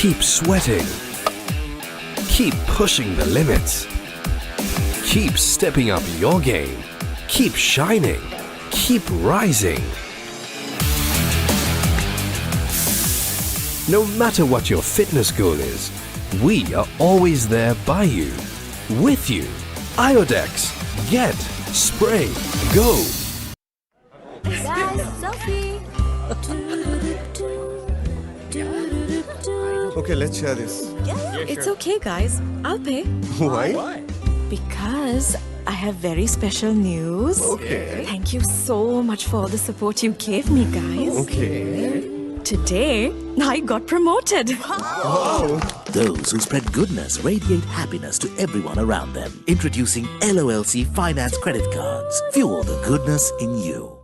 Keep sweating. Keep pushing the limits. Keep stepping up your game. Keep shining. Keep rising. No matter what your fitness goal is, we are always there by you, with you. Iodex. Get. Spray. Go. Guys, selfie. Okay, let's share this. It's okay, guys. I'll pay. Why? Because I have very special news. Okay. Thank you so much for all the support you gave me, guys. Okay. Today, I got promoted. Those who spread goodness radiate happiness to everyone around them. Introducing LOLC Finance Credit Cards. Fuel the goodness in you.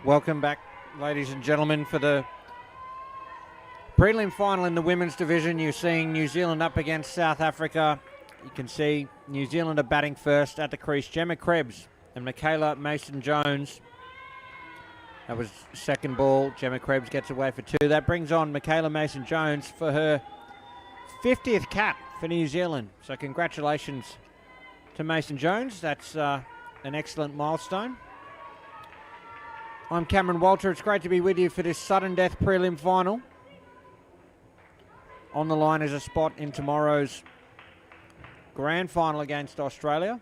Welcome back, ladies and gentlemen, for the prelim final in the women's division. You're seeing New Zealand up against South Africa. You can see New Zealand are batting first at the crease. Gemma Krebs and Michaela Mason-Jones. That was second ball. Gemma Krebs gets away for two. That brings on Michaela Mason-Jones for her 50th cap for New Zealand. So congratulations to Mason-Jones. That's an excellent milestone. I'm Cameron Walter. It's great to be with you for this sudden death prelim final. On the line is a spot in tomorrow's grand final against Australia.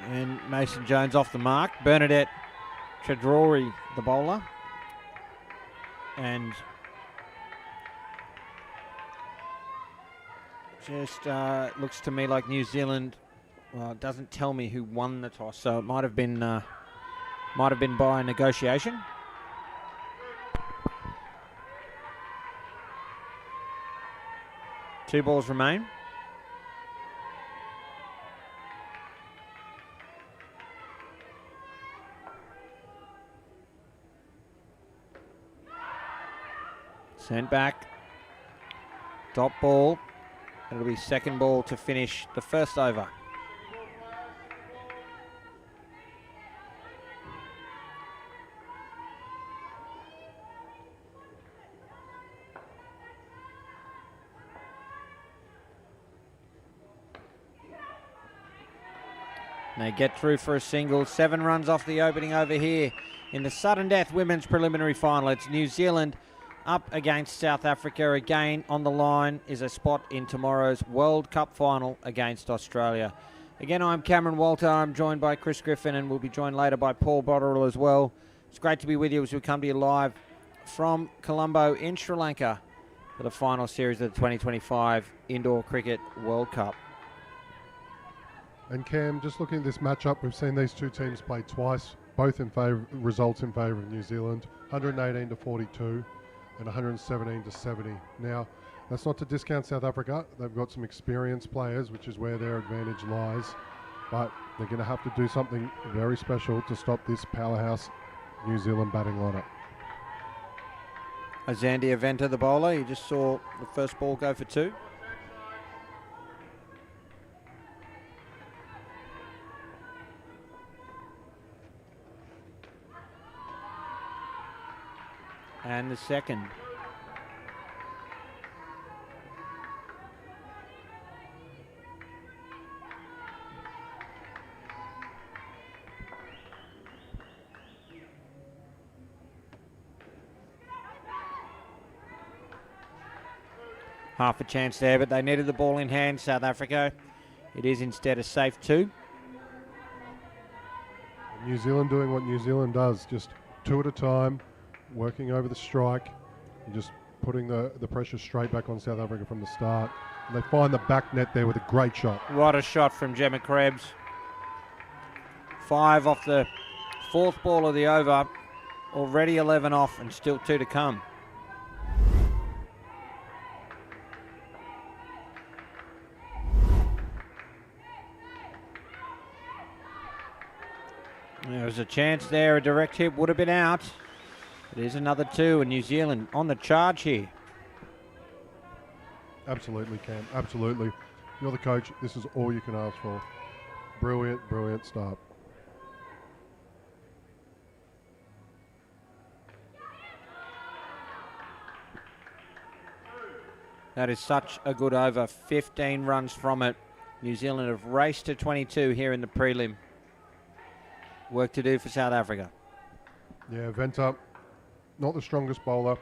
And Mason-Jones off the mark. Bernadette Chedrori, the bowler. And just looks to me like New Zealand, well, it doesn't tell me who won the toss, so it might have been by negotiation. Two balls remain. Sent back. Dot ball. It'll be second ball to finish the first over. And they get through for a single. 7 runs off the opening over here in the sudden death women's preliminary final. It's New Zealand up against South Africa. Again, on the line is a spot in tomorrow's World Cup final against Australia. Again, I'm Cameron Walter. I'm joined by Chris Griffin, and we'll be joined later by Paul Botterill as well. It's great to be with you as we come to you live from Colombo in Sri Lanka for the final series of the 2025 Indoor Cricket World Cup. And Cam, just looking at this matchup, we've seen these two teams play twice, both in favour, results in favour of New Zealand, 118 to 42 and 117 to 70. Now, that's not to discount South Africa. They've got some experienced players, which is where their advantage lies, but they're going to have to do something very special to stop this powerhouse New Zealand batting lineup. Azandi Aventa, the bowler. You just saw the first ball go for 2. And the second. Half a chance there, but they needed the ball in hand, South Africa. It is instead a safe 2. New Zealand doing what New Zealand does, just 2 at a time, working over the strike, and just putting the pressure straight back on South Africa from the start. And they find the back net there with a great shot. What a shot from Gemma Krebs. 5 off the 4th ball of the over. Already 11 off and still 2 to come. There was a chance there, a direct hit would have been out. It is another 2, and New Zealand on the charge here. Absolutely, Cam, absolutely. You're the coach, this is all you can ask for. Brilliant, brilliant start. That is such a good over, 15 runs from it. New Zealand have raced to 22 here in the prelim. Work to do for South Africa. Yeah, Venter, not the strongest bowler.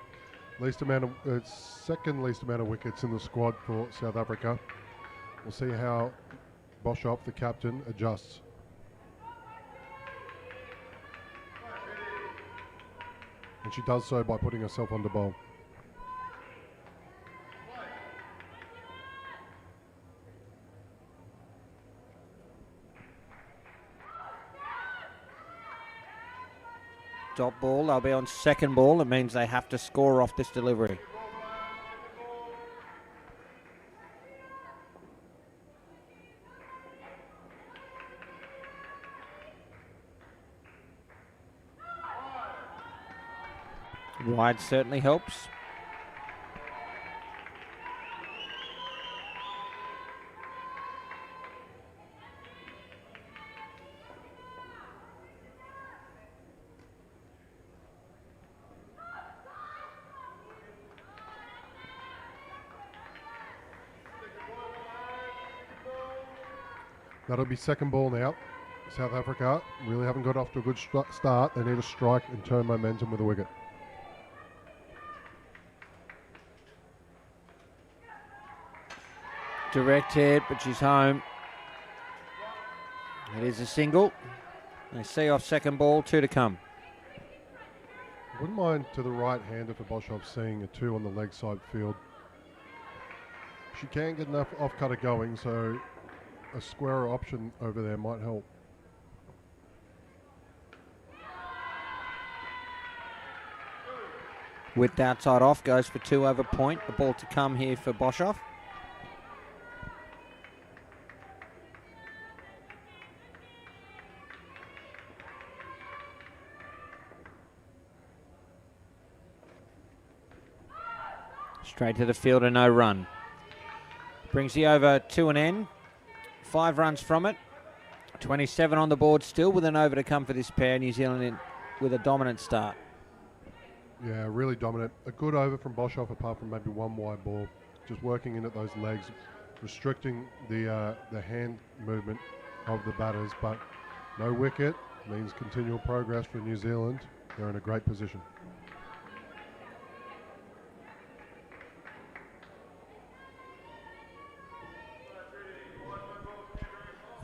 Second least amount of wickets in the squad for South Africa. We'll see how Boshoff, the captain, adjusts. And she does so by putting herself on the bowl. Dot ball, they'll be on second ball. It means they have to score off this delivery. Wide certainly helps. That'll be second ball now. South Africa really haven't got off to a good start. They need a strike and turn momentum with a wicket. Direct hit, but she's home. It is a single. They see off second ball, 2 to come. Wouldn't mind to the right-hander for Boshoff seeing a 2 on the leg side field. She can get enough off-cutter going, so a squarer option over there might help. With the outside off, goes for 2 over point. The ball to come here for Boshoff. Straight to the field and no run. Brings the over to an end. 5 runs from it. 27 on the board still with an over to come for this pair. New Zealand in with a dominant start. Yeah, really dominant. A good over from Boshoff apart from maybe one wide ball. Just working in at those legs, restricting the hand movement of the batters, but no wicket means continual progress for New Zealand. They're in a great position.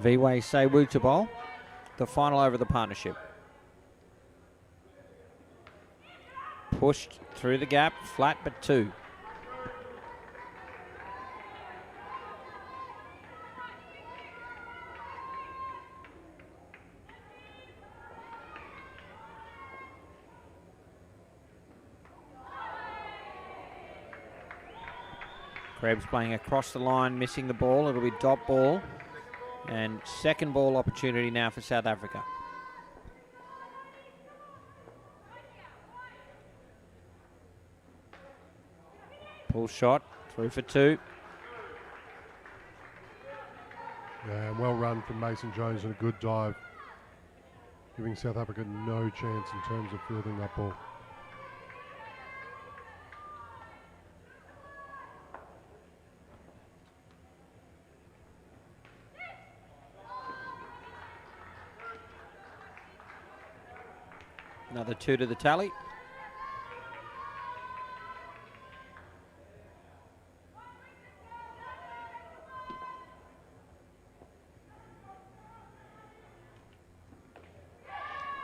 Viwei Sewu to bowl. The final over of the partnership. Pushed through the gap, flat but 2. Krebs playing across the line, missing the ball. It'll be dot ball. And second ball opportunity now for South Africa. Pull shot, through for 2. Yeah, and well run from Mason Jones and a good dive, giving South Africa no chance in terms of fielding that ball. Another 2 to the tally.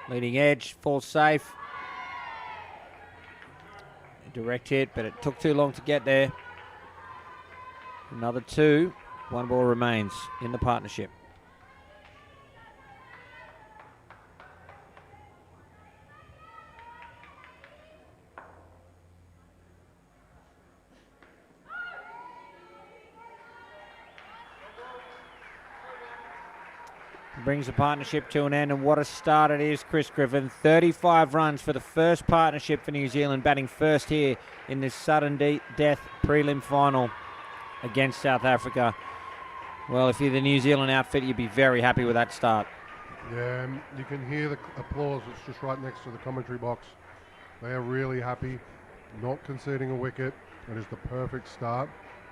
Leading edge, falls safe. Direct hit, but it took too long to get there. Another 2. 1 ball remains in the partnership. Brings the partnership to an end, and what a start it is, Chris Griffin. 35 runs for the first partnership for New Zealand, batting first here in this sudden death prelim final against South Africa. Well, if you're the New Zealand outfit, you'd be very happy with that start. Yeah, and you can hear the applause. It's just right next to the commentary box. They are really happy, not conceding a wicket. It is the perfect start.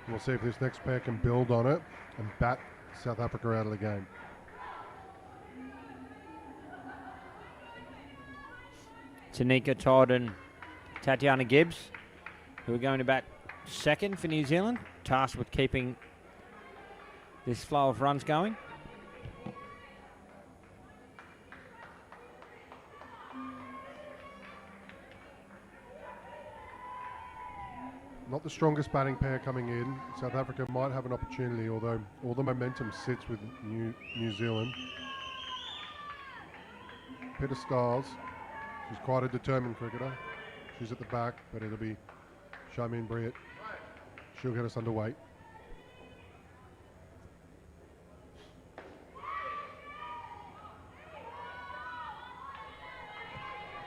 We'll see if this next pair can build on it and bat South Africa out of the game. Tanika Todd and Tatiana Gibbs, who are going to bat second for New Zealand, tasked with keeping this flow of runs going. Not the strongest batting pair coming in. South Africa might have an opportunity, although all the momentum sits with New Zealand. Peter Stiles, she's quite a determined cricketer. She's at the back, but it'll be Charmaine Briett. She'll get us underway.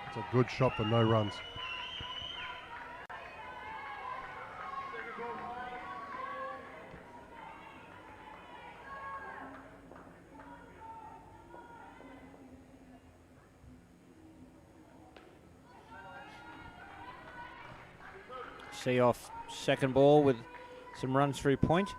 It's a good shot for no runs. See off second ball with some runs through point.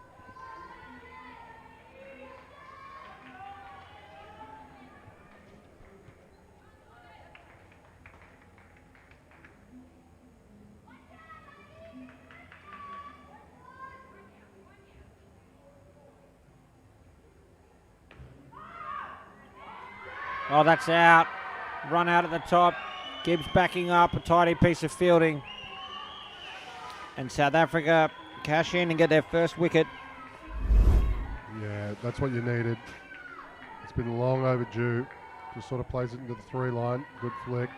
Oh, that's out. Run out at the top. Gibbs backing up, a tidy piece of fielding. And South Africa cash in and get their first wicket. Yeah, that's what you needed. It's been long overdue. Just sort of plays it into the 3 line. Good flick.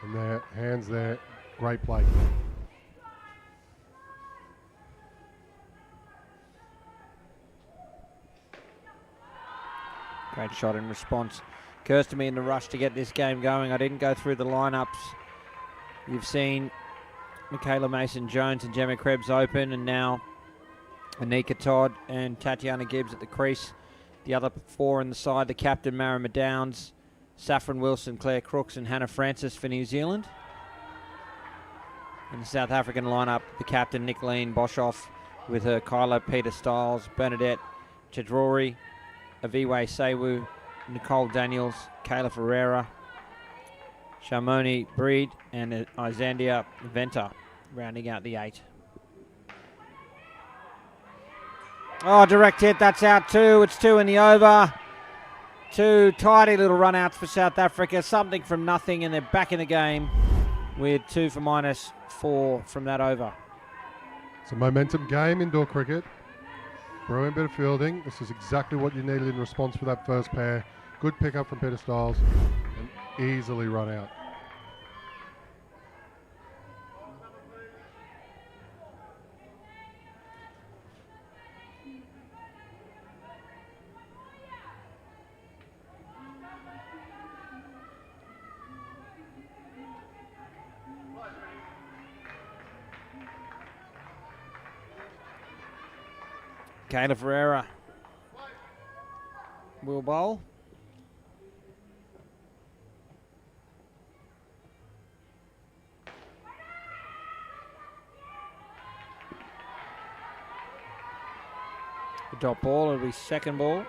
And their hands there. Great play. Great shot in response. Occurs to me in the rush to get this game going. I didn't go through the lineups. You've seen Michaela Mason-Jones and Gemma Krebs open, and now Anika Todd and Tatiana Gibbs at the crease. The other 4 in the side, the captain Marama Downs, Saffron Wilson, Claire Crooks and Hannah Francis for New Zealand. In the South African lineup, the captain Nicoline Boshoff with her Kyla Peter Stiles, Bernadette Chedrori, Aviwe Sewu, Nicole Daniels, Kayla Ferreira, Sharmoni Breed, and Isandria Venter rounding out the 8. Oh, direct hit, that's out 2. It's 2 in the over. 2 tidy little run-outs for South Africa. Something from nothing, and they're back in the game with 2 for -4 from that over. It's a momentum game, indoor cricket. Brilliant bit of fielding. This is exactly what you needed in response for that first pair. Good pickup from Peter Stiles and easily run out. Kayla Ferreira will bowl. The dot ball, it'll be second ball.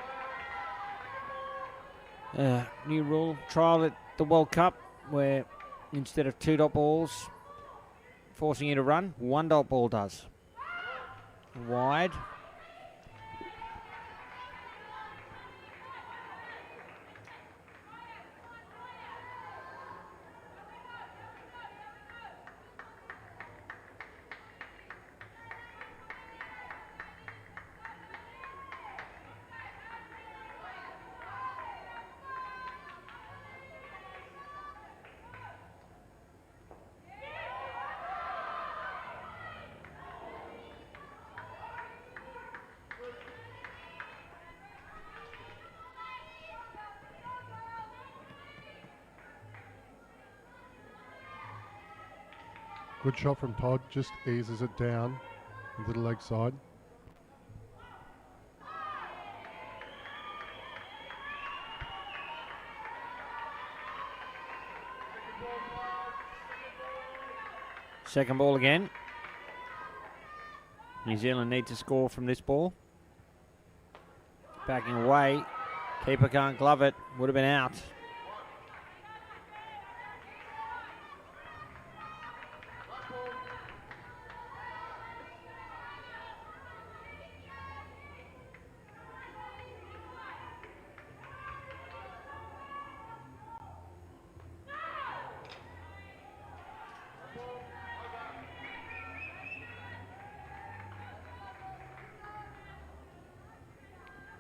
New rule, trial at the World Cup where instead of 2 dot balls forcing you to run, 1 dot ball does. Wide. Good shot from Todd, just eases it down into the leg side. Second ball again. New Zealand need to score from this ball. Backing away. Keeper can't glove it. Would have been out.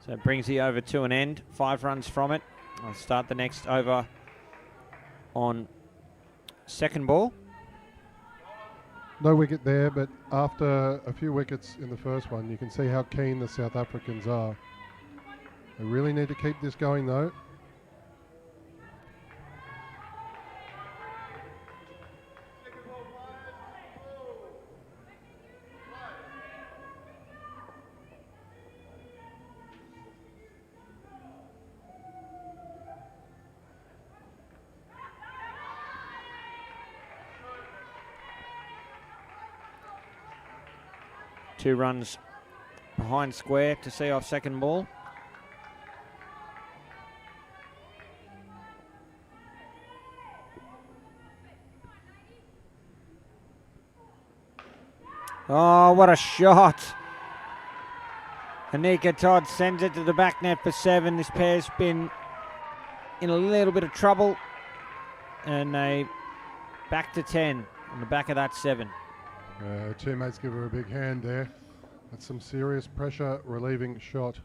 So it brings the over to an end. 5 runs from it. I'll start the next over on second ball. No wicket there, but after a few wickets in the first one, you can see how keen the South Africans are. They really need to keep this going though. Two runs behind square to see off second ball. Oh, what a shot. Anika Todd sends it to the back net for 7. This pair's been in a little bit of trouble. And they back to 10 on the back of that 7. Teammates give her a big hand there. That's some serious pressure relieving shot.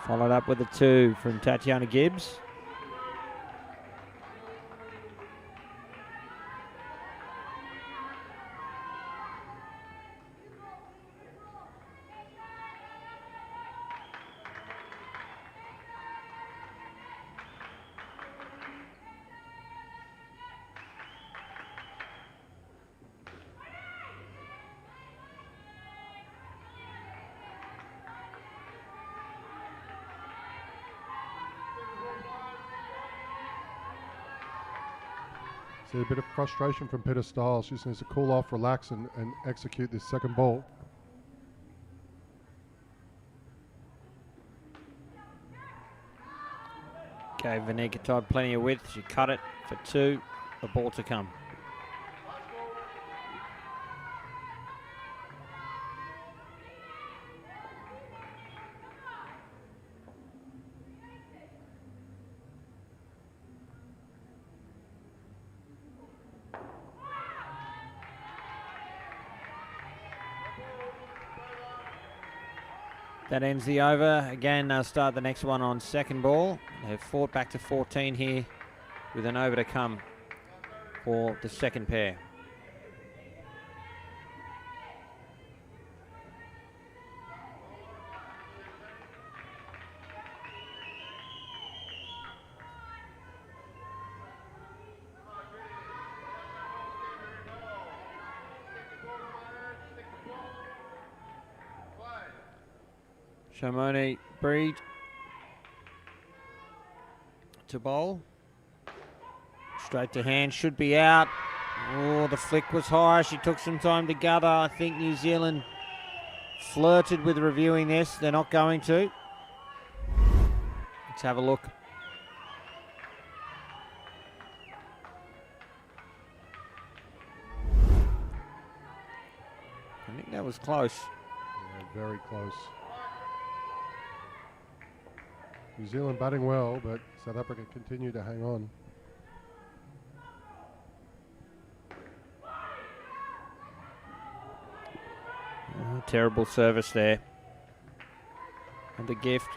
Followed up with a 2 from Tatiana Gibbs. See a bit of frustration from Peter Stiles. She just needs to cool off, relax and execute this second ball. Gave Vanika Todd plenty of width. She cut it for 2. The ball to come. That ends the over. Again, they'll start the next one on second ball. They've fought back to 14 here with an over to come for the second pair. Shamoni Breed to bowl. Straight to hand, should be out. Oh, the flick was high. She took some time to gather. I think New Zealand flirted with reviewing this. They're not going to. Let's have a look. I think that was close. Yeah, very close. New Zealand batting well, but South Africa continue to hang on. Oh, terrible service there. And the gift.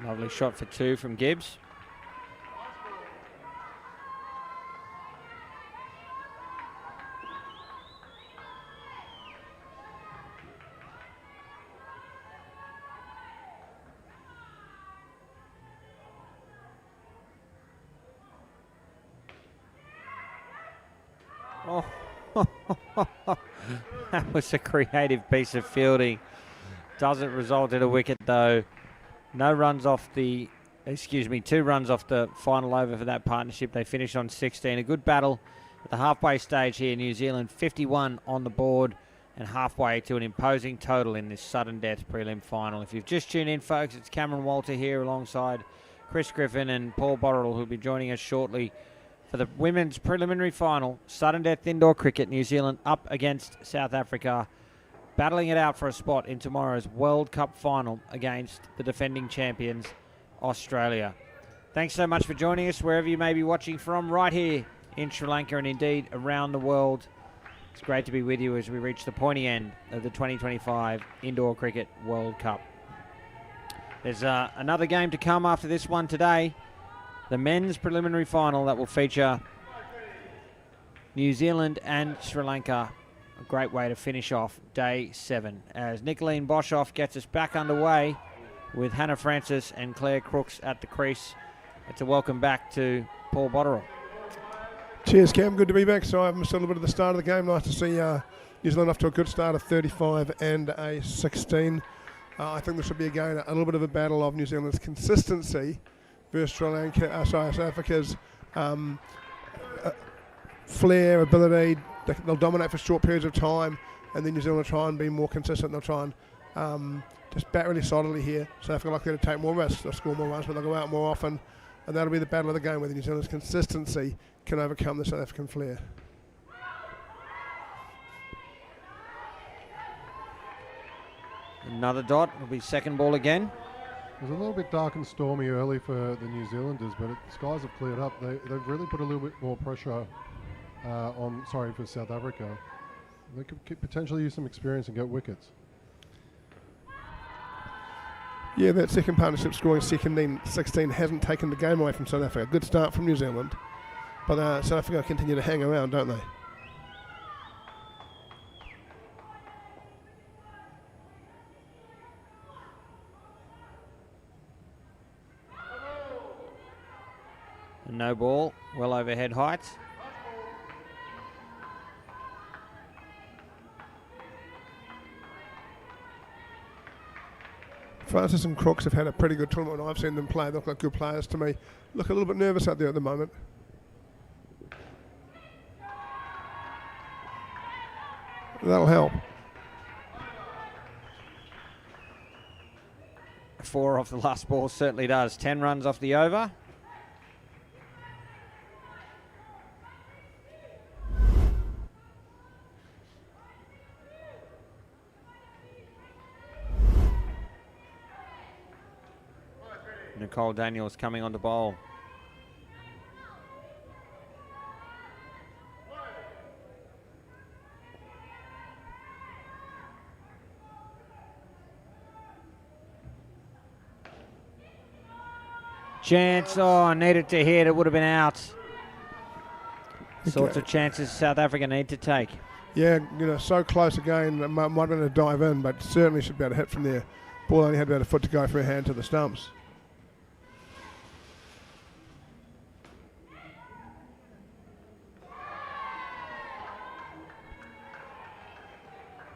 Lovely shot for 2 from Gibbs. Oh, that was a creative piece of fielding. Doesn't result in a wicket though. No runs off the, 2 runs off the final over for that partnership. They finished on 16. A good battle at the halfway stage here. New Zealand 51 on the board and halfway to an imposing total in this sudden death prelim final. If you've just tuned in, folks, it's Cameron Walter here alongside Chris Griffin and Paul Botterill, who'll be joining us shortly for the women's preliminary final. Sudden death indoor cricket. New Zealand up against South Africa, battling it out for a spot in tomorrow's World Cup final against the defending champions, Australia. Thanks so much for joining us wherever you may be watching from, right here in Sri Lanka and indeed around the world. It's great to be with you as we reach the pointy end of the 2025 Indoor Cricket World Cup. There's another game to come after this one today, the men's preliminary final that will feature New Zealand and Sri Lanka. A great way to finish off day 7 as Nicoline Boshoff gets us back underway with Hannah Francis and Claire Crooks at the crease. It's a welcome back to Paul Botterill. Cheers, Cam. Good to be back. So I've missed a little bit of the start of the game. Nice to see New Zealand off to a good start of 35 and a 16. I think this will be again a little bit of a battle of New Zealand's consistency versus South Africa's flair, ability. They'll dominate for short periods of time, and then New Zealand will try and be more consistent. They'll try and just bat really solidly here. South Africa likely to take more risks. They'll score more runs, but they'll go out more often, and that'll be the battle of the game, whether New Zealand's consistency can overcome the South African flair. Another dot. It'll be second ball again. It was a little bit dark and stormy early for the New Zealanders, but the skies have cleared up. They've really put a little bit more pressure for South Africa. They could potentially use some experience and get wickets. Yeah, that second partnership scoring 16 hasn't taken the game away from South Africa. Good start from New Zealand, but South Africa continue to hang around, don't they? No ball, well overhead height. Francis and Crooks have had a pretty good tournament. I've seen them play. They look like good players to me. Look a little bit nervous out there at the moment. That'll help. 4 off the last ball certainly does. 10 runs off the over. Nicole Daniels coming on to bowl. Chance, oh, needed to hit, it would have been out. Sorts of chances South Africa need to take. Yeah, so close again. It might have been a dive in, but certainly should be able to hit from there. Ball only had about a foot to go for a hand to the stumps.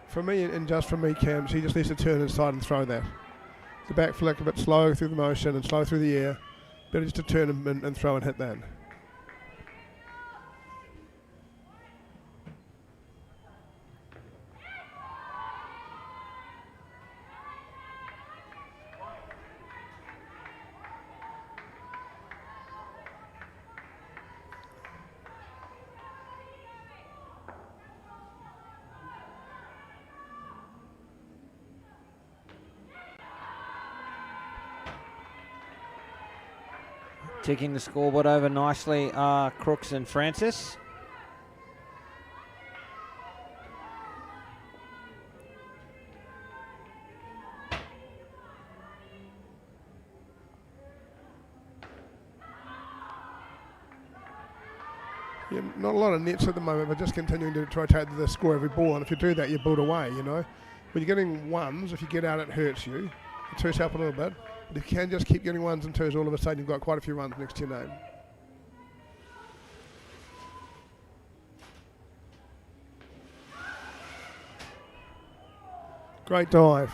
For me, and just for me, Cam, he just needs to turn inside and throw that. The back flick a bit slow through the motion and slow through the air. Better just to turn him and throw and hit that. Ticking the scoreboard over nicely are Crooks and Francis. Yeah, not a lot of nets at the moment, but just continuing to try to take the score every ball. And if you do that, you build away, When you're getting ones, if you get out, it hurts you. The twos help a little bit. But if you can just keep getting ones and twos, all of a sudden you've got quite a few runs next to your name. Great dive.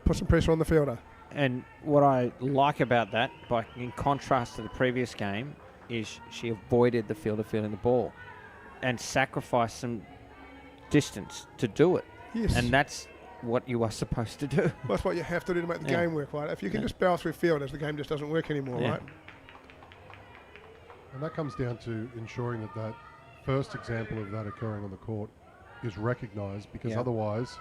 Put some pressure on the fielder. And what I like about that, in contrast to the previous game, is she avoided the fielder fielding the ball and sacrificed some distance to do it. Yes. And that's what you are supposed to do. That's what you have to do to make the game work, right? If you can just barrel through fielders, the game just doesn't work anymore, right? And that comes down to ensuring that first example of that occurring on the court is recognised, because otherwise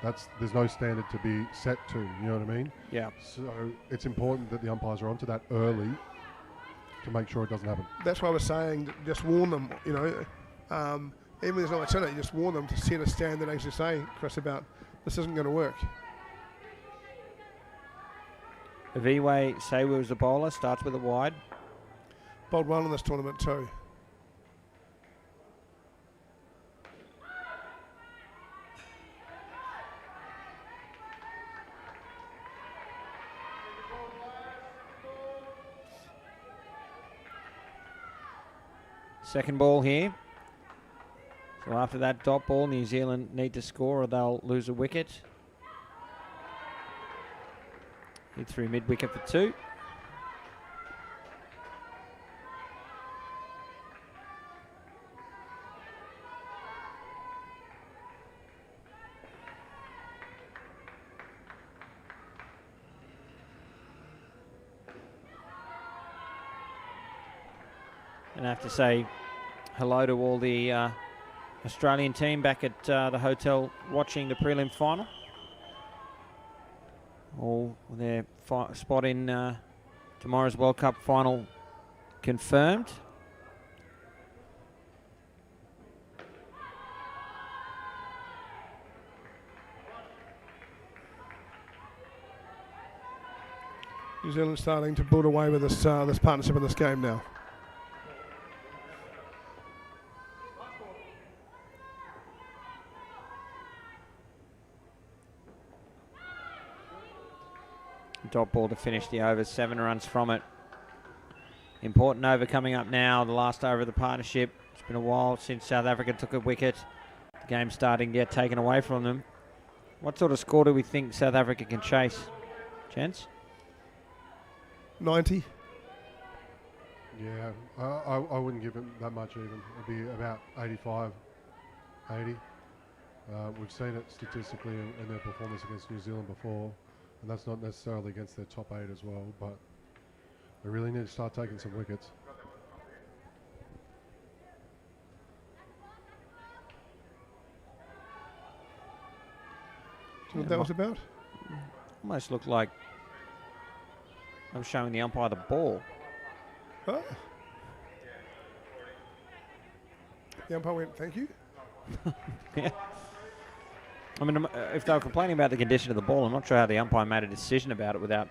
there's no standard to be set to, you know what I mean? Yeah. So it's important that the umpires are onto that early to make sure it doesn't happen. That's why I was saying, just warn them, even if there's not much in it, you just warn them to set a standard, as you say, Chris, about this isn't going to work. Aviwe Sewu is the bowler, starts with a wide. Bowled well in this tournament too. Second ball here. So after that dot ball, New Zealand need to score or they'll lose a wicket. Hit through mid-wicket for 2. And I have to say hello to all the Australian team back at the hotel watching the prelim final. all their spot in tomorrow's World Cup final confirmed. New Zealand starting to build away with this this partnership in this game now. Dot ball to finish the over, 7 runs from it. Important over coming up now, the last over of the partnership. It's been a while since South Africa took a wicket. The game's starting to get taken away from them. What sort of score do we think South Africa can chase, gents? 90. Yeah, I wouldn't give it that much even. It'd be about 85, 80. We've seen it statistically in their performance against New Zealand before, and that's not necessarily against their top 8 as well, but they really need to start taking some wickets. Do you know what that was about? Almost looked like I'm showing the umpire the ball. Huh? The umpire went, thank you. Yeah. I mean, if they were complaining about the condition of the ball, I'm not sure how the umpire made a decision about it without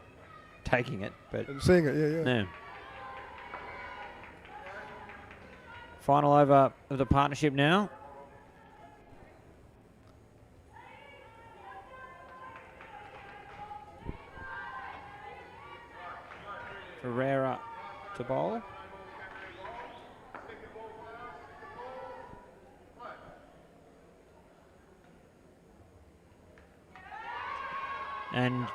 taking it. But And seeing it, yeah. yeah. Final over of the partnership now. Ferreira to bowl. And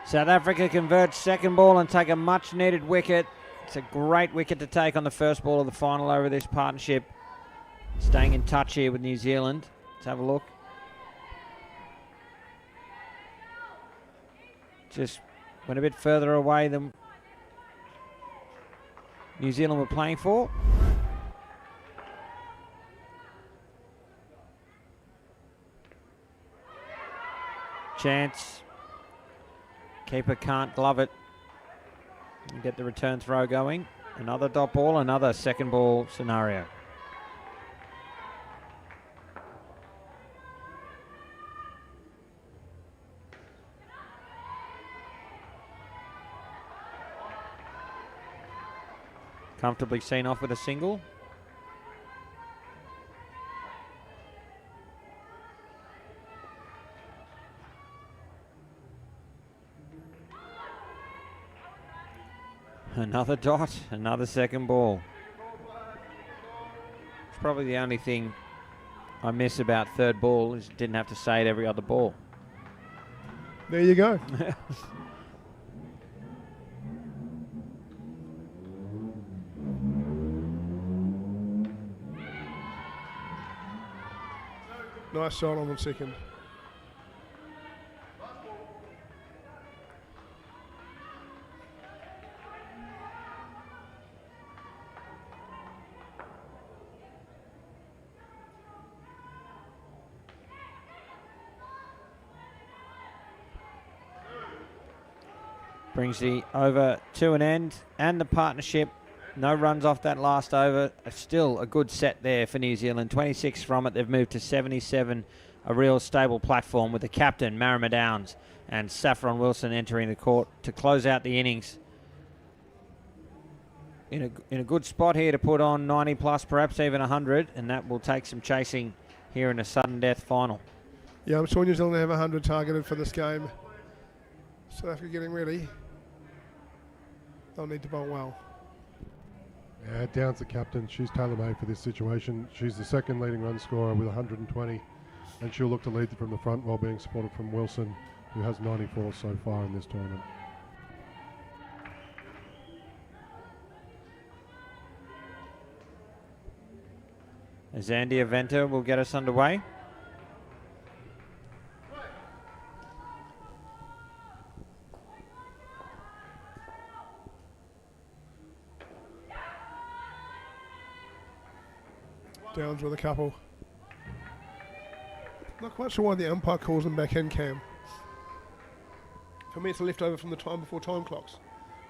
South Africa converts second ball and take a much needed wicket. It's a great wicket to take on the first ball of the final over this partnership. Staying in touch here with New Zealand. Let's have a look. Just went a bit further away than New Zealand were playing for. Chance. Keeper can't glove it. And get the return throw going. Another dot ball, another second ball scenario. Comfortably seen off with a single. Another dot, another second ball. It's probably the only thing I miss about third ball is didn't have to say it every other ball. There you go. Nice shot on the second. Brings the over to an end and the partnership. No runs off that last over. Still a good set there for New Zealand. 26 from it. They've moved to 77. A real stable platform with the captain, Marama Downs, and Saffron Wilson entering the court to close out the innings. In a good spot here to put on 90 plus, perhaps even 100, and that will take some chasing here in a sudden death final. Yeah, I'm sure New Zealand have 100 targeted for this game. South Africa getting ready. They'll need to bowl well. Yeah, Downs the captain. She's tailor-made for this situation. She's the second leading run scorer with 120, and she'll look to lead from the front while being supported from Wilson, who has 94 so far in this tournament. Zandia Venter will get us underway. Downs with a couple. Not quite sure why the umpire calls them back in, Cam. For me, it's a leftover from the time before time clocks.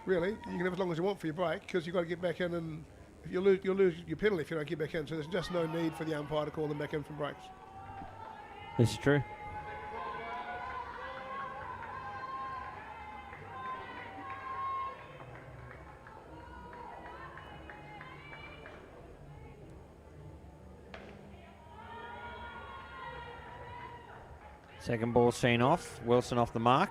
Really, you can have as long as you want for your break because you've got to get back in, and if you'll lose your penalty if you don't get back in. So there's just no need for the umpire to call them back in from breaks. This is true. Second ball seen off. Wilson off the mark.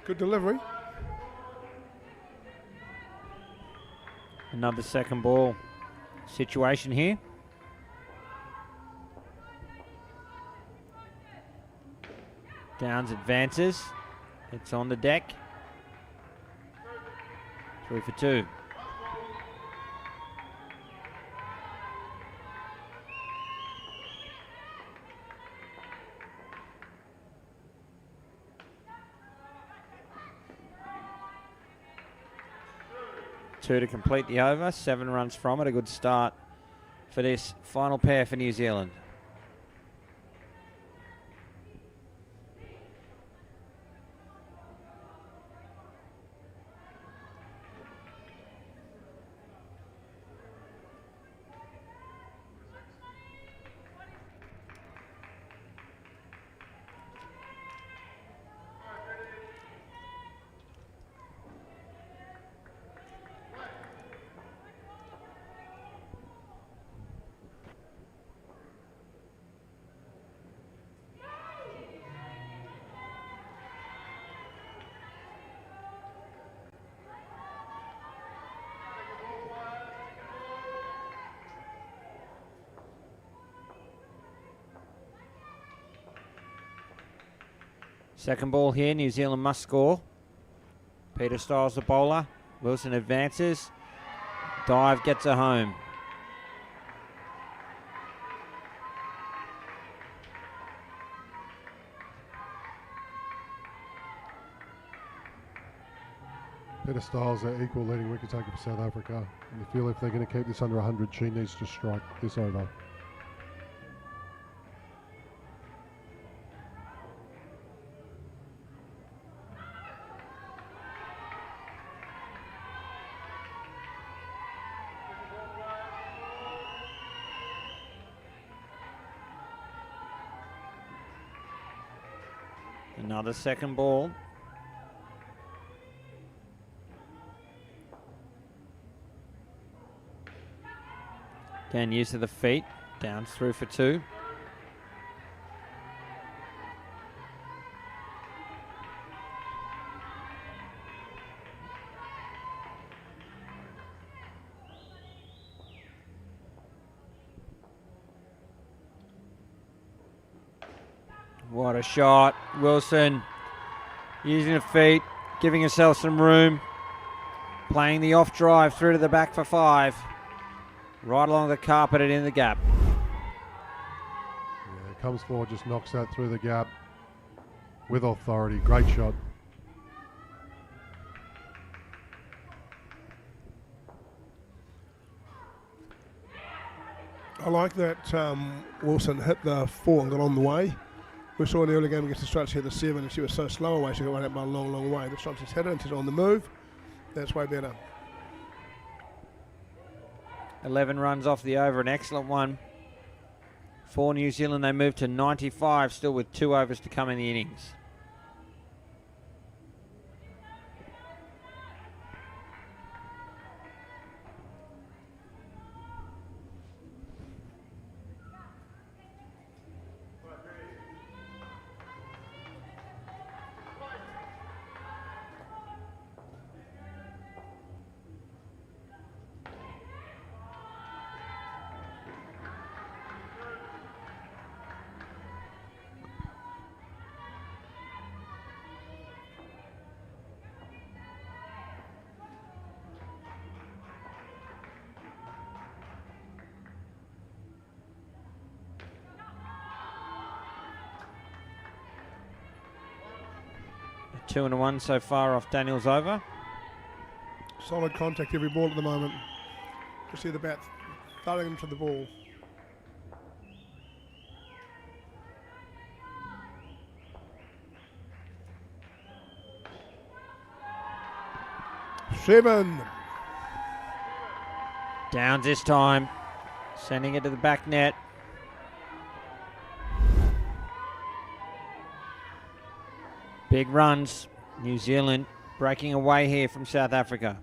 Good delivery. Another second ball situation here. Downs advances. It's on the deck. 3 for 2. Two to complete the over. 7 runs from it. A good start for this final pair for New Zealand. Second ball here, New Zealand must score. Peter Styles the bowler. Wilson advances. Dive gets her home. Peter Styles, their equal leading wicket taker for South Africa. And you feel if they're going to keep this under 100, she needs to strike this over. Another second ball. Again, use of the feet. Downs through for 2. What a shot. Wilson using the feet, giving herself some room. Playing the off drive through to the back for 5. Right along the carpet and in the gap. Yeah, comes forward, just knocks that through the gap with authority. Great shot. I like that Wilson hit the 4 and got on the way. We saw in the early game against Australia, she hit the 7 and she was so slow away, she got run out by a long, long way. This time she's hit it and she's on the move. That's way better. 11 runs off the over, an excellent one. For New Zealand, they move to 95, still with 2 overs to come in the innings. 2-1 so far off Daniel's over. Solid contact every ball at the moment. You see the bat throwing into the ball. Seven. Downs this time, sending it to the back net. Big runs. New Zealand breaking away here from South Africa.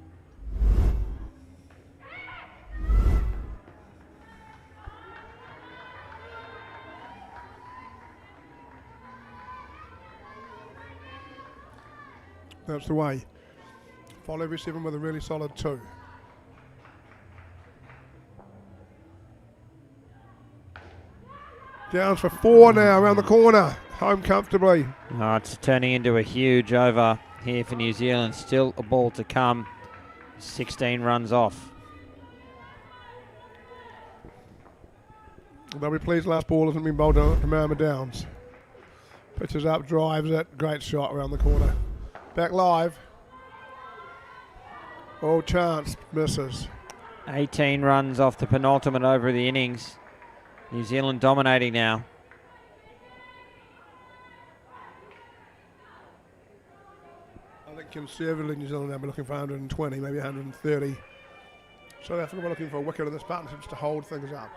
That's the way. Follow every 7 with a really solid 2. Downs for 4 now around the corner. Home comfortably. Oh, it's turning into a huge over here for New Zealand. Still a ball to come. 16 runs off. They'll be pleased last ball hasn't been bowled down to Marama Downs. Pitches up, drives it. Great shot around the corner. Back live. Oh, chance. Misses. 18 runs off the penultimate over of the innings. New Zealand dominating now. I think conservatively New Zealand will be looking for 120, maybe 130. South Africa we're looking for a wicket in this partnership just to hold things up.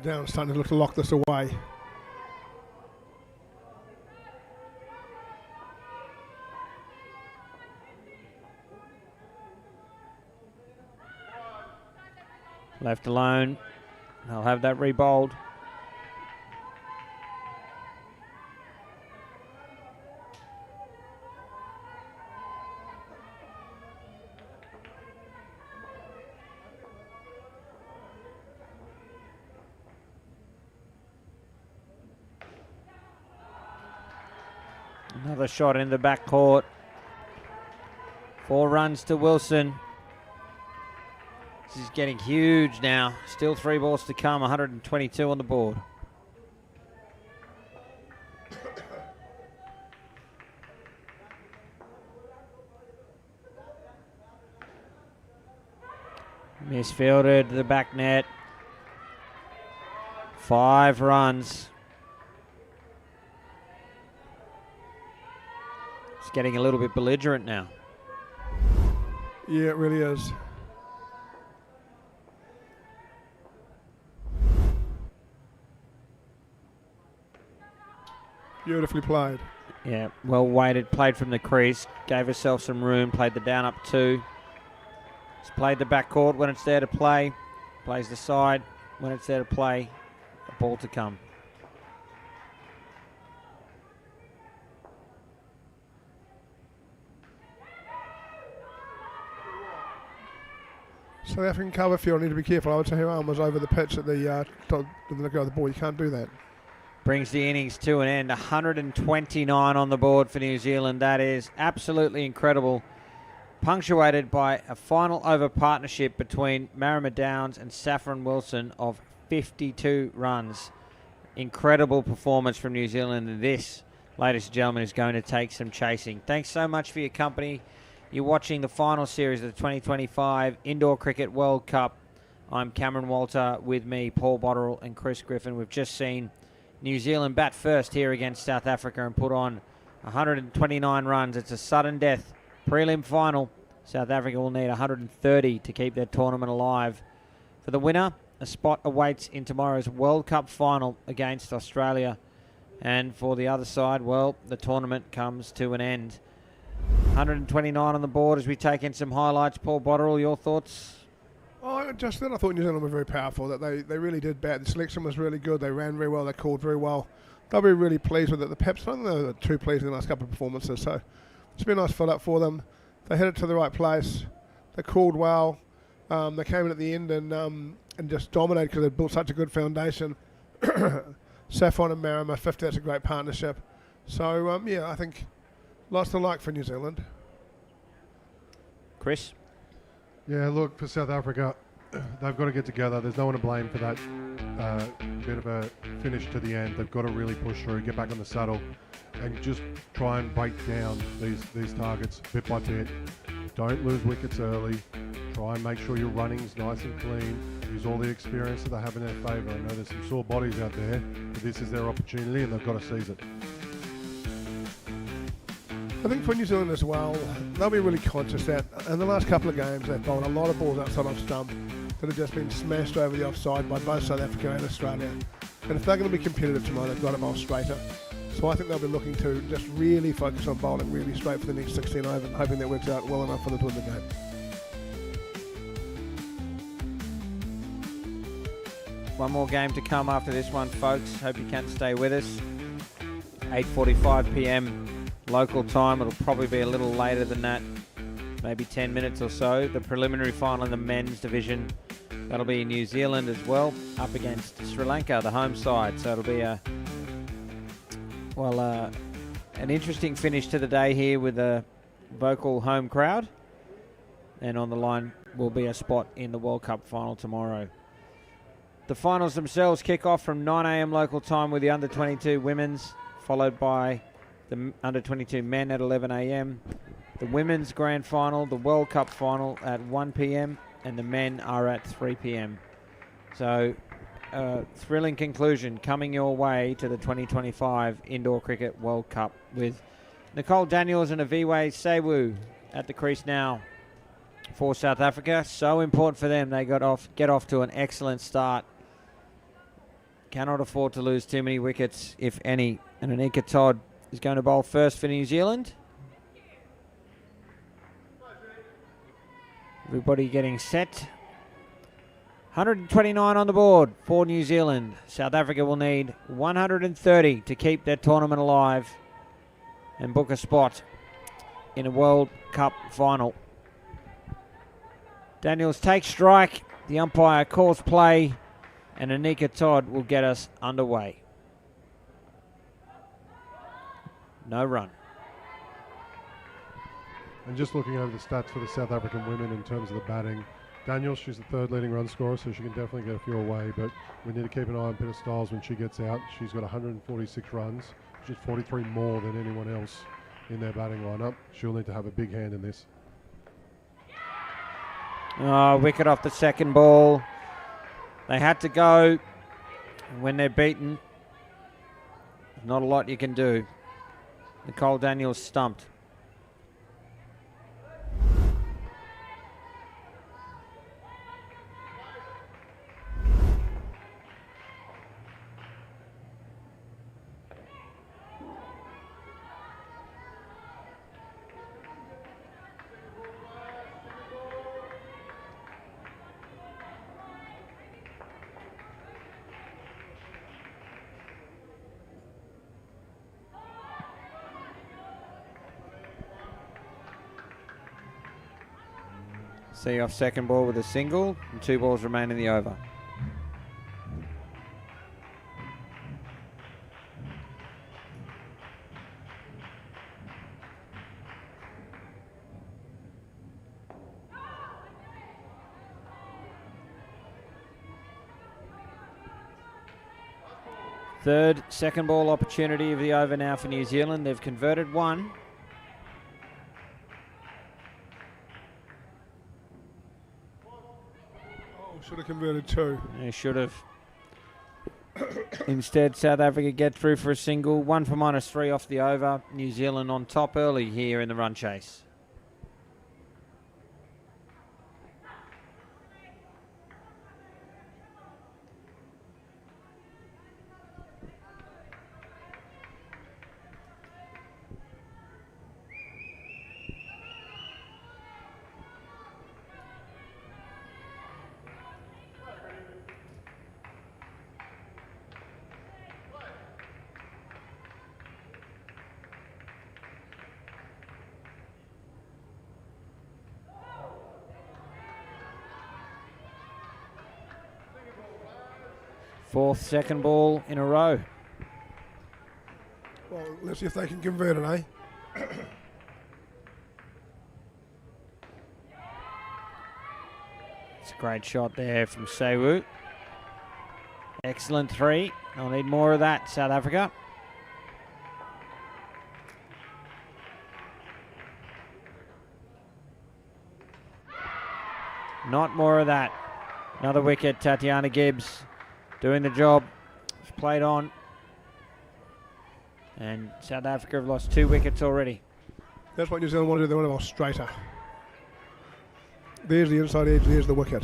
Down, starting to look to lock this away. Left alone. They'll have that re-bowled. Another shot in the back court. 4 runs to Wilson. This is getting huge now. Still 3 balls to come. 122 on the board. Misfielded to the back net. 5 runs. It's getting a little bit belligerent now. Yeah, it really is. Beautifully played. Yeah, well weighted, played from the crease, gave herself some room, played the down up 2. It's played the back court when it's there to play, plays the side when it's there to play, a ball to come. South African cover field need to be careful. I would say her arm was over the pitch at the look of the ball. You can't do that. Brings the innings to an end. 129 on the board for New Zealand. That is absolutely incredible. Punctuated by a final over partnership between Marama Downs and Saffron Wilson of 52 runs. Incredible performance from New Zealand. And this, ladies and gentlemen, is going to take some chasing. Thanks so much for your company. You're watching the final series of the 2025 Indoor Cricket World Cup. I'm Cameron Walter, with me, Paul Botterill and Chris Griffin. We've just seen New Zealand bat first here against South Africa and put on 129 runs. It's a sudden death prelim final. South Africa will need 130 to keep their tournament alive. For the winner, a spot awaits in tomorrow's World Cup final against Australia. And for the other side, well, the tournament comes to an end. 129 on the board as we take in some highlights. Paul Botterill, your thoughts? Oh, just then I thought New Zealand were very powerful, that they really did bat. The selection was really good. They ran very well. They called very well. They'll be really pleased with it. The Peps, I think they were too pleased in the last couple of performances. So it's been a nice fill-up for them. They hit it to the right place. They called well. They came in at the end and just dominated because they built such a good foundation. Saffron and Marama, 50, that's a great partnership. So, yeah, I think lots to like for New Zealand. Chris? Yeah, look, for South Africa, they've got to get together. There's no one to blame for that bit of a finish to the end. They've got to really push through, get back on the saddle, and just try and break down these targets bit by bit. Don't lose wickets early. Try and make sure your running's nice and clean. Use all the experience that they have in their favour. I know there's some sore bodies out there, but this is their opportunity and they've got to seize it. I think for New Zealand as well, they'll be really conscious that in the last couple of games they've bowled a lot of balls outside off stump that have just been smashed over the offside by both South Africa and Australia. And if they're going to be competitive tomorrow, they've got to bowl straighter. So I think they'll be looking to just really focus on bowling really straight for the next 16 overs and hoping that works out well enough for them to win the game. One more game to come after this one, folks. Hope you can stay with us. 8:45 p.m. local time. It'll probably be a little later than that, maybe 10 minutes or so. The preliminary final in the men's division, that'll be in New Zealand as well, up against Sri Lanka, the home side. So it'll be an interesting finish to the day here with a vocal home crowd. And on the line will be a spot in the World Cup final tomorrow. The finals themselves kick off from 9 a.m. local time with the under-22 women's, followed by the under-22 men at 11 a.m. The women's grand final, the World Cup final at 1 p.m. and the men are at 3 p.m. So, thrilling conclusion coming your way to the 2025 Indoor Cricket World Cup with Nicole Daniels and Aviwe Sewu at the crease now for South Africa. So important for them. They get off to an excellent start. Cannot afford to lose too many wickets, if any. And Anika Todd is going to bowl first for New Zealand. Everybody getting set. 129 on the board for New Zealand. South Africa will need 130 to keep their tournament alive and book a spot in a World Cup final. Daniels takes strike. The umpire calls play, and Anika Todd will get us underway. No run. And just looking over the stats for the South African women in terms of the batting, Daniels, she's the third leading run scorer, so she can definitely get a few away, but we need to keep an eye on Peter Stiles when she gets out. She's got 146 runs, which is 43 more than anyone else in their batting lineup. She'll need to have a big hand in this. Oh, wicket off the second ball. They had to go. When they're beaten, not a lot you can do. Nicole Daniels stumped. See off second ball with a single, and 2 balls remain in the over. Third second ball opportunity of the over now for New Zealand. They've converted 1. Should have converted 2. They should have. Instead, South Africa get through for a single. 1 for -3 off the over. New Zealand on top early here in the run chase. Fourth second ball in a row. Well, let's see if they can convert it, eh? It's a great shot there from Sewu. Excellent three. They'll need more of that, South Africa. Not more of that. Another wicket, Tatiana Gibbs doing the job. It's played on. And South Africa have lost 2 wickets already. That's what New Zealand want to do. They want to go straighter. There's the inside edge, there's the wicket.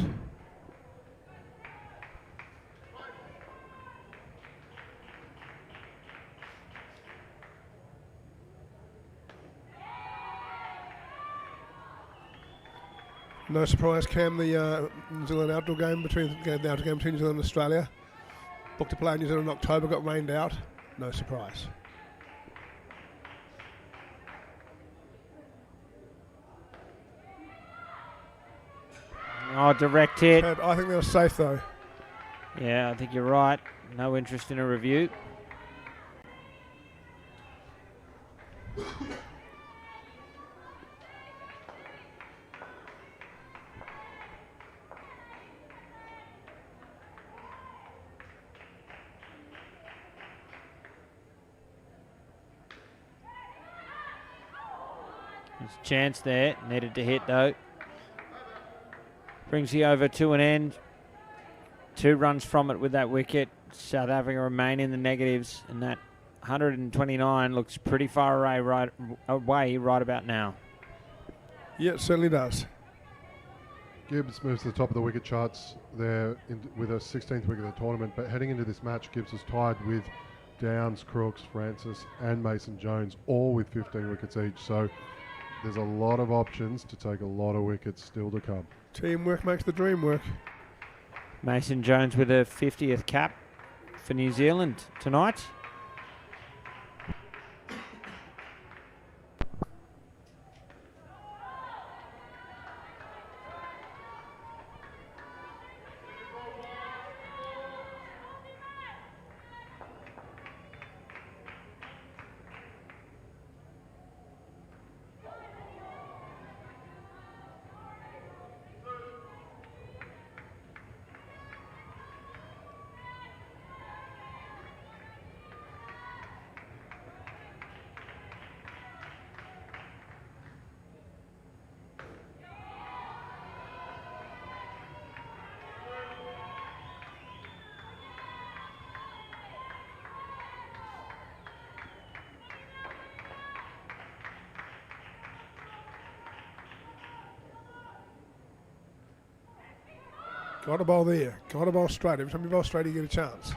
No surprise, Cam, the New Zealand outdoor game between New Zealand and Australia. Booked to play in New Zealand in October, got rained out. No surprise. Oh, direct hit. I think they were safe though. Yeah, I think you're right. No interest in a review. There's a chance there. Needed to hit though. Brings the over to an end. 2 runs from it with that wicket. South Africa remain in the negatives, and that 129 looks pretty far away right about now. Yeah, it certainly does. Gibbs moves to the top of the wicket charts there with a 16th wicket of the tournament, but heading into this match, Gibbs is tied with Downs, Crooks, Francis and Mason Jones, all with 15 wickets each. So there's a lot of options to take a lot of wickets still to come. Teamwork makes the dream work. Mason Jones with a 50th cap for New Zealand tonight. Got a ball there. Got a ball straight. Every time you bowl straight, you get a chance.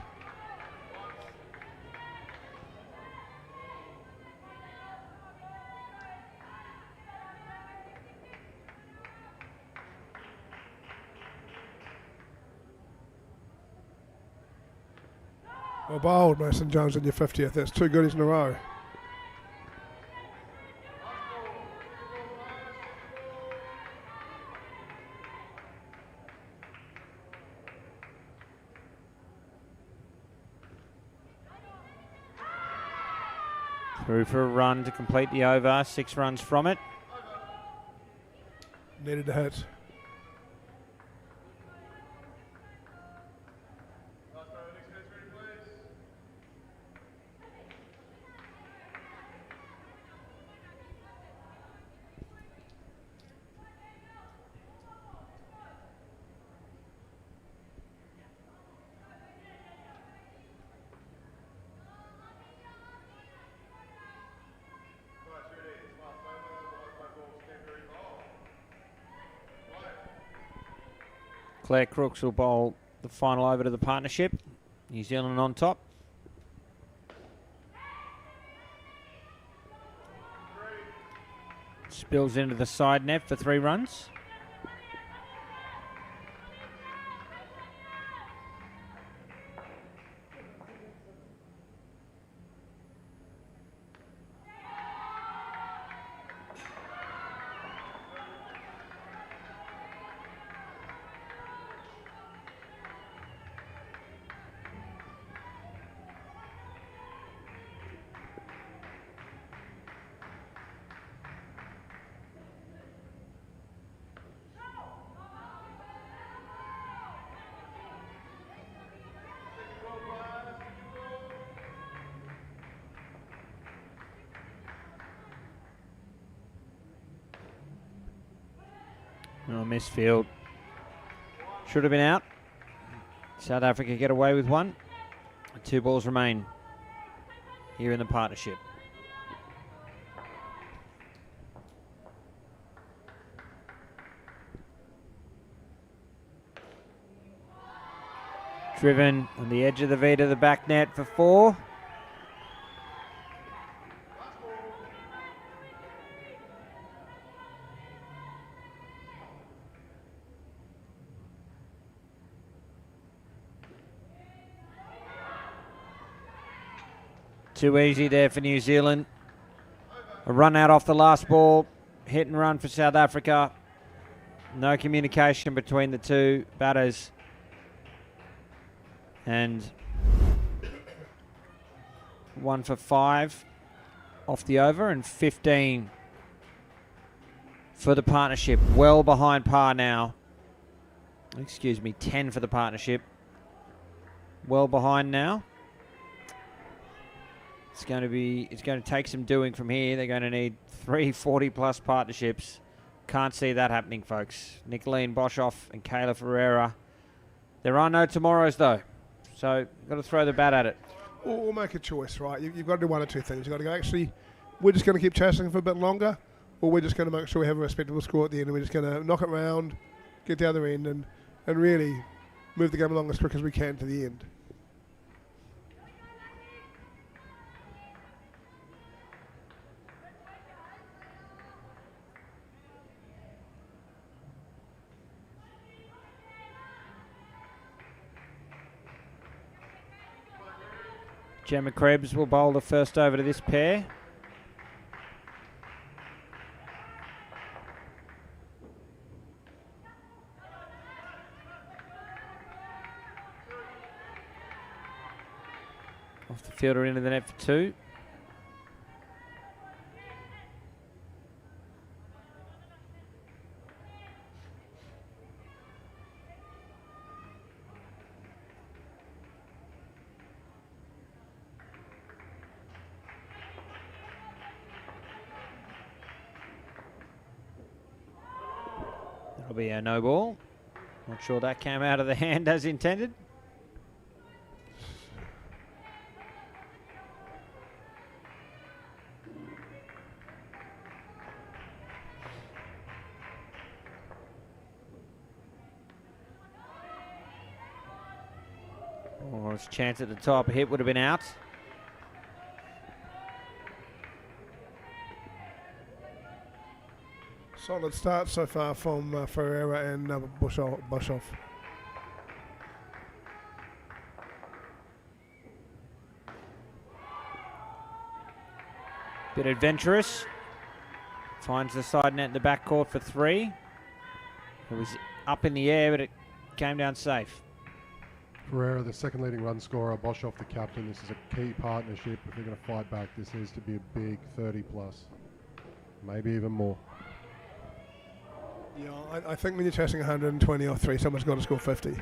Well bowled, Mason Jones, in your 50th. That's 2 goodies in a row. Through for a run to complete the over. 6 runs from it. Needed to hit. Claire Crooks will bowl the final over to the partnership. New Zealand on top. Spills into the side net for 3 runs. Oh, missed field. Should have been out. South Africa get away with one. 2 balls remain here in the partnership. Driven on the edge of the V to the back net for 4. Too easy there for New Zealand. A run out off the last ball. Hit and run for South Africa. No communication between the two batters. And 1 for 5 off the over and 15 for the partnership. Well behind par now. Excuse me, 10 for the partnership. Well behind now. It's going to take some doing from here. They're going to need 3 40-plus partnerships. Can't see that happening, folks. Nicolene Boshoff and Kayla Ferreira. There are no tomorrows, though. So, got to throw the bat at it. Or make a choice, right? You've got to do one or two things. You've got to go, actually, we're just going to keep chasing for a bit longer, or we're just going to make sure we have a respectable score at the end, and we're just going to knock it round, get the other end, and really move the game along as quick as we can to the end. Gemma Krebs will bowl the first over to this pair. Off the fielder into the net for 2. That'll be a no ball. Not sure that came out of the hand as intended. Oh, it's a chance at the top. A hit would have been out. Solid start so far from Ferreira and Boshoff. Bit adventurous. Finds the side net in the back court for 3. It was up in the air, but it came down safe. Ferreira, the second leading run scorer, Boshoff, the captain. This is a key partnership. If they're going to fight back, this needs to be a big 30-plus, maybe even more. Yeah, I think when you're chasing 120 or 3, someone's got to score 50. It's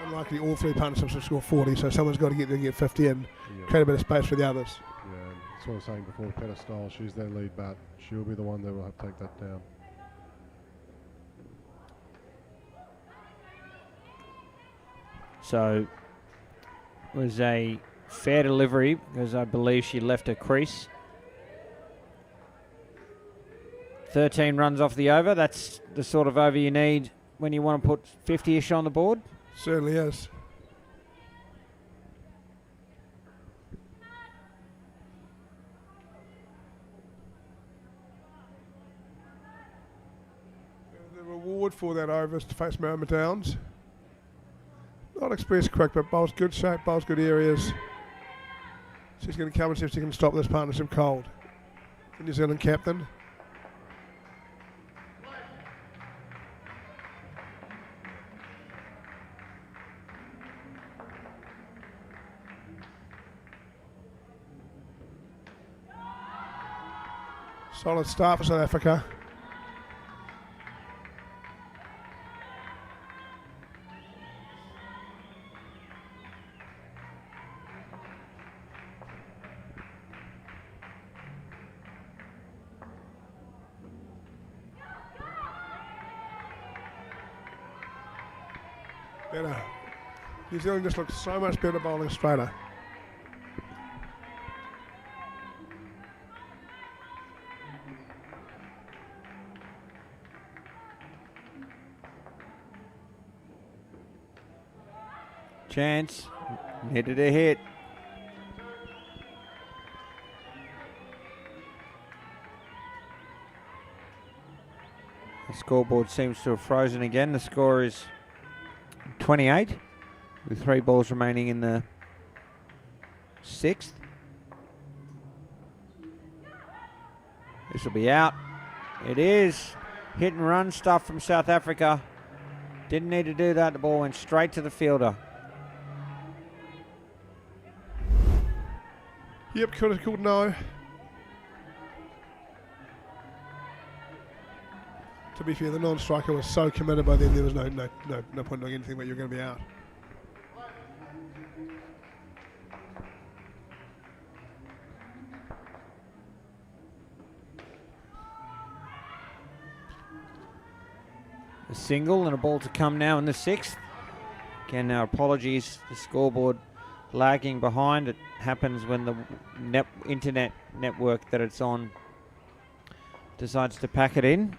unlikely all 3 partnerships will score 40, so someone's got to get 50 and create a bit of space for the others. Yeah, that's what I was saying before. Pedestal, she's their lead bat. She'll be the one that will have to take that down. So it was a fair delivery because I believe she left her crease. 13 runs off the over. That's the sort of over you need when you want to put 50-ish on the board. Certainly is. The reward for that over is to face Marama Downs. Not express quick, but bowls good shape, bowls good areas. She's going to come and see if she can stop this partnership cold. The New Zealand captain. Solid start for South Africa. Better. New Zealand just looks so much better bowling straighter. Chance. Needed a hit. The scoreboard seems to have frozen again. The score is 28 with 3 balls remaining in the 6th. This will be out. It is. Hit and run stuff from South Africa. Didn't need to do that. The ball went straight to the fielder. Yep, critical, no. To be fair, the non-striker was so committed by then, there was no point doing anything, but you're going to be out. A single and a ball to come now in the 6th. Again, our apologies. The scoreboard lagging behind. It happens when the internet network that it's on decides to pack it in.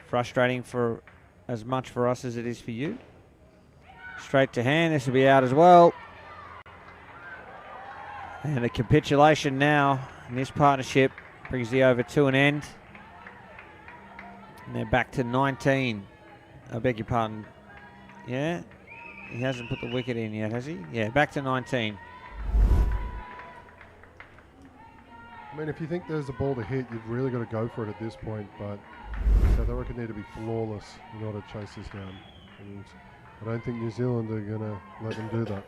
Frustrating for as much for us as it is for you. Straight to hand. This will be out as well. And a capitulation now in this partnership brings the over to an end. And they're back to 19. I beg your pardon. Yeah. He hasn't put the wicket in yet, has he? Yeah, back to 19. I mean, if you think there's a ball to hit, you've really got to go for it at this point. But South Africa need to be flawless in order to chase this down. And I don't think New Zealand are going to let them do that.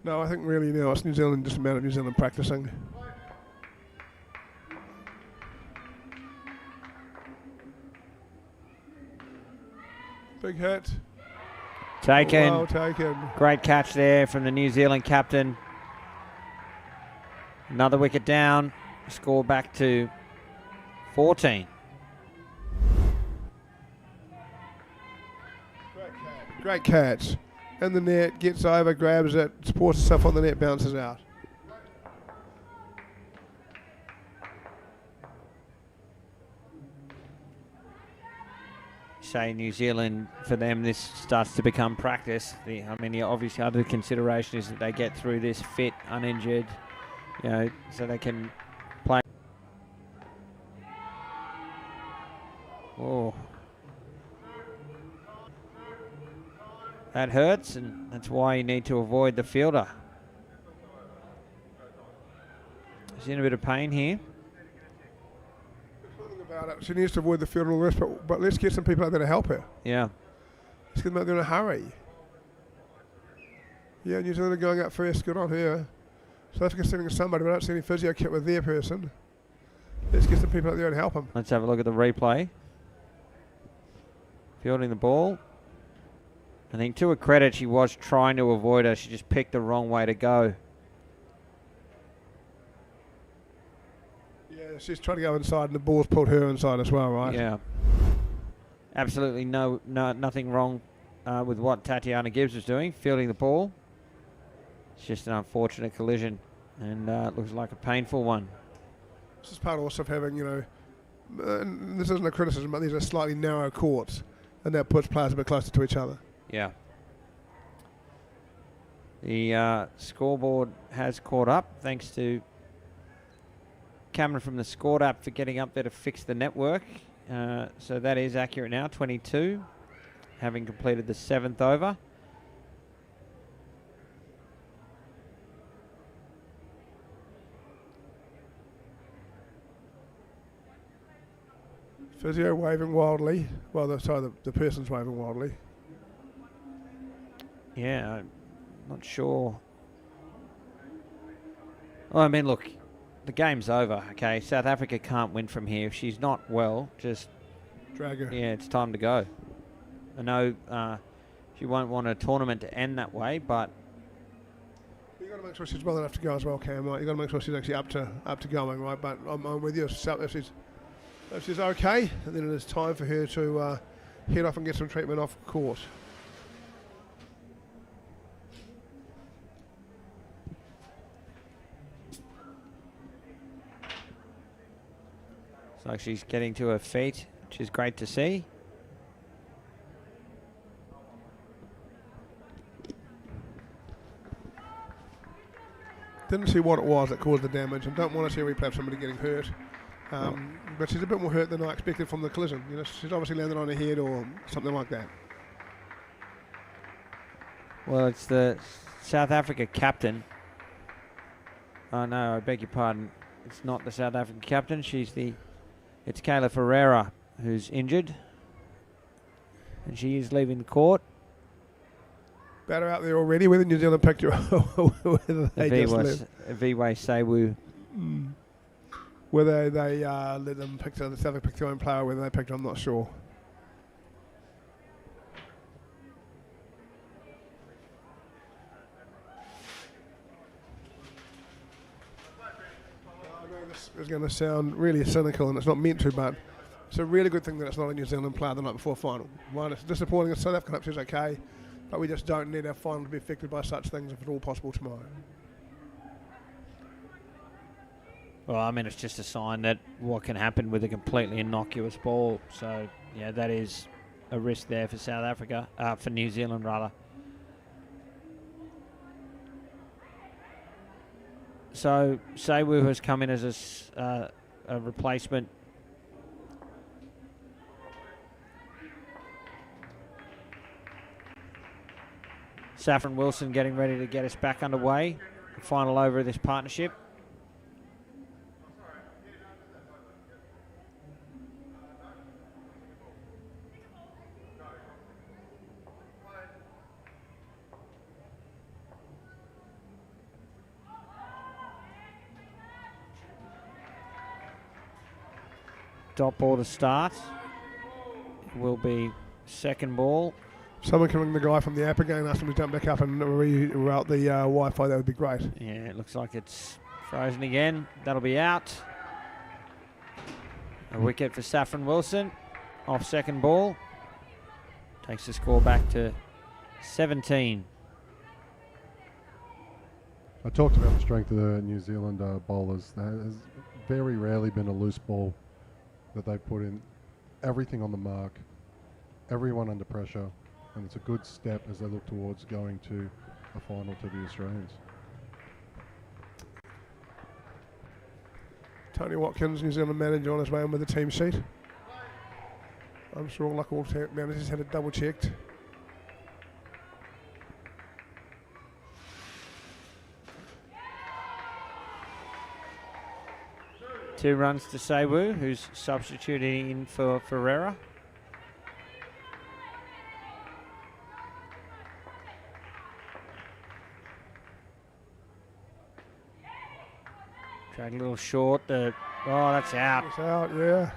No, I think really now it's New Zealand, just a matter of New Zealand practicing. Big hit. Taken. Well taken. Great catch there from the New Zealand captain. Another wicket down. Score back to 14. Great catch. In the net, gets over, grabs it, supports itself on the net, bounces out. Say New Zealand, for them, this starts to become practice. The obviously other consideration is that they get through this fit, uninjured, so they can play. Oh. That hurts, and that's why you need to avoid the fielder. He's in a bit of pain here. There's nothing about it. She needs to avoid the field and all the rest, but let's get some people out there to help her. Yeah. Let's get them out there in a hurry. Yeah, New Zealand are going up first. Good on her. South Africa's sending somebody, but I don't see any physio kit with their person. Let's get some people out there and help them. Let's have a look at the replay. Fielding the ball. I think to her credit, she was trying to avoid her. She just picked the wrong way to go. Yeah, she's trying to go inside, and the ball's pulled her inside as well, right? Yeah. Absolutely nothing wrong with what Tatiana Gibbs was doing, fielding the ball. It's just an unfortunate collision, and it looks like a painful one. This is part also of having, this isn't a criticism, but these are slightly narrow courts, and that puts players a bit closer to each other. Yeah. The scoreboard has caught up, thanks to Cameron from the Scored app for getting up there to fix the network. So that is accurate now, 22, having completed the 7th over. Physio waving wildly. Well, the person's waving wildly. Yeah, I'm not sure. Well, I mean, look, the game's over, okay? South Africa can't win from here. If she's not well, just drag her. Yeah, it's time to go. I know she won't want a tournament to end that way, but You've got to make sure she's well enough to go as well, Cam, right? You've got to make sure she's actually up to going, right? But I'm with you. So if she's okay, then it is time for her to head off and get some treatment off course. it's like she's getting to her feet, which is great to see. Didn't see what it was that caused the damage, and don't want to see a replay of somebody getting hurt. But she's a bit more hurt than I expected from the collision. You know, she's obviously landed on her head or something like that. Well, it's the South Africa captain. Oh no, I beg your pardon. It's not the South African captain. It's Kayla Ferreira who's injured, and she is leaving the court. Batter out there already, whether New Zealand picked her or whether they just let Sewu. Whether they let them pick the South Africa pick their own player, whether they picked her, I'm not sure. I know this is going to sound really cynical, and it's not meant to, but it's a really good thing that it's not a New Zealand player the night before final. One, it's disappointing that South Africa is okay, but we just don't need our final to be affected by such things if at all possible tomorrow. Well, I mean, it's just a sign that what can happen with a completely innocuous ball. So, yeah, that is a risk there for South Africa, for New Zealand, rather. So, Sewu has come in as a replacement. Saffron Wilson getting ready to get us back underway. The final over of this partnership. Dot ball to start. It will be second ball. Someone can ring the guy from the app again, ask him to jump back up and reroute the Wi-Fi. That would be great. Yeah, it looks like it's frozen again. That'll be out. A wicket for Saffron Wilson off second ball. Takes the score back to 17. I talked about the strength of the New Zealand bowlers. There has very rarely been a loose ball that they've put in. Everything on the mark, everyone under pressure, and it's a good step as they look towards going to a final to the Australians. Tony Watkins, New Zealand manager, on his way in with the team sheet. I'm sure, like all managers, had it double checked. Two runs to Sewu, who's substituting in for Ferreira. Drag a little short. Oh, that's out. It's out, yeah.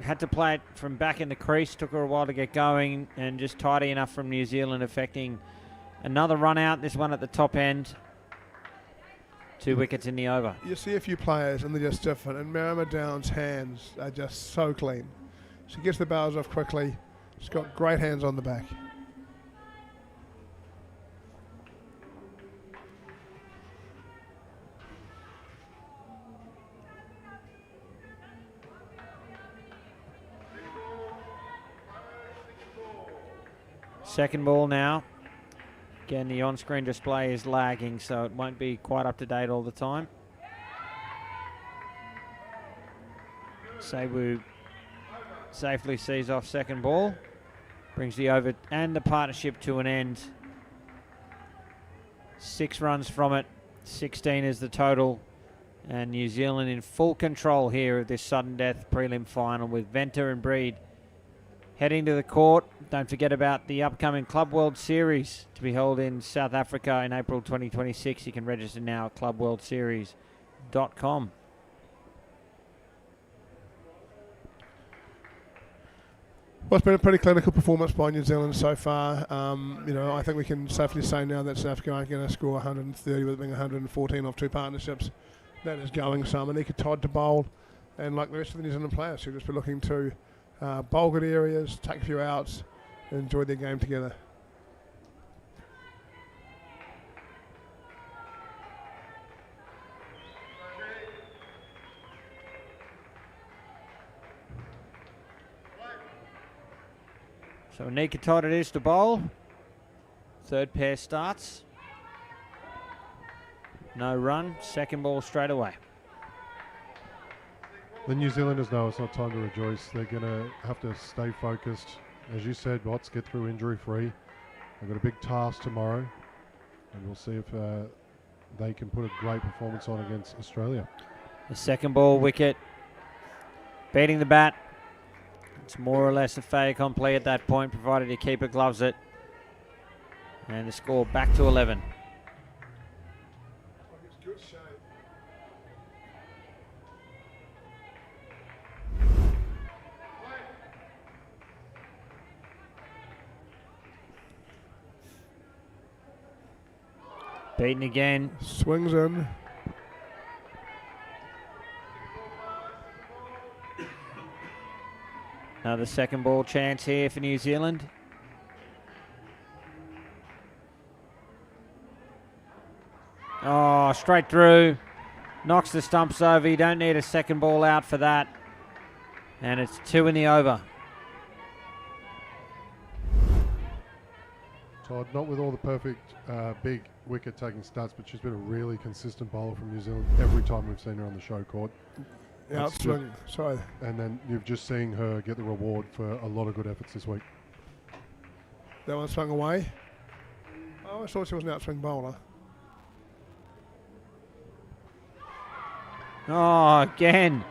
Had to play it from back in the crease. Took her a while to get going, and just tidy enough from New Zealand, affecting another run out. This one at the top end. 2 wickets in the over. You see a few players and they're just different, and Marama Down's hands are just so clean. She gets the bowls off quickly. She's got great hands on the back. Second ball now. Again, the on-screen display is lagging, so it won't be quite up to date all the time. Sewu safely sees off second ball. Brings the over and the partnership to an end. 6 runs from it. 16 is the total. And New Zealand in full control here of this sudden death prelim final with Venter and Breed heading to the court. Don't forget about the upcoming Club World Series to be held in South Africa in April 2026. You can register now at clubworldseries.com. Well, it's been a pretty clinical performance by New Zealand so far. I think we can safely say now that South Africa aren't going to score 130 with it being 114 off 2 partnerships. That is going some. Anika Todd to bowl, and like the rest of the New Zealand players, who'll just be looking to bowl good areas, take a few outs, and enjoy their game together. So Anika Todd it is to bowl. Third pair starts. No run. Second ball straight away. The New Zealanders know it's not time to rejoice. They're going to have to stay focused. As you said, Watts, get through injury-free. They've got a big task tomorrow, and we'll see if they can put a great performance on against Australia. The second ball wicket. Beating the bat. It's more or less a fait accompli at that point, provided your keeper gloves it. And the score back to 11. Beaten again. Swings in. Another second ball chance here for New Zealand. Oh, straight through. Knocks the stumps over. You don't need a second ball out for that. And it's 2 in the over. Todd, not with all the perfect big wicket-taking stats, but she's been a really consistent bowler from New Zealand every time we've seen her on the show court. Outswing. Sorry. And then you've just seen her get the reward for a lot of good efforts this week. That one swung away. Oh, I thought she was an outswing bowler. Oh, again.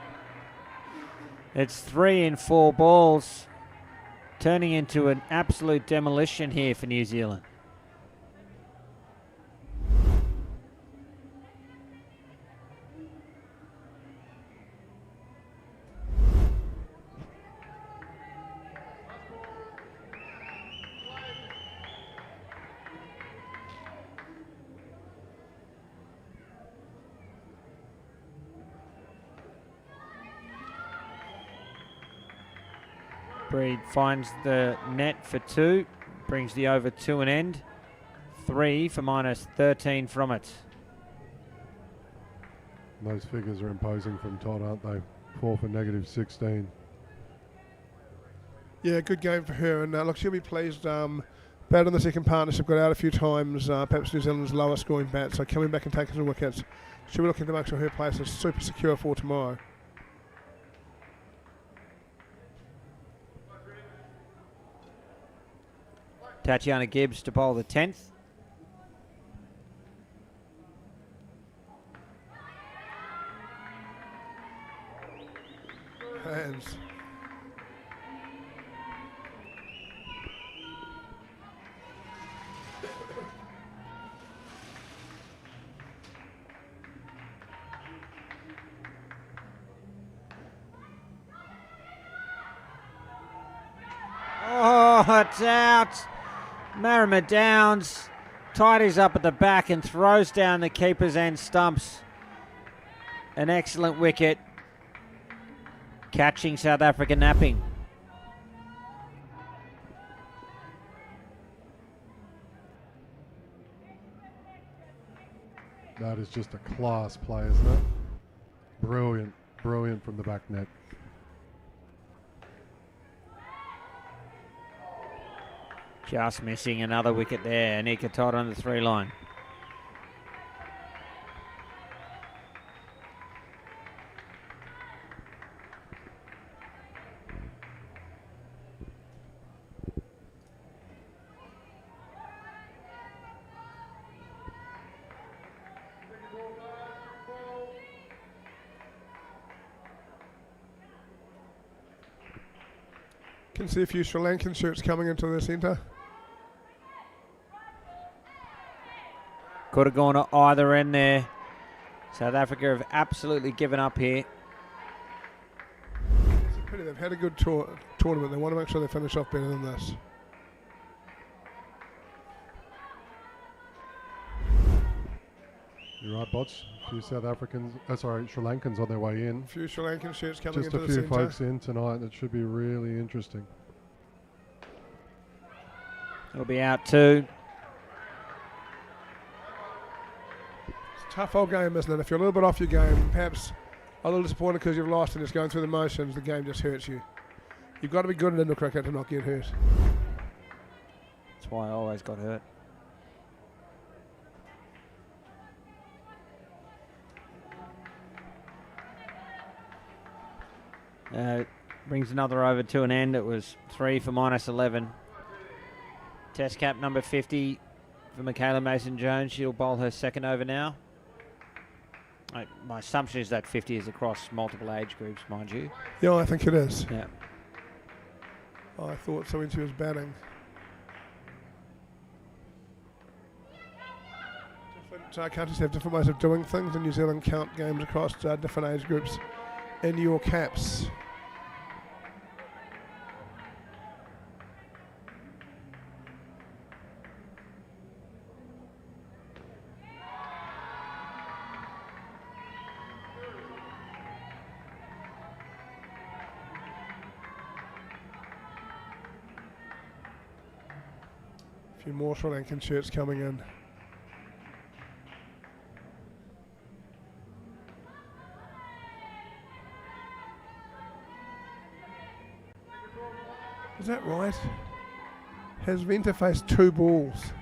It's 3 in 4 balls. Turning into an absolute demolition here for New Zealand. Breed finds the net for 2, brings the over to an end. 3 for minus 13 from it. Those figures are imposing from Todd, aren't they? 4 for negative 16. Yeah, good game for her, and look, she'll be pleased. Bat in the second partnership, got out a few times, perhaps New Zealand's lowest scoring bat, so coming back and taking some wickets, she'll be looking to make sure her place is super secure for tomorrow. Tatiana Gibbs to bowl the 10th. Hands. Oh, it's out. Marama Downs tidies up at the back and throws down the keeper's end stumps. An excellent wicket. Catching South Africa napping. That is just a class play, isn't it? Brilliant, brilliant from the back net. Just missing another wicket there. Anika Todd on the 3 line. Can see a few Sri Lankan shirts coming into the centre. Could have gone to either end there. South Africa have absolutely given up here. Pity, they've had a good tournament. They want to make sure they finish off better than this. You're right, Bots. A few South Africans, Sri Lankans on their way in. A few Sri Lankan shirts coming Just into a the few centre. folks in tonight. That should be really interesting. It'll be out too. It's a tough old game, isn't it? If you're a little bit off your game, perhaps a little disappointed because you've lost and just going through the motions, the game just hurts you. You've got to be good at indoor cricket to not get hurt. That's why I always got hurt. Brings another over to an end. It was 3 for -11. Test cap number 50 for Michaela Mason-Jones. She'll bowl her second over now. My assumption is that 50 is across multiple age groups, mind you. Yeah, I think it is. Yeah. I thought so when she was batting. Different countries have different ways of doing things. In New Zealand, count games across different age groups in your caps. A few more Sri Lankan shirts coming in. Is that right? Has Venter faced 2 balls?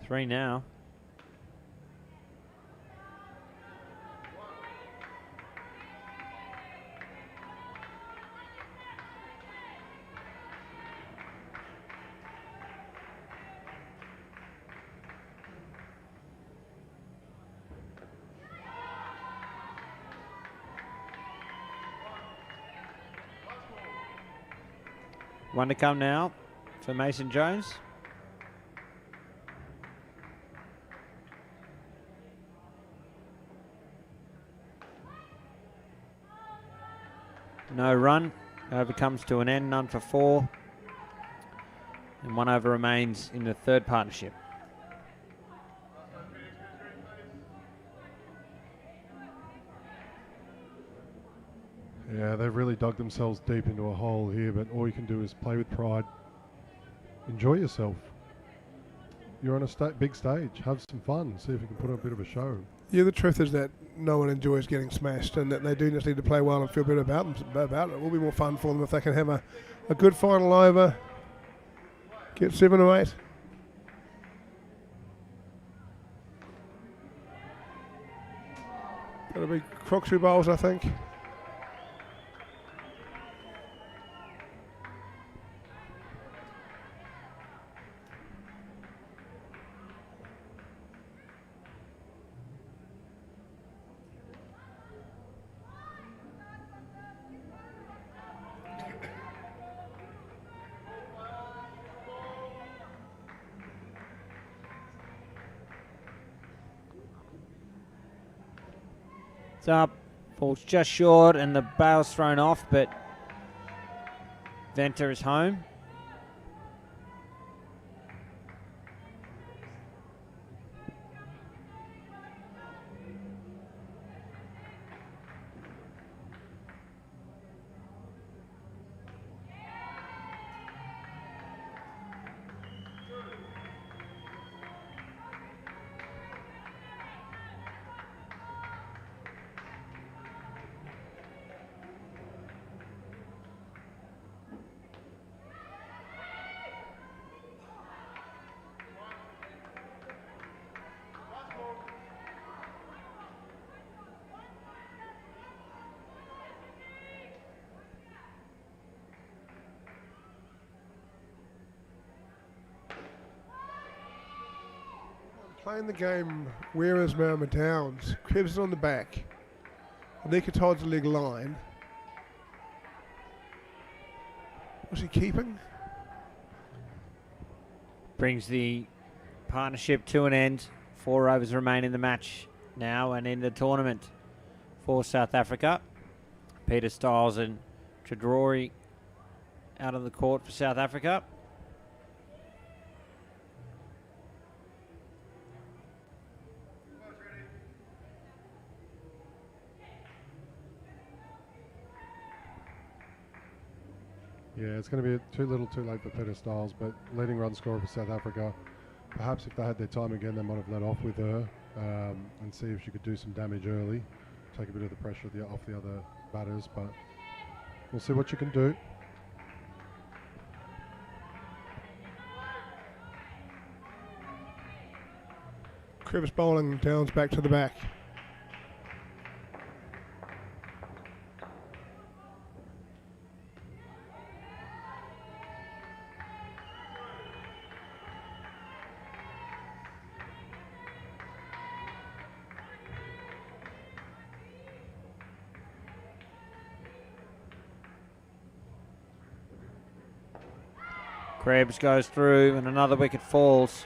3 now. One to come now for Mason-Jones. No run. Over comes to an end, none for 4. And 1 over remains in the third partnership. Yeah, they've really dug themselves deep into a hole here, but all you can do is play with pride. Enjoy yourself. You're on a big stage. Have some fun. See if you can put on a bit of a show. Yeah, the truth is that no one enjoys getting smashed, and that they do just need to play well and feel better about it. It will be more fun for them if they can have a good final over, get 7 or 8. That'll be Crooksy bowls, I think. It's up, falls just short, and the bail's thrown off, but Venter is home. Playing the game, where is Marama Downs? Krebs is on the back. Anika Todd's a leg line. Was he keeping? Brings the partnership to an end. 4 overs remain in the match now and in the tournament. for South Africa. Peter Stiles and Chidori out on the court for South Africa. Yeah, it's going to be too little too late for Peter Stiles, but leading run scorer for South Africa. Perhaps if they had their time again, they might have let off with her and see if she could do some damage early, take a bit of the pressure off the other batters, but we'll see what you can do. Cribs bowling, Downs back to the back. Krebs goes through and another wicket falls.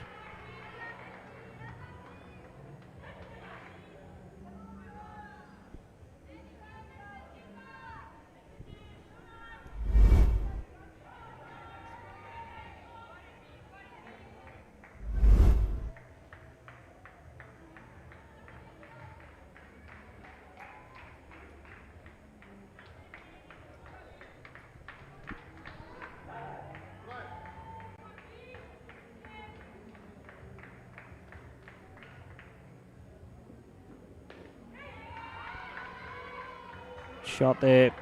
Shot there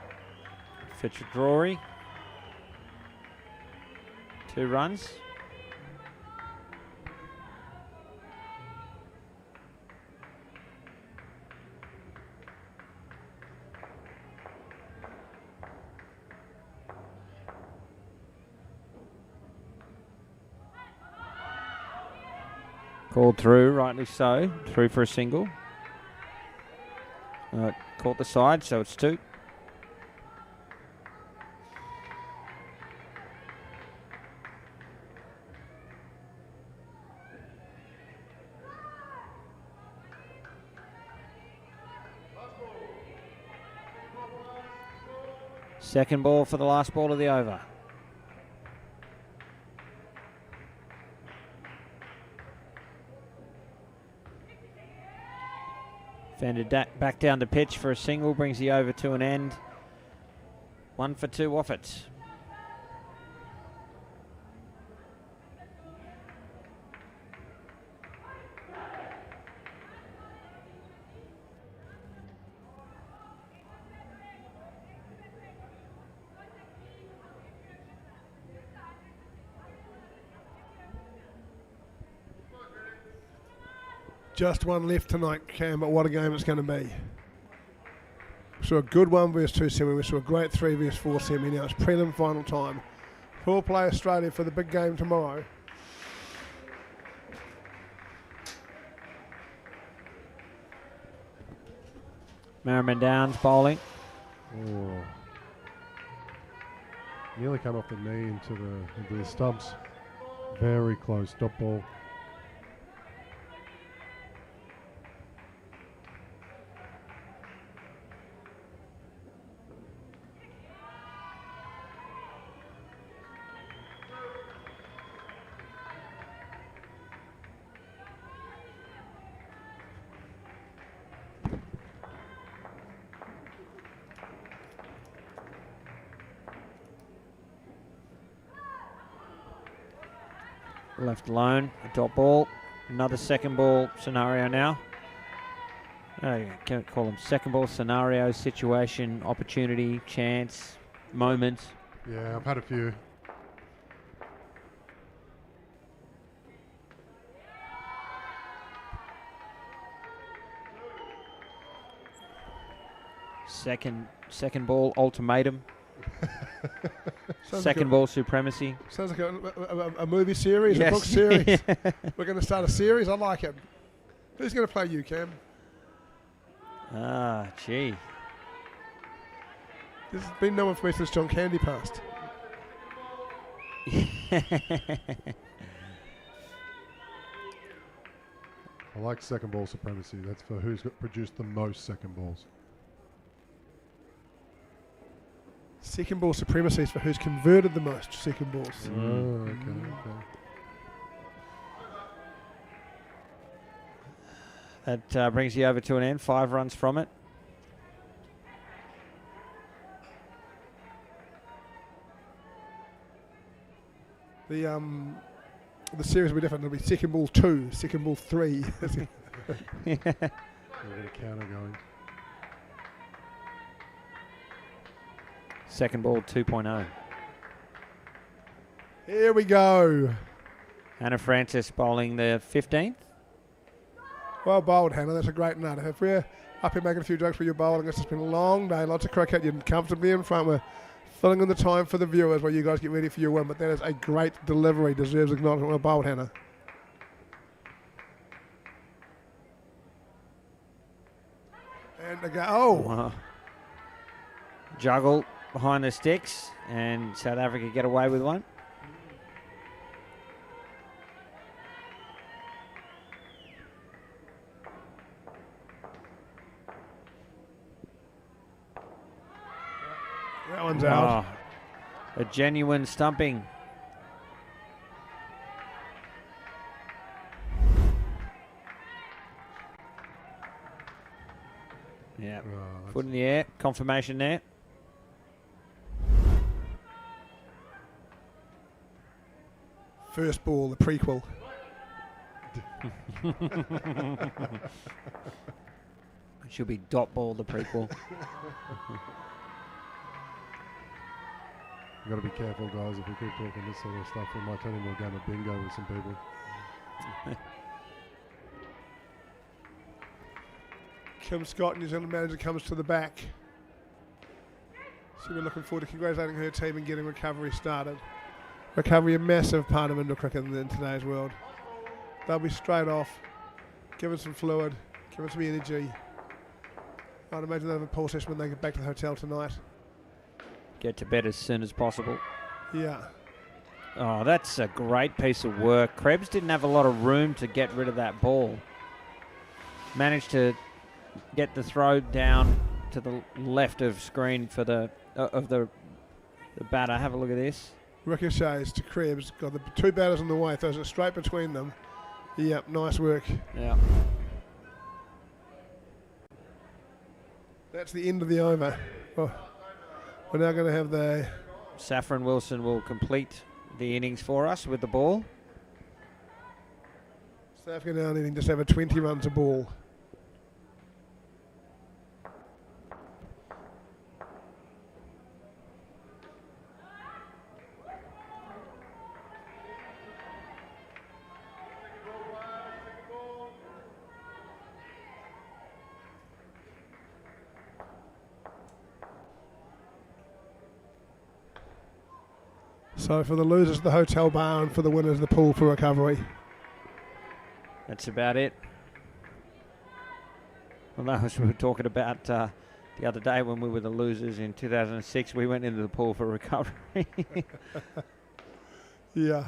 for Chidori. 2 runs. Called through, rightly so. Through for a single. Caught the side, so it's 2. Second ball for the last ball of the over. Fended back down to pitch for a single, brings the over to an end. 1 for 2 off it. Just one left tonight, Cam, but what a game it's going to be. We saw a good 1 versus 2 semi. We saw a great 3 versus 4 semi. Now it's prelim final time. We'll play Australia for the big game tomorrow. Merriman Downs bowling. Oh. Nearly come off the knee into the stumps. Very close. Dot ball. Left alone, a dot ball. Another second ball scenario now. Can't call them second ball scenario, situation, opportunity, chance, moment. Yeah, I've had a few. Second ball ultimatum. Second ball supremacy. Sounds like a movie series, Yes. a book series. We're going to start a series. I like it. Who's going to play you, Cam? Gee. This has been no one for me since John Candy passed. I like second ball supremacy. That's for who's produced the most second balls. Second ball supremacy is for who's converted the most second balls. Oh, okay. That brings you over to an end. 5 runs from it. The series will be different. It'll be second ball 2, second ball 3. We've got a counter going. Second ball 2.0. Here we go. Hannah Francis bowling the 15th. Well bowled, Hannah. That's a great nut. If we're up here making a few jokes for your bowling, it's been a long day, lots of cricket. You're comfortably in front. We're filling in the time for the viewers while you guys get ready for your win. But that is a great delivery. Deserves acknowledgement. Well bowled, Hannah. And a go. Oh! Wow. Juggle behind the sticks, and South Africa get away with one. That one's out. A genuine stumping. Yeah, foot in the air, confirmation there. First ball, the prequel. It should be dot ball, the prequel. You've got to be careful, guys. If we keep talking this sort of stuff, we might turn into a game of bingo with some people. Kim Scott, New Zealand manager, comes to the back. So we're looking forward to congratulating her team and getting recovery started. Recovery, a massive part of indoor cricket in today's world. They'll be straight off, give it some fluid, give it some energy. I'd imagine they'll have a pool session when they get back to the hotel tonight. Get to bed as soon as possible. Yeah. Oh, that's a great piece of work. Krebs didn't have a lot of room to get rid of that ball. Managed to get the throw down to the left of screen for the batter. Have a look at this. Ricochets to Krebs. Got the two batters in the way. Throws it straight between them. Yep, nice work. Yeah. That's the end of the over. Oh, we're now going to have the... Saffron Wilson will complete the innings for us with the ball. South Africa now needing just have a 20 runs a ball. So for the losers, the hotel bar, and for the winners, the pool for recovery. That's about it. Well, that was we were talking about the other day when we were the losers in 2006. We went into the pool for recovery. Yeah.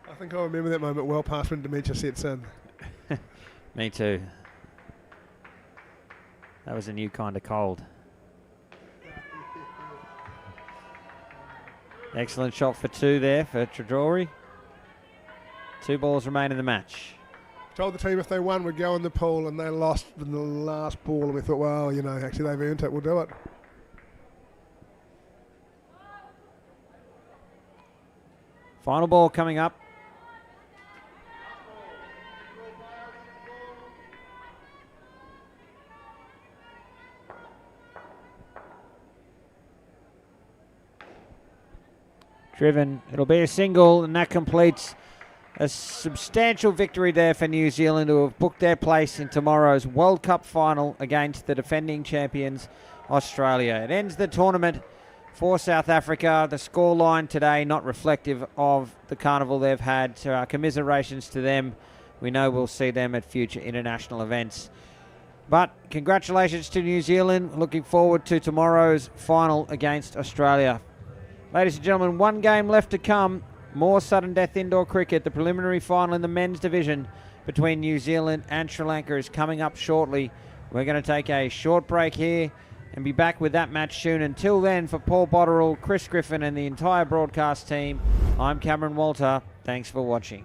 I think I remember that moment well past when dementia sets in. Me too. That was a new kind of cold. Excellent shot for 2 there for Tradori. 2 balls remain in the match. Told the team if they won, we'd go in the pool, and they lost in the last ball, and we thought, well, you know, actually they've earned it, we'll do it. Final ball coming up. Driven. It'll be a single, and that completes a substantial victory there for New Zealand, who have booked their place in tomorrow's World Cup final against the defending champions, Australia. It ends the tournament for South Africa. The scoreline today not reflective of the carnival they've had, so our commiserations to them. We know we'll see them at future international events. But congratulations to New Zealand. Looking forward to tomorrow's final against Australia. Ladies and gentlemen, one game left to come. More sudden death indoor cricket. The preliminary final in the men's division between New Zealand and Sri Lanka is coming up shortly. We're going to take a short break here and be back with that match soon. Until then, for Paul Botterill, Chris Griffin and the entire broadcast team, I'm Cameron Walter. Thanks for watching.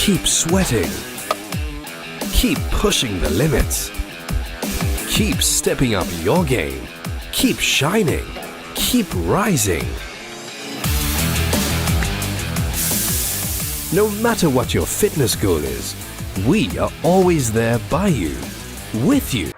Keep sweating. Keep pushing the limits. Keep stepping up your game. Keep shining. Keep rising. No matter what your fitness goal is, we are always there by you, with you.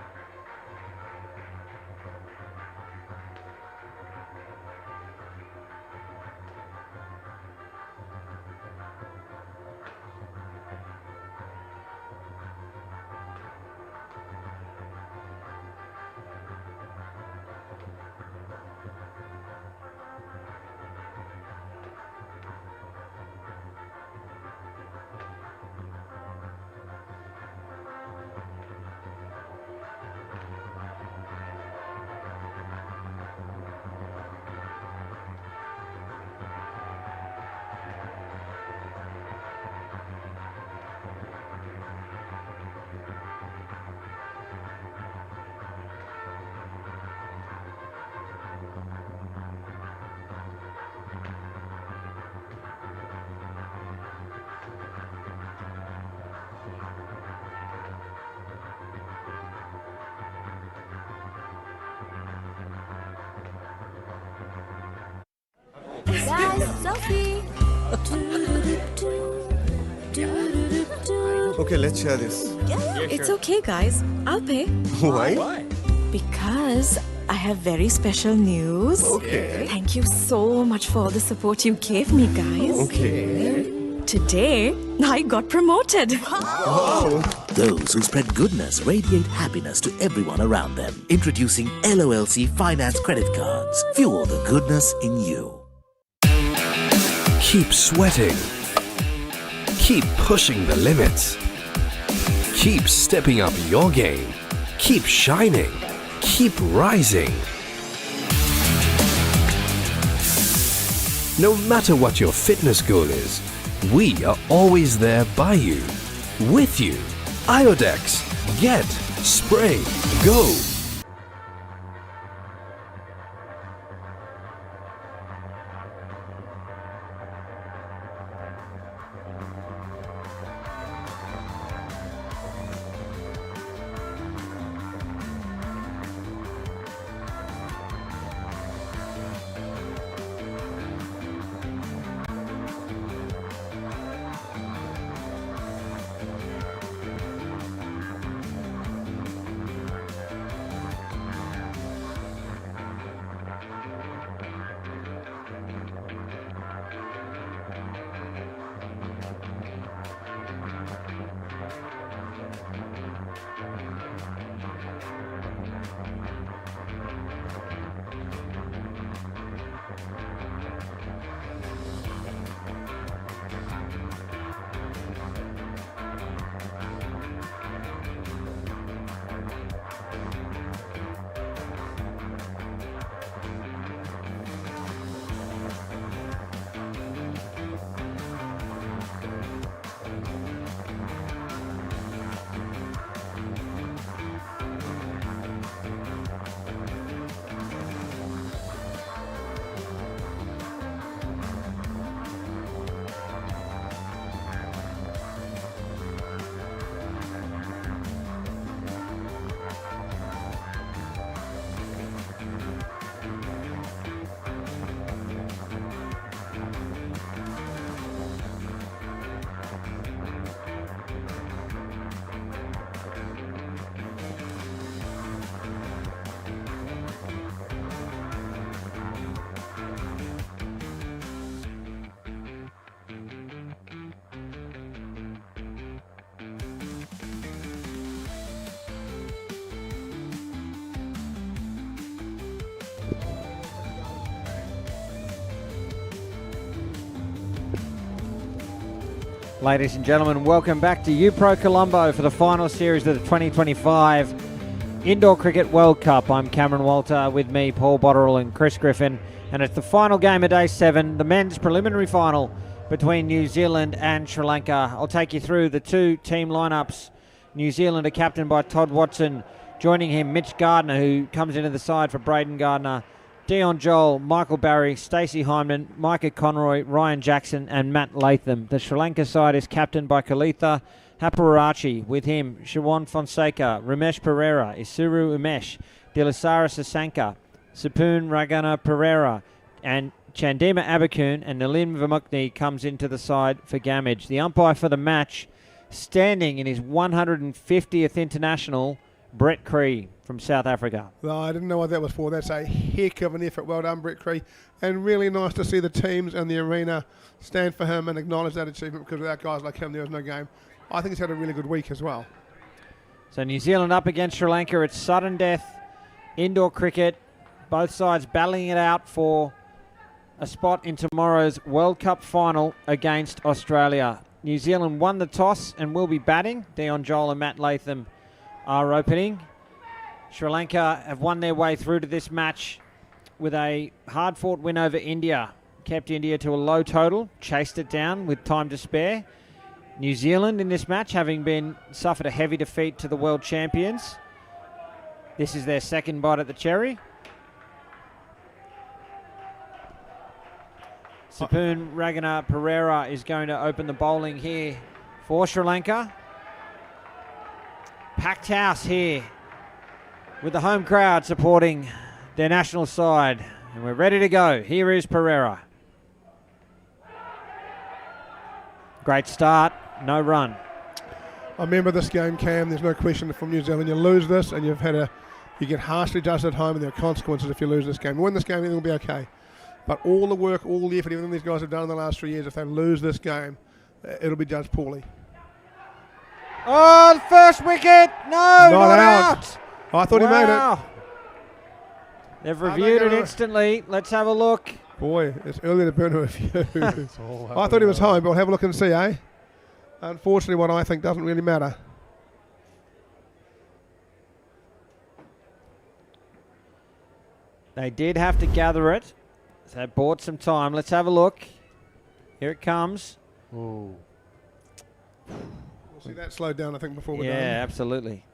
Guys, selfie. Okay, let's share this. Yeah, it's okay, guys. I'll pay. Why? Because I have very special news. Okay. Thank you so much for all the support you gave me, guys. Okay. Today, I got promoted. Those who spread goodness radiate happiness to everyone around them. Introducing LOLC Finance Credit Cards. Fuel the goodness in you. Keep sweating. Keep pushing the limits. Keep stepping up your game. Keep shining. Keep rising. No matter what your fitness goal is, we are always there by you, with you. Iodex. Get. Spray. Go. Ladies and gentlemen, welcome back to UPro Colombo for the final series of the 2025 Indoor Cricket World Cup. I'm Cameron Walter, with me Paul Botterill and Chris Griffin, and it's the final game of day 7, the men's preliminary final between New Zealand and Sri Lanka. I'll take you through the two team lineups. New Zealand are captained by Todd Watson, joining him Mitch Gardner, who comes into the side for Braden Gardner, Dion Joel, Michael Barry, Stacey Hyman, Micah Conroy, Ryan Jackson and Matt Latham. The Sri Lanka side is captained by Kalitha Haparachi, with him Shawan Fonseca, Ramesh Pereira, Isuru Umesh, Dilasara Sasanka, Sapun Ragana Pereira and Chandima Abakun, and Nalin Vamukni comes into the side for Gamage. The umpire for the match, standing in his 150th international, Brett Cree from South Africa. No, I didn't know what that was for. That's a heck of an effort. Well done, Brett Cree. And really nice to see the teams and the arena stand for him and acknowledge that achievement, because without guys like him, there was no game. I think he's had a really good week as well. So New Zealand up against Sri Lanka. It's sudden death, indoor cricket. Both sides battling it out for a spot in tomorrow's World Cup final against Australia. New Zealand won the toss and will be batting. Dion Joel and Matt Latham are opening. Sri Lanka have won their way through to this match with a hard-fought win over India. Kept India to a low total, chased it down with time to spare. New Zealand in this match, having suffered a heavy defeat to the world champions. This is their second bite at the cherry. Sapun Ragana Pereira is going to open the bowling here for Sri Lanka. Packed house here with the home crowd supporting their national side. And we're ready to go. Here is Pereira. Great start, no run. I remember this game, Cam. There's no question from New Zealand. You lose this and you've had a You get harshly judged at home, and there are consequences if you lose this game. You win this game, everything will be okay. But all the work, all the effort, everything these guys have done in the last 3 years, if they lose this game, it'll be judged poorly. Oh, the first wicket! No, not out. I thought he made it. They've reviewed it instantly. Let's have a look. Boy, it's early to burn a review. It's all I thought he was happening home, but we'll have a look and see, eh? Unfortunately, what I think doesn't really matter. They did have to gather it. So that bought some time. Let's have a look. Here it comes. Oh. We'll see that slowed down, I think, before we're Yeah, done. absolutely.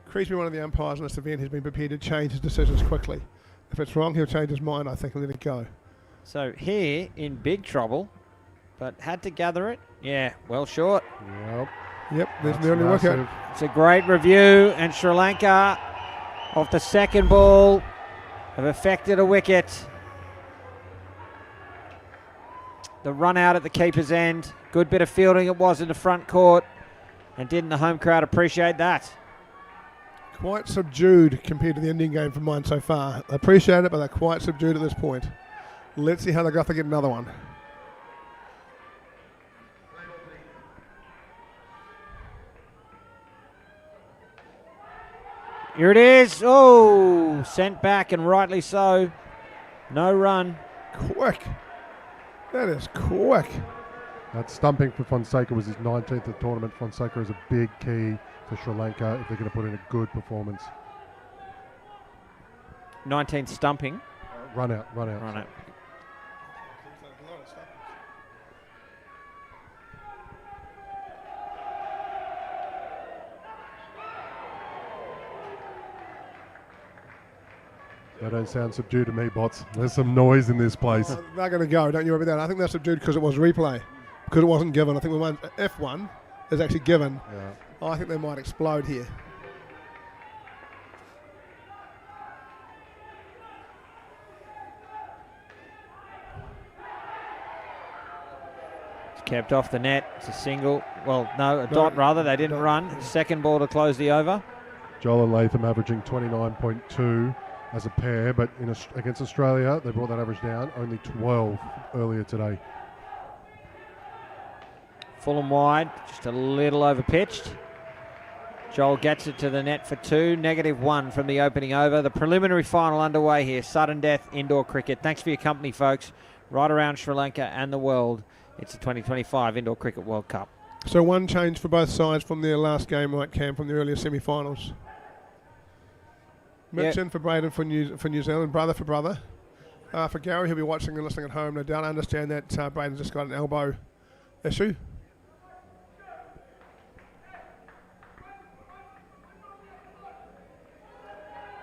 Creasby, one of the umpires in this event, has been prepared to change his decisions quickly. If it's wrong, he'll change his mind, I think, and let it go. So here, in big trouble, but had to gather it. Yeah, well short. Yep. Yep, there's That's the early wicket. massive. It's a great review, and Sri Lanka, off the second ball, have affected a wicket. The run out at the keeper's end. Good bit of fielding it was in the front court. And didn't the home crowd appreciate that? Quite subdued compared to the Indian game for mine so far. They appreciate it, but they're quite subdued at this point. Let's see how they go if they get another one. Here it is. Oh, sent back, and rightly so. No run. Quick. That is quick. That stumping for Fonseca was his 19th of the tournament. Fonseca is a big key for Sri Lanka if they're going to put in a good performance. 19th stumping. Run out. Run out. They don't sound subdued to me, bots. There's some noise in this place. They're going to go. Don't you worry about that. I think they're subdued because it was replay. Because it wasn't given. I think if one is actually given, Yeah. I think they might explode here. It's kept off the net. It's a single. Well, no, a dot rather. They didn't run. Second ball to close the over. Joel and Latham averaging 29.2 as a pair, but against Australia, they brought that average down. Only 12 earlier today. Full and wide. Just a little over pitched. Joel gets it to the net for 2. -1 from the opening over. The preliminary final underway here. Sudden death indoor cricket. Thanks for your company, folks. Right around Sri Lanka and the world. It's the 2025 Indoor Cricket World Cup. So one change for both sides from their last game, right, Cam, from the earlier semi-finals. Mitchin for Braden for New Zealand, brother for brother. For Gary, he'll be watching and listening at home. No doubt, I understand that Braden's just got an elbow issue.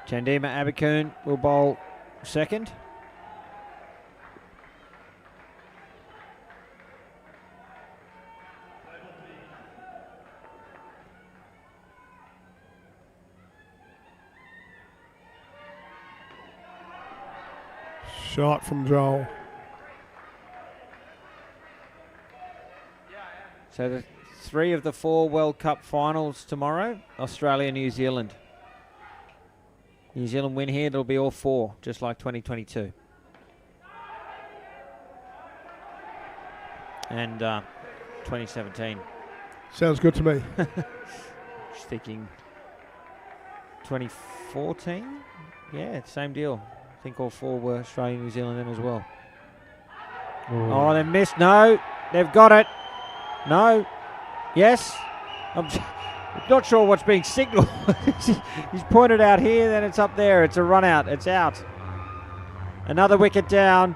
Chandima Abikun will bowl second. Shot from Joel. So the 3 of the 4 World Cup finals tomorrow, Australia, New Zealand. New Zealand win here, it'll be all 4, just like 2022. And 2017. Sounds good to me. Just thinking 2014? Yeah, same deal. I think all 4 were Australia, New Zealand then as well. Oh, they missed. No, they've got it. No. Yes. I'm not sure what's being signalled. He's pointed out here, then it's up there. It's a run out. It's out. Another wicket down.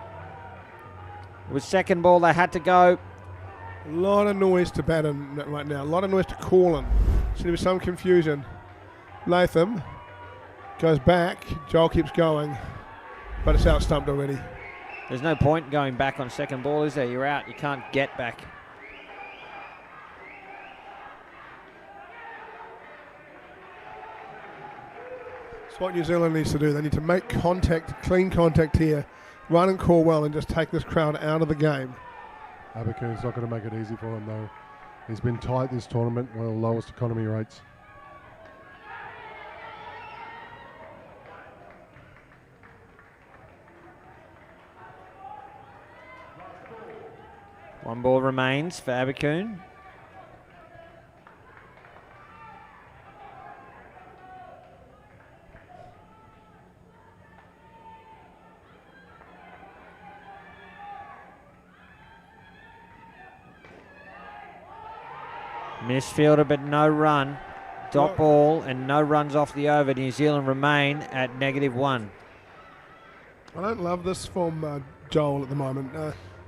It was second ball. They had to go. A lot of noise to bat in right now. A lot of noise to call in. Seems to be some confusion. Latham goes back. Joel keeps going. But it's out stumped already. There's no point going back on second ball, is there? You're out. You can't get back. It's what New Zealand needs to do. They need to make contact, clean contact here, run and call well and just take this crowd out of the game. Abercoon's not going to make it easy for him, though. He's been tight this tournament, one of the lowest economy rates. One ball remains for Abercoon. Misfielder, but no run. Dot ball and no runs off the over. New Zealand remain at -1. I don't love this from Joel at the moment.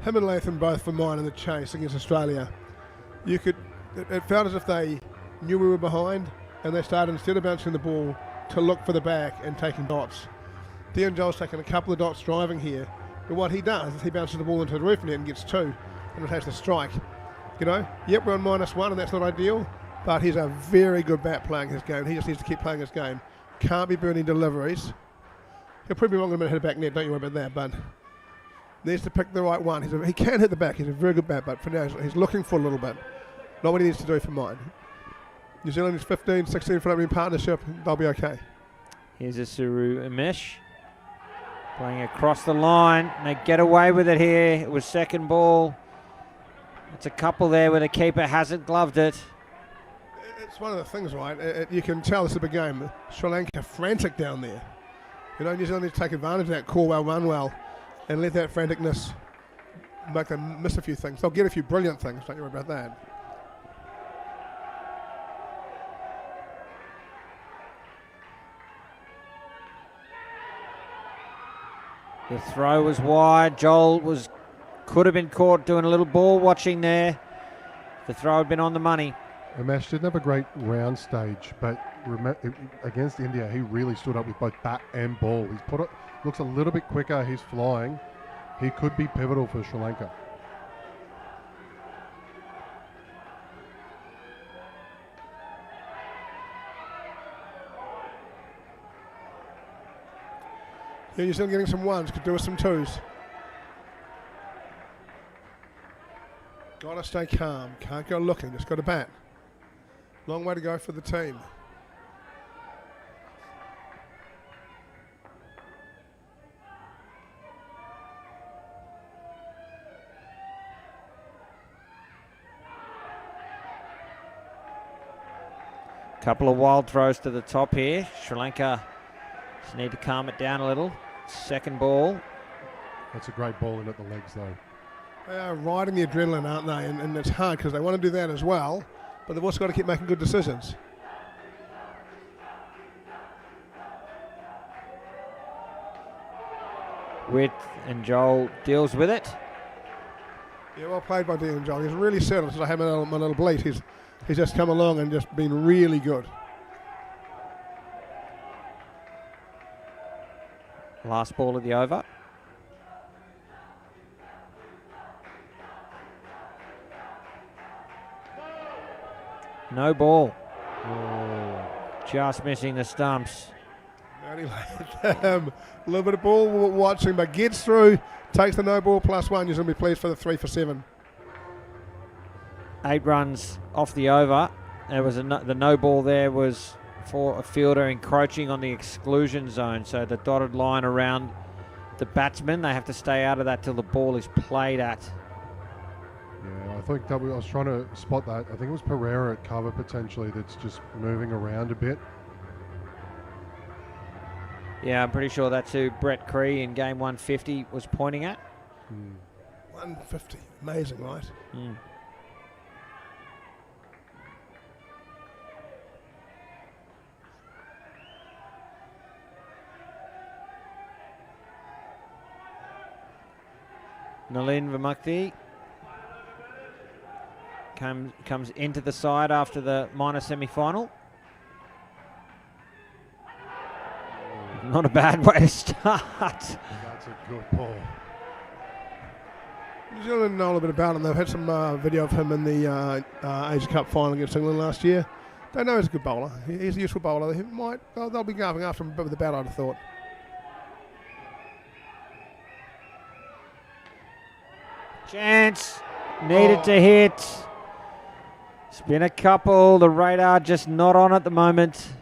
Him and Latham both for mine in the chase against Australia. It felt as if they knew we were behind and they started, instead of bouncing the ball, to look for the back and taking dots. Dion Joel's taken a couple of dots driving here, but what he does is he bounces the ball into the roof net and gets 2 and it has to strike. You know, yep, we're on -1 and that's not ideal, but he's a very good bat playing his game. He just needs to keep playing his game. Can't be burning deliveries. He'll probably be wrong in a minute, hit a back net, don't you worry about that, but needs to pick the right one. He can hit the back, he's a very good bat, but for now he's looking for a little bit. Not what he needs to do for mine. New Zealand is 15, 16 for opening partnership, they'll be okay. Here's a Suru Amish playing across the line. They get away with it here. It was second ball. It's a couple there where the keeper hasn't gloved it. It's one of the things, right? You can tell this is a big game. Sri Lanka frantic down there. You know, New Zealand needs to take advantage of that, call well, run well, and let that franticness make them miss a few things. They'll get a few brilliant things, don't you worry about that. The throw was wide. Joel could have been caught doing a little ball watching there. The throw had been on the money. Umesh didn't have a great round stage, but against India, he really stood up with both bat and ball. He's put it, looks a little bit quicker. He's flying. He could be pivotal for Sri Lanka. Yeah, you're still getting some ones, could do with some twos. Gotta stay calm, can't go looking, just got to bat. Long way to go for the team. Couple of wild throws to the top here. Sri Lanka just need to calm it down a little. Second ball. That's a great ball in at the legs, though. They are riding the adrenaline, aren't they? And it's hard because they want to do that as well, but they've also got to keep making good decisions. Width, and Joel deals with it. Yeah, well played by Dion Joel. He's really settled since I had my little bleat. He's just come along and just been really good. Last ball of the over. No ball. Oh, just missing the stumps. A little bit of ball watching, but gets through, takes the no ball +1. You're going to be pleased for the 3 for 7. 8 runs off the over. There was the no ball there was for a fielder encroaching on the exclusion zone. So the dotted line around the batsman, they have to stay out of that till the ball is played at. Yeah, I think I was trying to spot that. I think it was Pereira at cover potentially that's just moving around a bit. Yeah, I'm pretty sure that's who Brett Cree in game 150 was pointing at. 150, amazing, right? Nalin Vimukthy comes into the side after the minor semi-final. Not a bad way to start. That's a good ball. New Zealand know a little bit about him. They've had some video of him in the Asia Cup final against England last year. They know he's a good bowler. He's a useful bowler. They'll be going after him with the bat, I'd have thought. Chance. Needed to hit. It's been a couple. The radar just not on at the moment.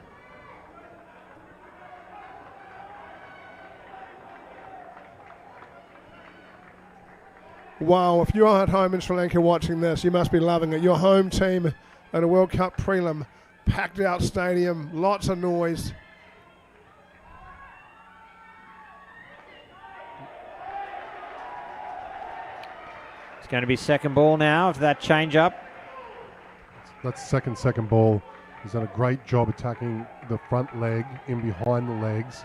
Wow, if you're at home in Sri Lanka watching this, you must be loving it. Your home team at a World Cup prelim, packed out stadium, lots of noise. It's going to be second ball now after that change up. That's second ball. He's done a great job attacking the front leg, in behind the legs.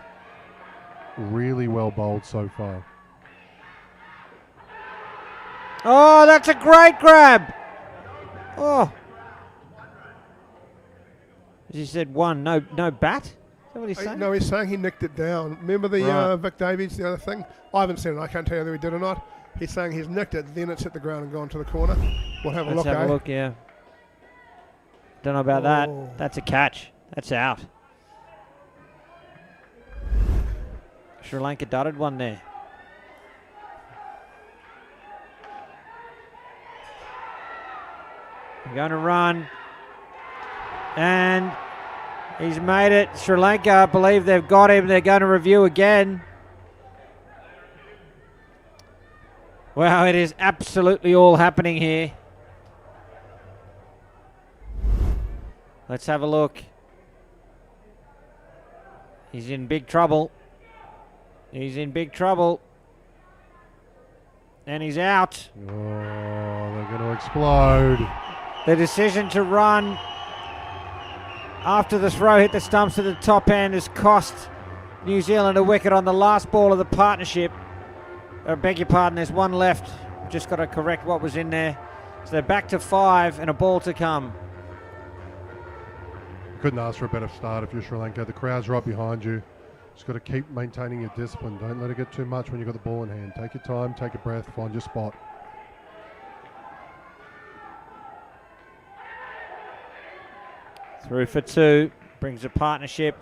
Really well bowled so far. Oh, that's a great grab. Oh. As you said, one, no bat? Is that what he's saying? No, he's saying he nicked it down. Remember the Right. Vic Davies, the other thing? I haven't seen it. I can't tell you whether he did or not. He's saying he's nicked it, then it's hit the ground and gone to the corner. We'll have a Let's look, have a look, yeah. Don't know about Oh. that. That's a catch. That's out. Sri Lanka dudded one there. They're going to run. And he's made it. Sri Lanka believe they've got him. They're going to review again. Wow, it is absolutely all happening here. Let's have a look. He's in big trouble. He's in big trouble. And he's out. Oh, they're going to explode. The decision to run after the throw hit the stumps at the top end has cost New Zealand a wicket on the last ball of the partnership. I beg your pardon, there's one left. Just got to correct what was in there. So they're back to 5 and a ball to come. Couldn't ask for a better start if you're Sri Lanka. The crowd's right behind you. Just got to keep maintaining your discipline. Don't let it get too much when you've got the ball in hand. Take your time, take a breath, find your spot. Through for 2, brings a partnership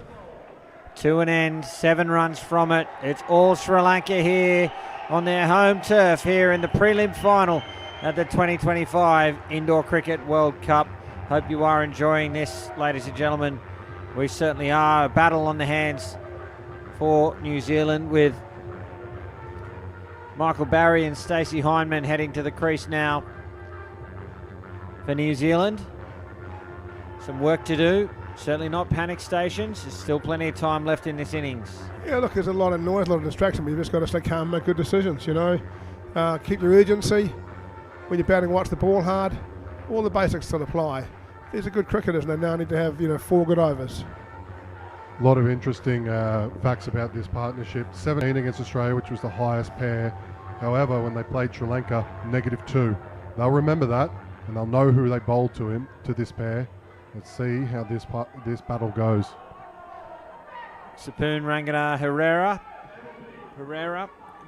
to an end, 7 runs from it. It's all Sri Lanka here on their home turf here in the prelim final at the 2025 Indoor Cricket World Cup. Hope you are enjoying this, ladies and gentlemen. We certainly are. A battle on the hands for New Zealand with Michael Barry and Stacey Hindman heading to the crease now for New Zealand. Some work to do. Certainly not panic stations. There's still plenty of time left in this innings. Yeah, look, there's a lot of noise, a lot of distraction, but you've just got to stay calm and make good decisions, you know. Keep your urgency. When you're batting, watch the ball hard. All the basics still apply. These are good cricketers, and they now need to have, 4 good overs. A lot of interesting facts about this partnership. 17 against Australia, which was the highest pair. However, when they played Sri Lanka, -2. They'll remember that, and they'll know who they bowled to this pair. Let's see how this battle goes. Sapoon Rangana Herrera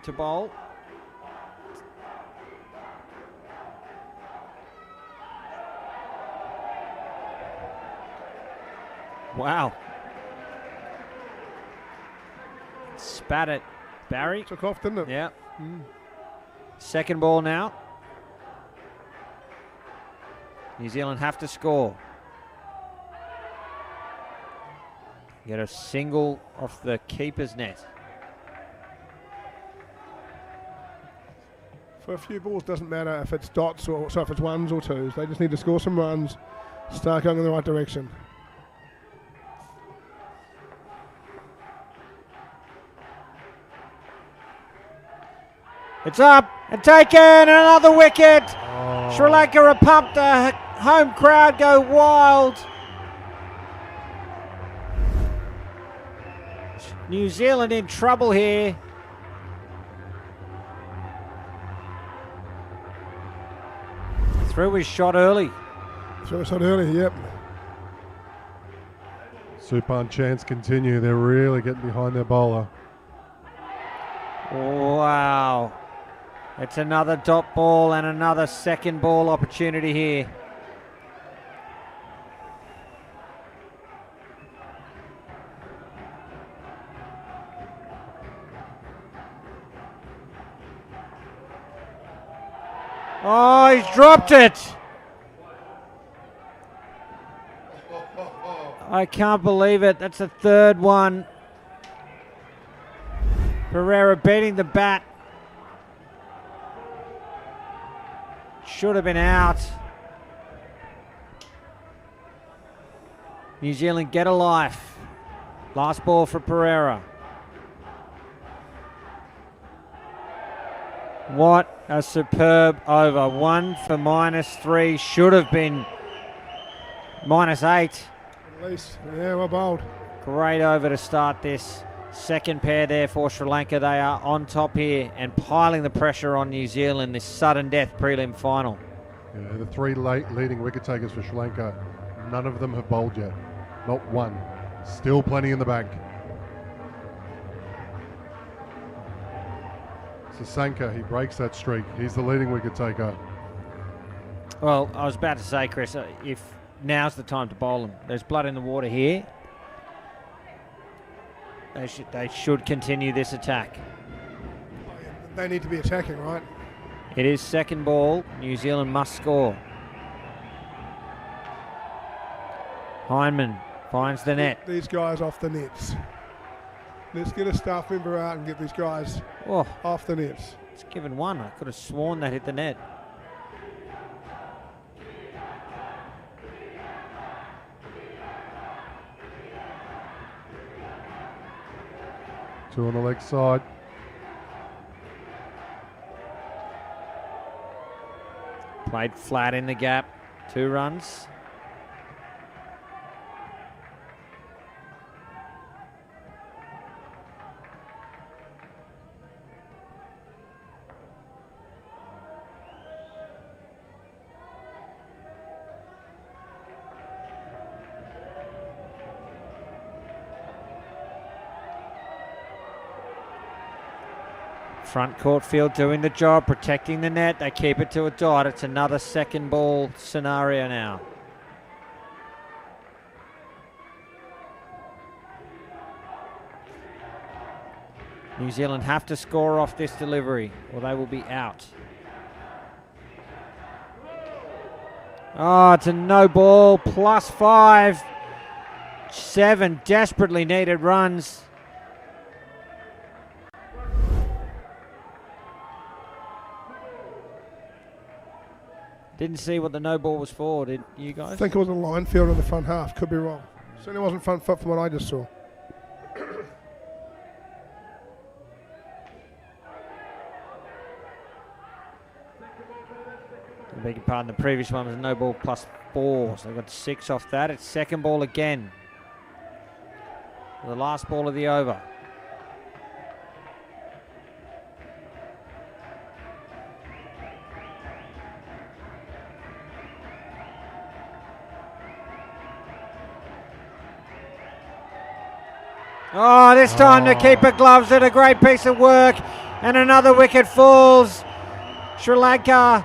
to bowl. Wow. Spat it. Barry. Took off, didn't it? Yeah. Second ball now. New Zealand have to score. Get a single off the keeper's net. For a few balls, doesn't matter if it's dots or if it's ones or twos. They just need to score some runs, start going in the right direction. It's up and taken, and another wicket. Oh. Sri Lanka are pumped. The home crowd go wild. New Zealand in trouble here. Threw his shot early. So it's not early, yep. Supan chance continue. They're really getting behind their bowler. Wow. It's another dot ball and another second ball opportunity here. Oh, he's dropped it. I can't believe it. That's the third one. Pereira beating the bat. Should have been out. New Zealand get a life. Last ball for Pereira. What a superb over. 1 for -3. Should have been -8. At least, yeah, well bowled. Great over to start this. Second pair there for Sri Lanka. They are on top here and piling the pressure on New Zealand. This sudden death prelim final. Yeah, the three leading wicket takers for Sri Lanka, none of them have bowled yet. Not one. Still plenty in the bank. Sasanka, he breaks that streak. He's the leading wicket taker. Well, I was about to say, Chris, if now's the time to bowl them. There's blood in the water here. They should continue this attack. They need to be attacking, right? It is second ball. New Zealand must score. Hindman finds the net. Get these guys off the nets. Let's get a staff member out and get these guys off the nets. It's given one. I could have sworn that hit the net. Two on the leg side. Played flat in the gap. 2 runs. Front court field doing the job, protecting the net. They keep it to a dot. It's another second ball scenario now. New Zealand have to score off this delivery or they will be out. Oh, it's a no ball. +5. 7 desperately needed runs. Didn't see what the no ball was for, did you guys? I think it was a line field in the front half. Could be wrong. Certainly wasn't front foot from what I just saw. I beg your pardon, the previous one was no ball +4, so they got 6 off that. It's second ball again. The last ball of the over. Oh, this time the keeper gloves did a great piece of work and another wicket falls. Sri Lanka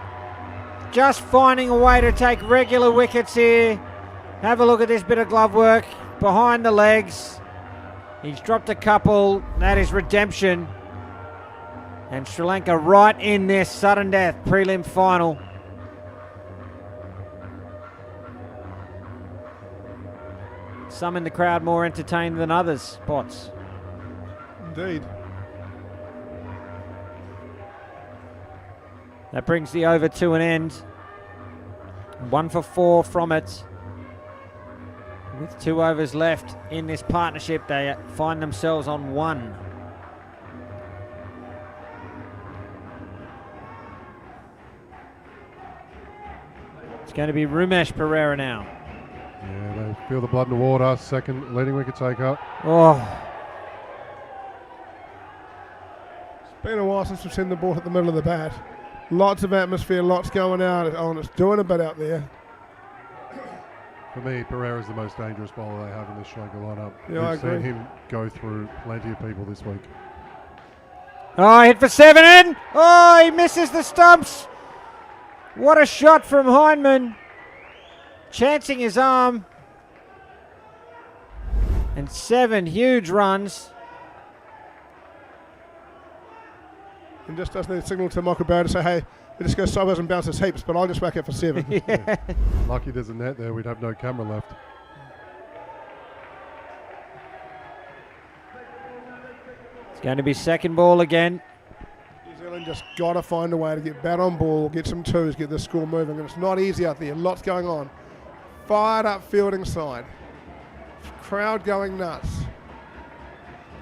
just finding a way to take regular wickets here. Have a look at this bit of glove work behind the legs. He's dropped a couple. That is redemption. And Sri Lanka right in this sudden death prelim final. Some in the crowd more entertained than others, Potts. Indeed. That brings the over to an end. 1 for 4 from it. With 2 overs left in this partnership, they find themselves on 1. It's going to be Rumesh Pereira now. Yeah, they feel the blood in the water. Second leading wicket taker. Oh, It's been a while since we've seen the ball at the middle of the bat. Lots of atmosphere, lots going out. Oh, and it's doing a bit out there. For me, Pereira's the most dangerous bowler they have in this Sri Lanka lineup. Yeah, I We've seen agree. him go through plenty of people this week. oh, hit for 7 in. Oh, he misses the stumps. What a shot from Hindman. Chancing his arm. And 7 huge runs. and just doesn't need a signal to Michael Barrow to say, hey, it just goes sideways and bounces heaps, but I'll just whack it for 7. Yeah. Lucky there's a net there, we'd have no camera left. It's going to be second ball again. New Zealand just got to find a way to get bat on ball, get some twos, get the score moving, and it's not easy out there. Lots going on. Fired up fielding side. Crowd going nuts.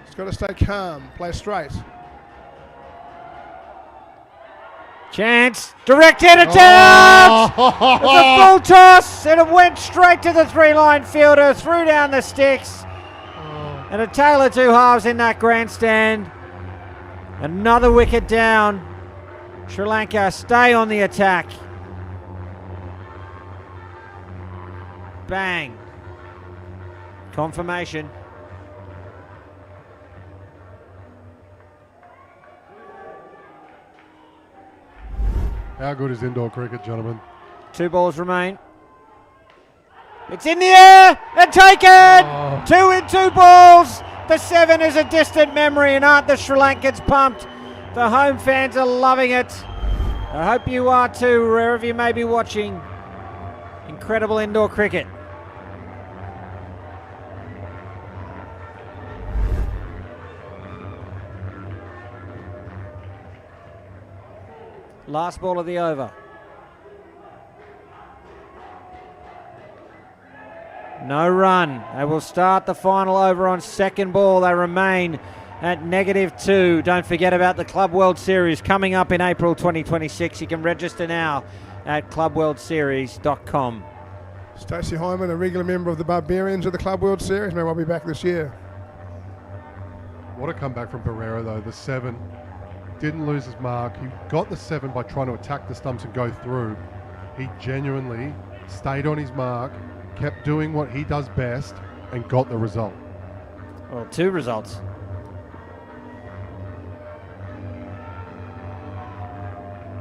It's got to stay calm, play straight. Chance, direct hit, it's out! It's a full toss, and it went straight to the 3-line fielder, threw down the sticks. And a tale of two halves in that grandstand. Another wicket down. Sri Lanka stay on the attack. Bang. Confirmation. How good is indoor cricket, gentlemen? 2 balls remain. It's in the air and taken! 2 in 2 balls. The 7 is a distant memory, and aren't the Sri Lankans pumped? The home fans are loving it. I hope you are too, wherever you may be watching. Incredible indoor cricket. Last ball of the over. No run. They will start the final over on second ball. They remain at -2. Don't forget about the Club World Series coming up in April 2026. You can register now at clubworldseries.com. Stacey Hyman, a regular member of the Barbarians of the Club World Series, may well be back this year. What a comeback from Pereira, though. The 7 didn't lose his mark. He got the 7 by trying to attack the stumps and go through. He genuinely stayed on his mark, kept doing what he does best, and got the result. Well, 2 results.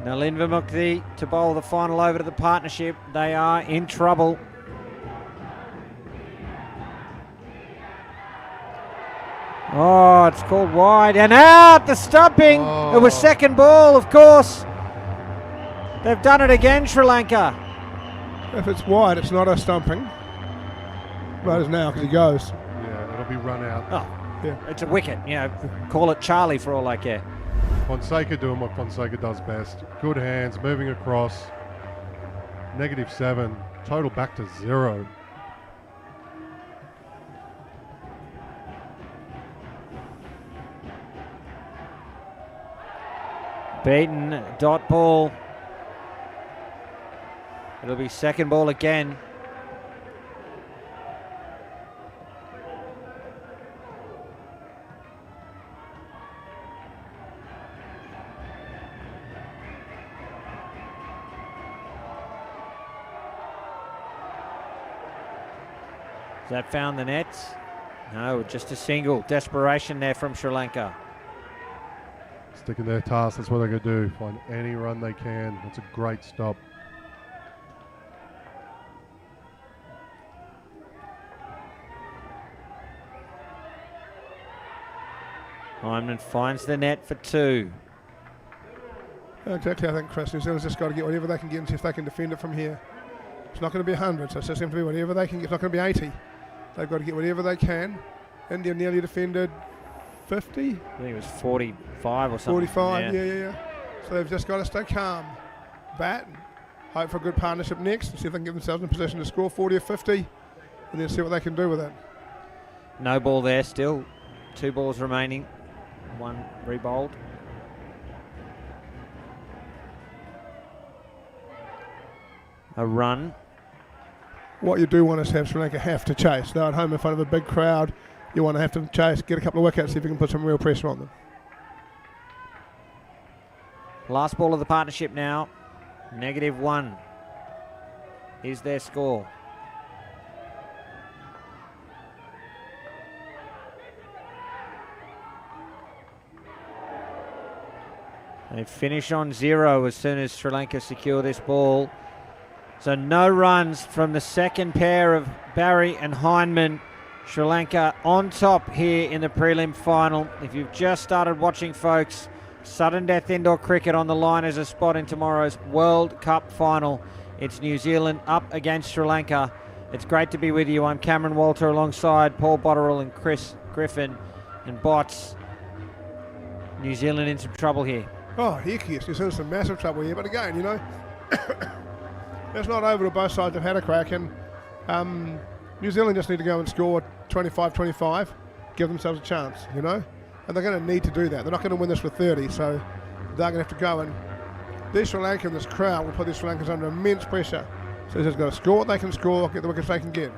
Nalin Vimukthi to bowl the final over to the partnership. They are in trouble. Oh, it's called wide and out. The stumping. Oh. It was second ball, of course. They've done it again, Sri Lanka. If it's wide, it's not a stumping. But it's now because he goes. Yeah, it'll be run out. Oh, Yeah. it's a wicket. You know, call it Charlie for all I care. Fonseca doing what Fonseca does best. Good hands, moving across. -7. Total back to 0. Beaten, dot ball. It'll be second ball again. Has that found the nets? No, just a single. Desperation there from Sri Lanka. Sticking their task, that's what they're going to do. Find any run they can. That's a great stop. Hyman finds the net for 2. Exactly, I think, Chris. New Zealand's just got to get whatever they can get and see if they can defend it from here. It's not going to be 100, so it's just going to be whatever they can get. It's not going to be 80. They've got to get whatever they can. India nearly defended 50? I think it was 45 or something. 45, yeah. So they've just got to stay calm. Bat, and hope for a good partnership next, and see if they can get themselves in position to score 40 or 50, and then see what they can do with it. No ball there still. 2 balls remaining. 1 rebowled. A run. What you do want is have Sri Lanka have to chase. They're at home in front of a big crowd. You want to have to chase, get a couple of wickets, see if you can put some real pressure on them. Last ball of the partnership now. -1 is their score. They finish on 0 as soon as Sri Lanka secure this ball. So no runs from the second pair of Barry and Hindman. Sri Lanka on top here in the prelim final. If you've just started watching, folks, Sudden death indoor cricket on the line as a spot in tomorrow's World Cup final. It's New Zealand up against Sri Lanka. It's great to be with you. I'm Cameron Walter alongside Paul Botterill and Chris Griffin and Bots. New Zealand in some trouble here. Oh, heck yes, there's some massive trouble here. But again, you know, it's not over till both sides have had a crack. And New Zealand just need to go and score 25-25, give themselves a chance, you know. And they're going to need to do that. They're not going to win this with 30, so they're going to have to go. And these Sri Lankan, this crowd will put these Sri Lankans under immense pressure. So they've just got to score what they can score, get the wickets they can get.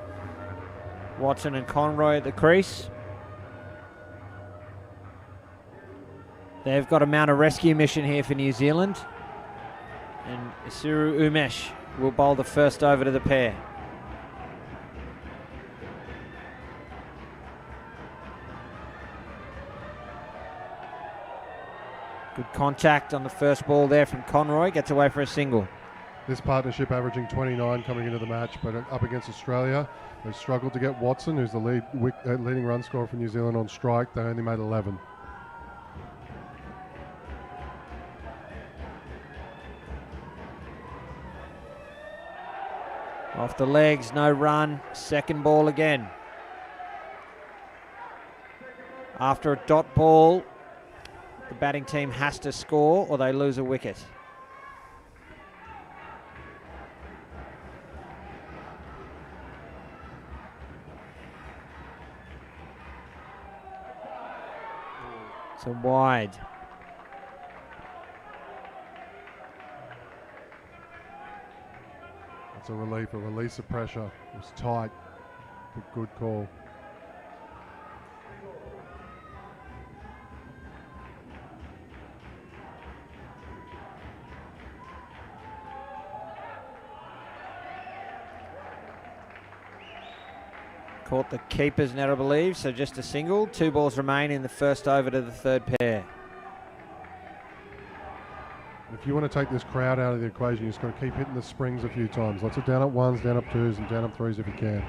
Watson and Conroy at the crease. They've got to mount a rescue mission here for New Zealand. And Isiru Umesh will bowl the first over to the pair. Good contact on the first ball there from Conroy. Gets away for a single. This partnership averaging 29 coming into the match, but up against Australia, they struggled to get Watson, who's the leading run scorer for New Zealand, on strike. They only made 11. Off the legs, no run. Second ball again. After a dot ball, the batting team has to score or they lose a wicket. So wide. That's a relief, a release of pressure. It was tight, but good call. Caught the keeper's net, I believe, so just a single. 2 balls remain in the first over to the third pair. If you want to take this crowd out of the equation, you just got to keep hitting the springs a few times. Lots of down up ones, down up twos, and down up threes if you can.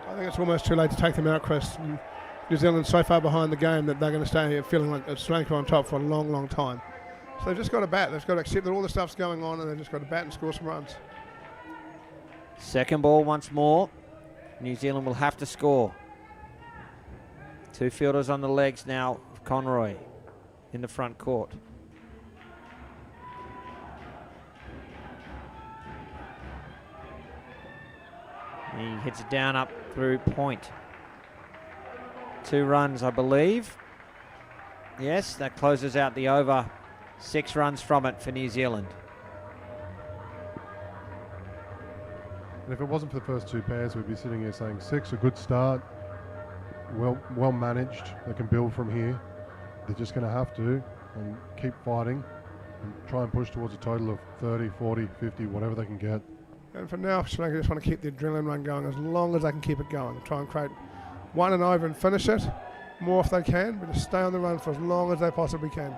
I think it's almost too late to take them out, Chris. New Zealand's so far behind the game that they're going to stay here feeling like Sri Lanka on top for a long, long time. So they've just got to bat. They've got to accept that all the stuff's going on and they've just got to bat and score some runs. Second ball once more. New Zealand will have to score. 2 fielders on the legs now of Conroy in the front court. He hits it down up through point. 2 runs, I believe. Yes, that closes out the over. 6 runs from it for New Zealand. And if it wasn't for the first 2 pairs, we'd be sitting here saying 6, a good start. Well managed. They can build from here. They're just going to have to and keep fighting and try and push towards a total of 30, 40, 50, whatever they can get. And for now, Sri Lanka just want to keep the adrenaline run going as long as they can keep it going. Try and create 1 and over and finish it. More if they can, but just stay on the run for as long as they possibly can.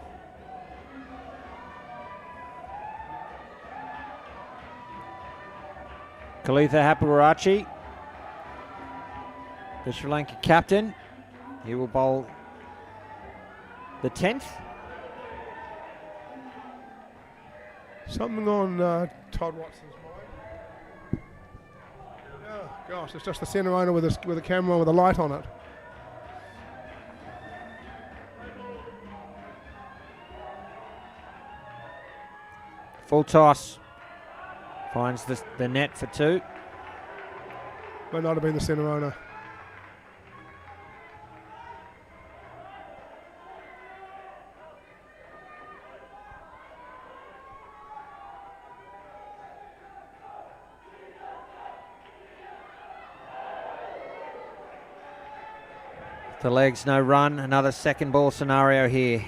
Kalitha Hapurarachi, the Sri Lanka captain. He will bowl the 10th. Something on Todd Watson's mind. Oh gosh, it's just the centre owner with a camera with a light on it. Full toss. Finds the net for 2. Might not have been the centre owner. The legs, no run. Another second ball scenario here.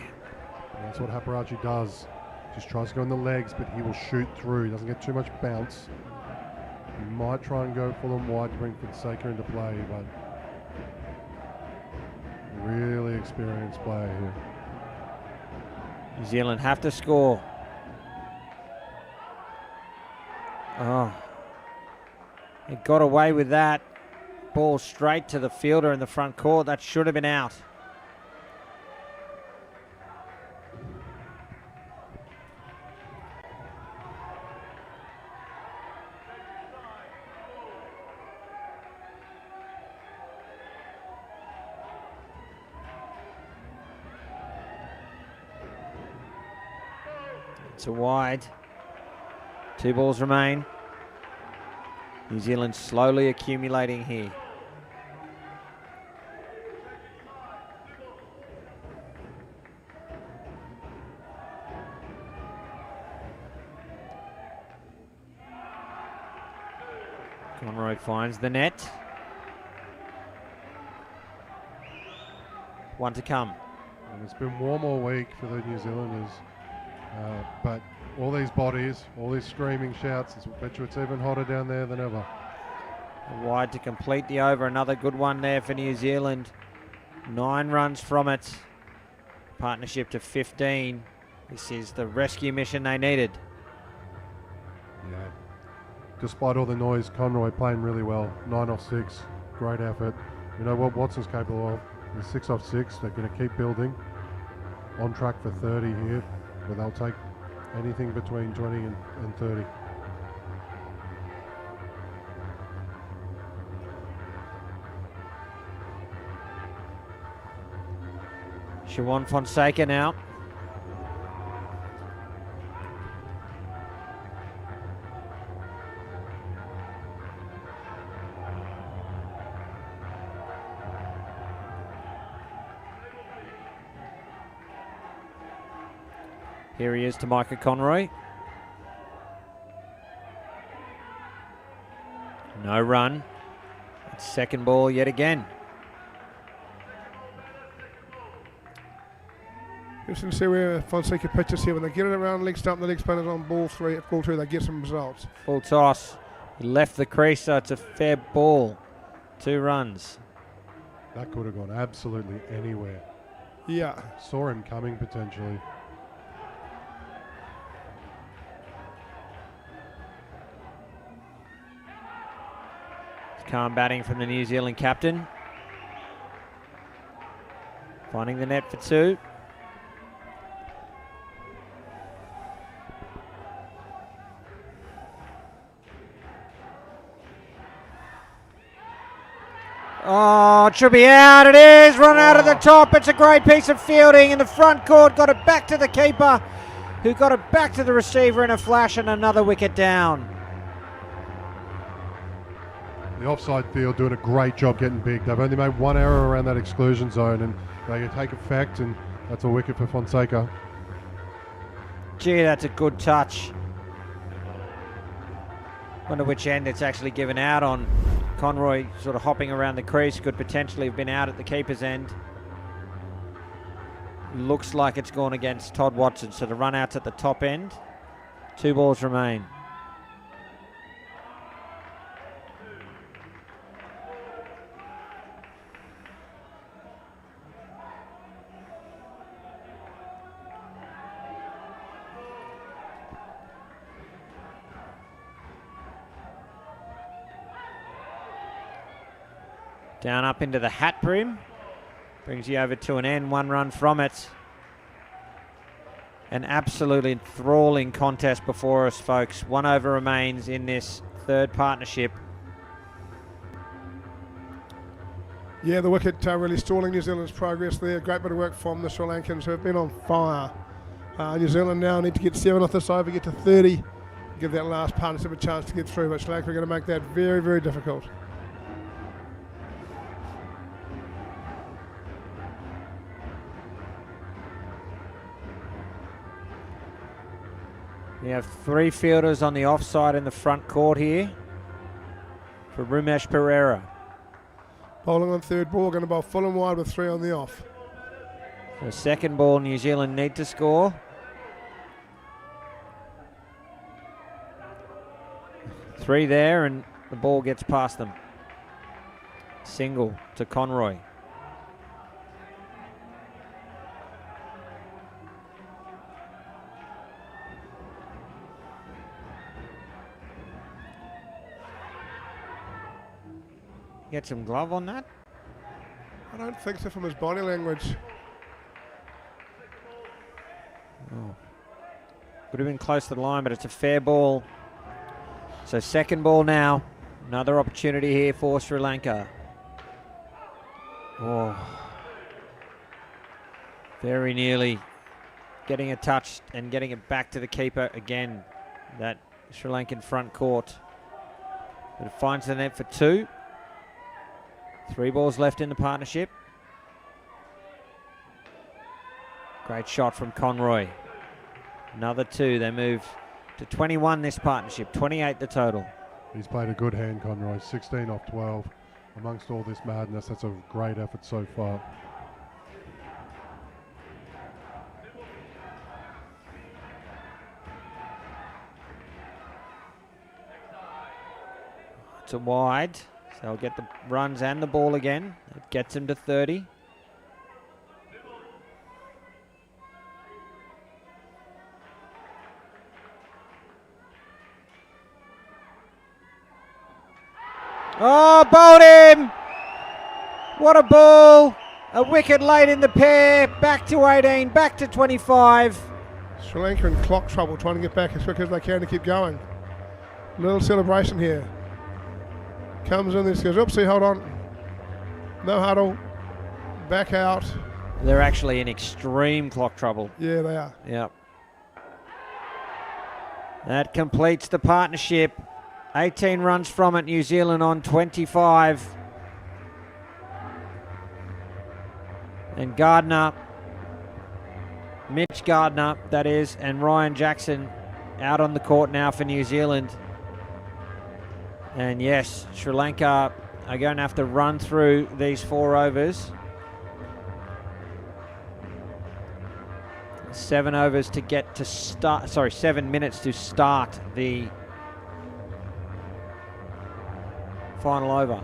And that's what Hapurarachi does. Just tries to go in the legs, but he will shoot through. He doesn't get too much bounce. He might try and go full and wide to bring Fonseca into play, but really experienced player here. New Zealand have to score. Oh, he got away with that. ball straight to the fielder in the front court. That should have been out. It's a wide. 2 balls remain. New Zealand slowly accumulating here. Conroy finds the net. 1 to come. And it's been warm all week for the New Zealanders. But all these bodies, all these screaming shouts, I bet you it's even hotter down there than ever. Wide to complete the over. Another good one there for New Zealand. 9 runs from it. Partnership to 15. This is the rescue mission they needed. Yeah. Despite all the noise, Conroy playing really well. 9 off 6. Great effort. You know what Watson's capable of? With 6 off 6. They're going to keep building. On track for 30 here. But they'll take anything between 20 and 30. Siobhan Fonseca now. Here he is to Micah Conroy. No run. It's second ball yet again. Interesting to see where Fonseca pitches here. When they get it around leg stump, the leg spinners on ball 3, at ball 2, they get some results. Full toss. He left the crease, so it's a fair ball. 2 runs. That could have gone absolutely anywhere. Yeah. Saw him coming potentially. Calm batting from the New Zealand captain. Finding the net for 2. Oh, it should be out. It is. Run out of the top. It's a great piece of fielding in the front court. Got it back to the keeper, who got it back to the receiver in a flash, and another wicket down. The offside field doing a great job getting big. They've only made 1 error around that exclusion zone, and they can take effect, and that's a wicket for Fonseca. Gee, that's a good touch. Wonder which end it's actually given out on. Conroy sort of hopping around the crease, could potentially have been out at the keeper's end. Looks like it's gone against Todd Watson, so the run out's at the top end. 2 balls remain. Down up into the hat brim. Brings you over to an end, 1 run from it. An absolutely enthralling contest before us, folks. 1 over remains in this 3rd partnership. Yeah, the wicket really stalling New Zealand's progress there. Great bit of work from the Sri Lankans, who have been on fire. New Zealand now need to get 7 off this over, get to 30. Give that last partnership a chance to get through, but Sri Lanka are going to make that very, very difficult. We have 3 fielders on the offside in the front court here for Rumesh Pereira. Bowling on 3rd ball, going to bowl full and wide with 3 on the off. The second ball, New Zealand need to score. 3 there, and the ball gets past them. Single to Conroy. Get some glove on that. I don't think so from his body language. Oh. Would have been close to the line, but it's a fair ball. So second ball now. Another opportunity here for Sri Lanka. Oh. Very nearly getting a touch and getting it back to the keeper again. That Sri Lankan front court. But it finds the net for 2. 3 balls left in the partnership. Great shot from Conroy. Another 2. They move to 21 this partnership. 28 the total. He's played a good hand, Conroy. 16 off 12. Amongst all this madness, that's a great effort so far. It's a wide, so they'll get the runs and the ball again. It gets him to 30. Oh, bowled him! What a ball! A wicket late in the pair. Back to 18, back to 25. Sri Lanka in clock trouble, trying to get back as quick as they can to keep going. Little celebration here. Comes in, this goes, oopsie, hold on. No huddle. Back out. They're actually in extreme clock trouble. Yeah, they are. Yep. That completes the partnership. 18 runs from it, New Zealand on 25. And Gardner, Mitch Gardner, that is, and Ryan Jackson out on the court now for New Zealand. And yes, Sri Lanka are going to have to run through these 4 overs. 7 overs to get to start, 7 minutes to start the final over.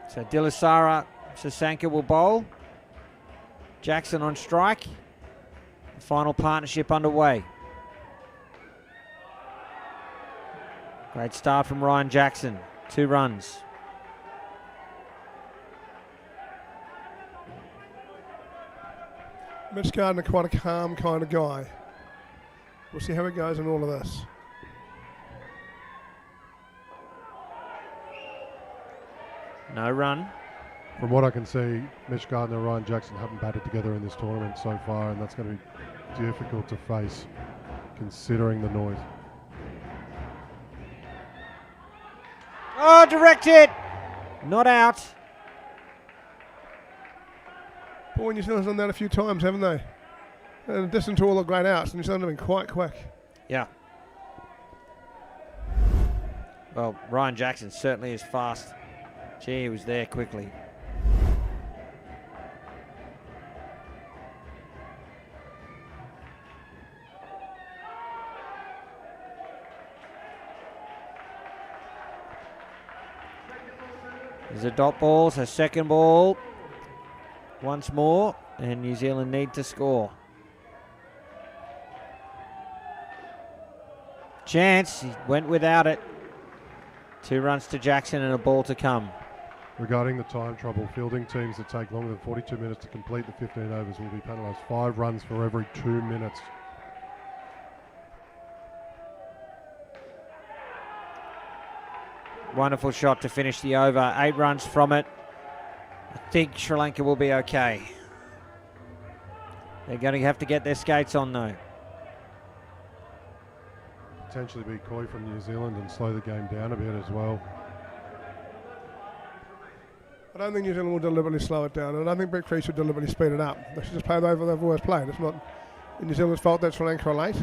So Dilasara Sasanka will bowl. Jackson on strike. The final partnership underway. Great start from Ryan Jackson. 2 runs. Mitch Gardner, quite a calm kind of guy. We'll see how it goes in all of this. No run. From what I can see, Mitch Gardner and Ryan Jackson haven't batted together in this tournament so far, and that's going to be difficult to face considering the noise. Oh, direct hit. Not out. Boy, New Zealand's done that a few times, haven't they? In addition to all the great outs, New Zealand have been quite quick. Yeah. Well, Ryan Jackson certainly is fast. Gee, he was there quickly. There's a dot ball, so second ball once more, and New Zealand need to score. Chance, he went without it. 2 runs to Jackson and a ball to come. Regarding the time trouble, fielding teams that take longer than 42 minutes to complete the 15 overs will be penalised 5 runs for every 2 minutes. Wonderful shot to finish the over. 8 runs from it. I think Sri Lanka will be okay. They're going to have to get their skates on though. Potentially be coy from New Zealand and slow the game down a bit as well. I don't think New Zealand will deliberately slow it down, and I don't think Brett Crease should deliberately speed it up. They should just play the over they've always played. It's not New Zealand's fault that Sri Lanka are late.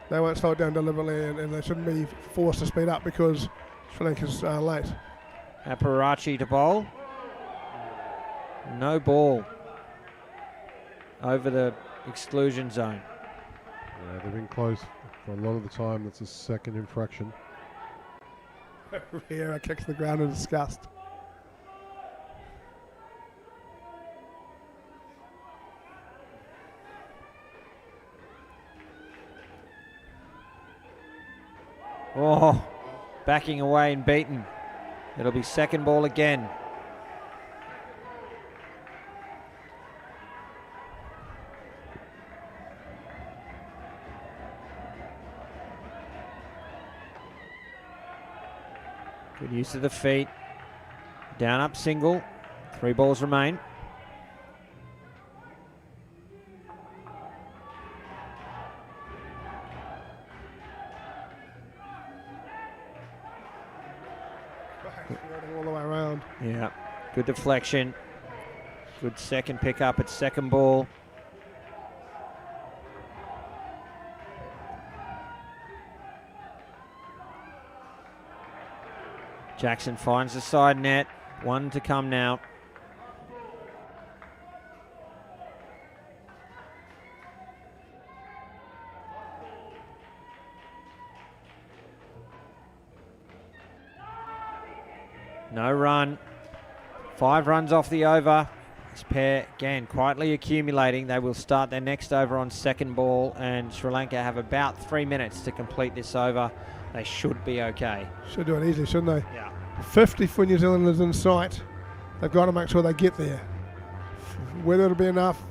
They won't slow it down deliberately, and they shouldn't be forced to speed up because Sri Lanka's late. Aparachi to bowl. No ball over the exclusion zone. Yeah, they've been close for a lot of the time. That's a second infraction. Riera kicks the ground in disgust. Oh, backing away and beaten. It'll be second ball again. Good use of the feet. Down up single. 3 balls remain. All the way around. Yeah, good deflection. Good second pick up at second ball. Jackson finds the side net. 1 to come now. No run. 5 runs off the over. This pair, again, quietly accumulating. They will start their next over on second ball, and Sri Lanka have about 3 minutes to complete this over. They should be okay. Should do it easily, shouldn't they? Yeah. 50 for New Zealand is in sight. They've got to make sure they get there. Whether it'll be enough,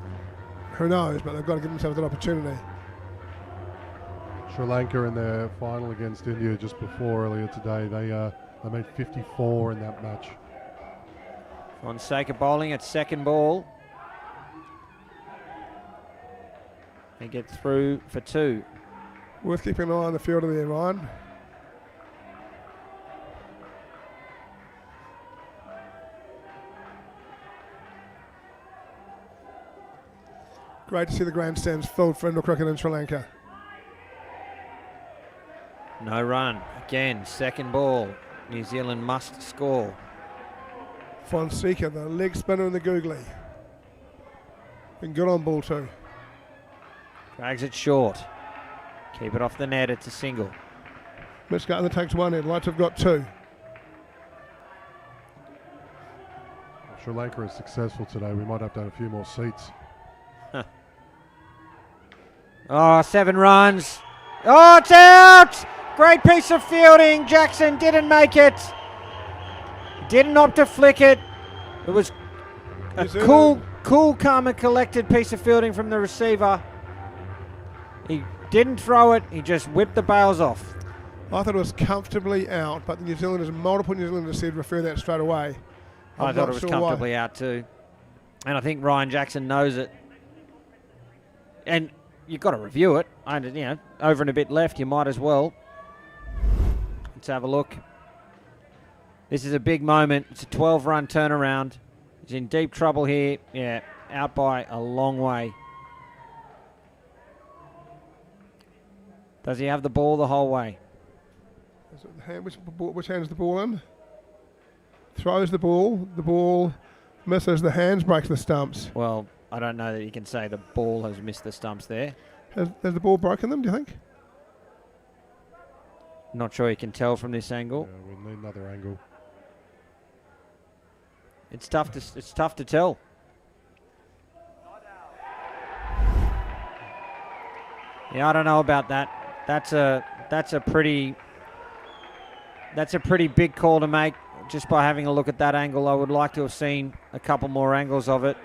who knows, but they've got to give themselves an opportunity. Sri Lanka in their final against India just before earlier today, they made 54 in that match. Fonseca bowling at second ball. They get through for 2. Worth keeping an eye on the fielder there, Ryan. Great to see the grandstands filled for indoor cricket in Sri Lanka. No run. Again, second ball. New Zealand must score. Fonseca, the leg spinner and the googly. Been good on ball too. Drags it short. Keep it off the net. It's a single. Mitch Gartner takes 1 in. Lights have got 2. If Sri Lanka is successful today, we might have to have a few more seats. Oh, 7 runs. Oh, it's out! Great piece of fielding. Jackson didn't make it. Didn't opt to flick it. It was a cool, calm and collected piece of fielding from the receiver. He didn't throw it. He just whipped the bails off. I thought it was comfortably out, but the New Zealanders, multiple New Zealanders said refer that straight away. I thought it was comfortably out too. And I think Ryan Jackson knows it. And you've got to review it. Over and a bit left, you might as well. Let's have a look. This is a big moment. It's a 12-run turnaround. He's in deep trouble here. Yeah, out by a long way. Does he have the ball the whole way? Which hand is the ball in? Throws the ball misses the hands, breaks the stumps. Well, I don't know that you can say the ball has missed the stumps there. Has the ball broken them, do you think? Not sure you can tell from this angle. Yeah, we'll need another angle. It's tough to tell. Yeah, I don't know about that. That's a pretty big call to make. Just by having a look at that angle, I would like to have seen a couple more angles of it.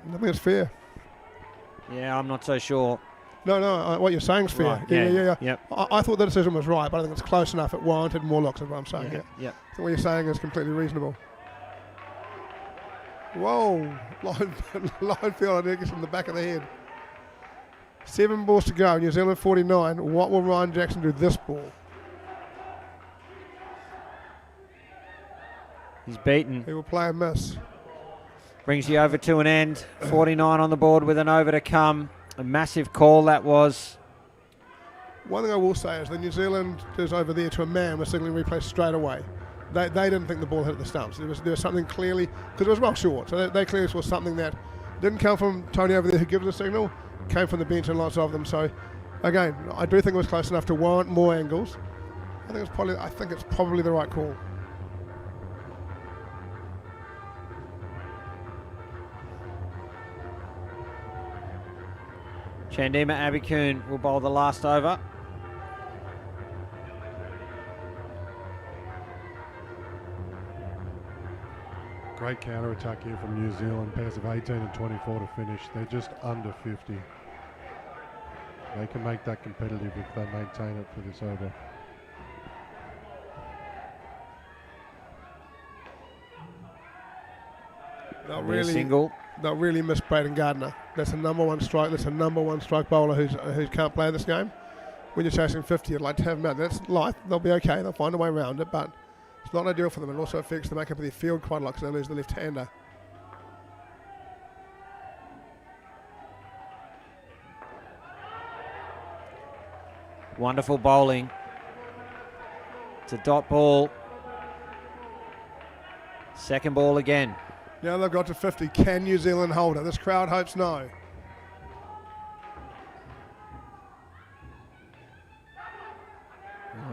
I think it's fair. Yeah, I'm not so sure. No, what you're saying is fair. Right, Yeah. Yep. I thought the decision was right, but I think it's close enough. It warranted more looks, is what I'm saying. Yeah. Yep. I think what you're saying is completely reasonable. Whoa, line field, I guess, in the back of the head. 7 balls to go, New Zealand 49. What will Ryan Jackson do this ball? He's beaten. He will play a miss. Brings the over to an end. 49 on the board with an over to come. A massive call that was. One thing I will say is the New Zealanders over there to a man were signaling replay straight away. They didn't think the ball hit the stumps. There was something clearly, because it was well short, so they clearly saw something that didn't come from Tony over there who gives the signal, came from the bench and lots of them. So again, I do think it was close enough to warrant more angles. I think it's probably the right call. Chandima Abikun will bowl the last over. Great counter-attack here from New Zealand. Pairs of 18 and 24 to finish. They're just under 50. They can make that competitive if they maintain it for this over. They'll really miss Braden Gardner. That's a number one strike. That's a number one strike bowler who can't play this game. When you're chasing 50, you'd like to have him out. That's life. They'll be okay. They'll find a way around it, but it's not ideal for them. It also affects the makeup of their field quite a lot because they lose the left-hander. Wonderful bowling. It's a dot ball. Second ball again. Now they've got to 50. Can New Zealand hold it? This crowd hopes no.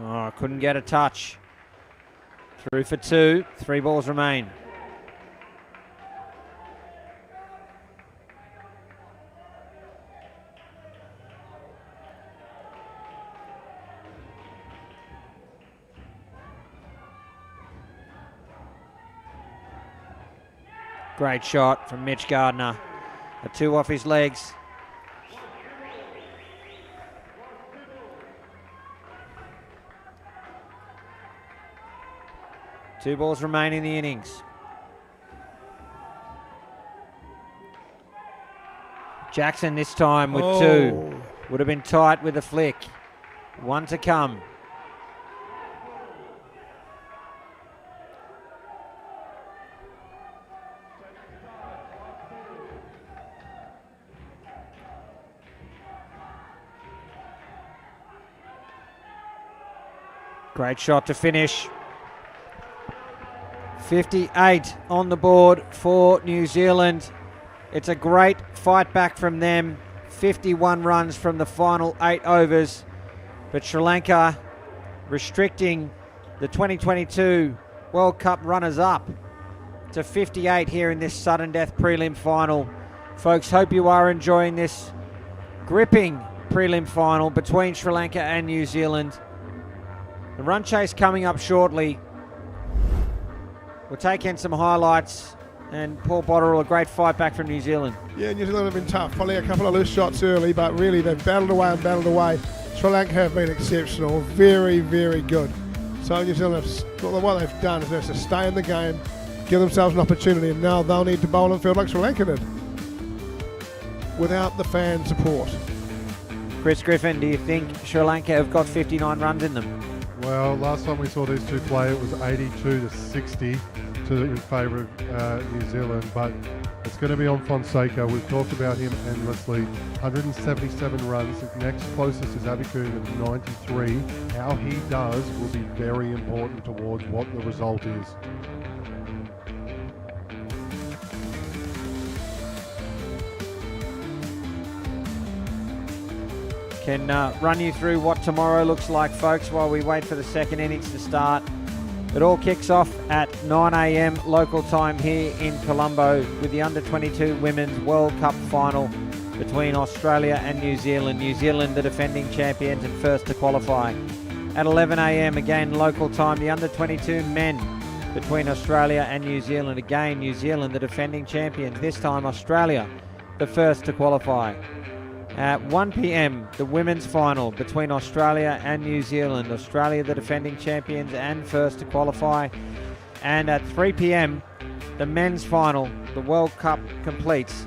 Oh, couldn't get a touch. Through for 2. 3 balls remain. Great shot from Mitch Gardner. A 2 off his legs. Two balls remain in the innings. Jackson this time with 2. Would have been tight with a flick. 1 to come. Great shot to finish. 58 on the board for New Zealand. It's a great fight back from them. 51 runs from the final 8 overs. But Sri Lanka restricting the 2022 World Cup runners-up to 58 here in this sudden death prelim final. Folks, hope you are enjoying this gripping prelim final between Sri Lanka and New Zealand. The run chase coming up shortly. We'll take in some highlights, and Paul Botterill, a great fight back from New Zealand. Yeah, New Zealand have been tough. Probably a couple of loose shots early, but really they've battled away and battled away. Sri Lanka have been exceptional, very, very good. So New Zealand, what they've done is to stay in the game, give themselves an opportunity, and now they'll need to bowl and field like Sri Lanka did, without the fan support. Chris Griffin, do you think Sri Lanka have got 59 runs in them? Well, last time we saw these two play, it was 82 to 60 in favour of New Zealand, but it's going to be on Fonseca. We've talked about him endlessly. 177 runs. The next closest is Abikun at 93. How he does will be very important towards what the result is. Can run you through what tomorrow looks like, folks, while we wait for the second innings to start. It all kicks off at 9 a.m. local time here in Colombo with the Under-22 Women's World Cup final between Australia and New Zealand. New Zealand, the defending champions and first to qualify. At 11 a.m. again local time, the Under-22 men between Australia and New Zealand. Again, New Zealand, the defending champions. This time Australia, the first to qualify. At 1 p.m, the women's final between Australia and New Zealand. Australia, the defending champions and first to qualify. And at 3 p.m, the men's final. The World Cup completes.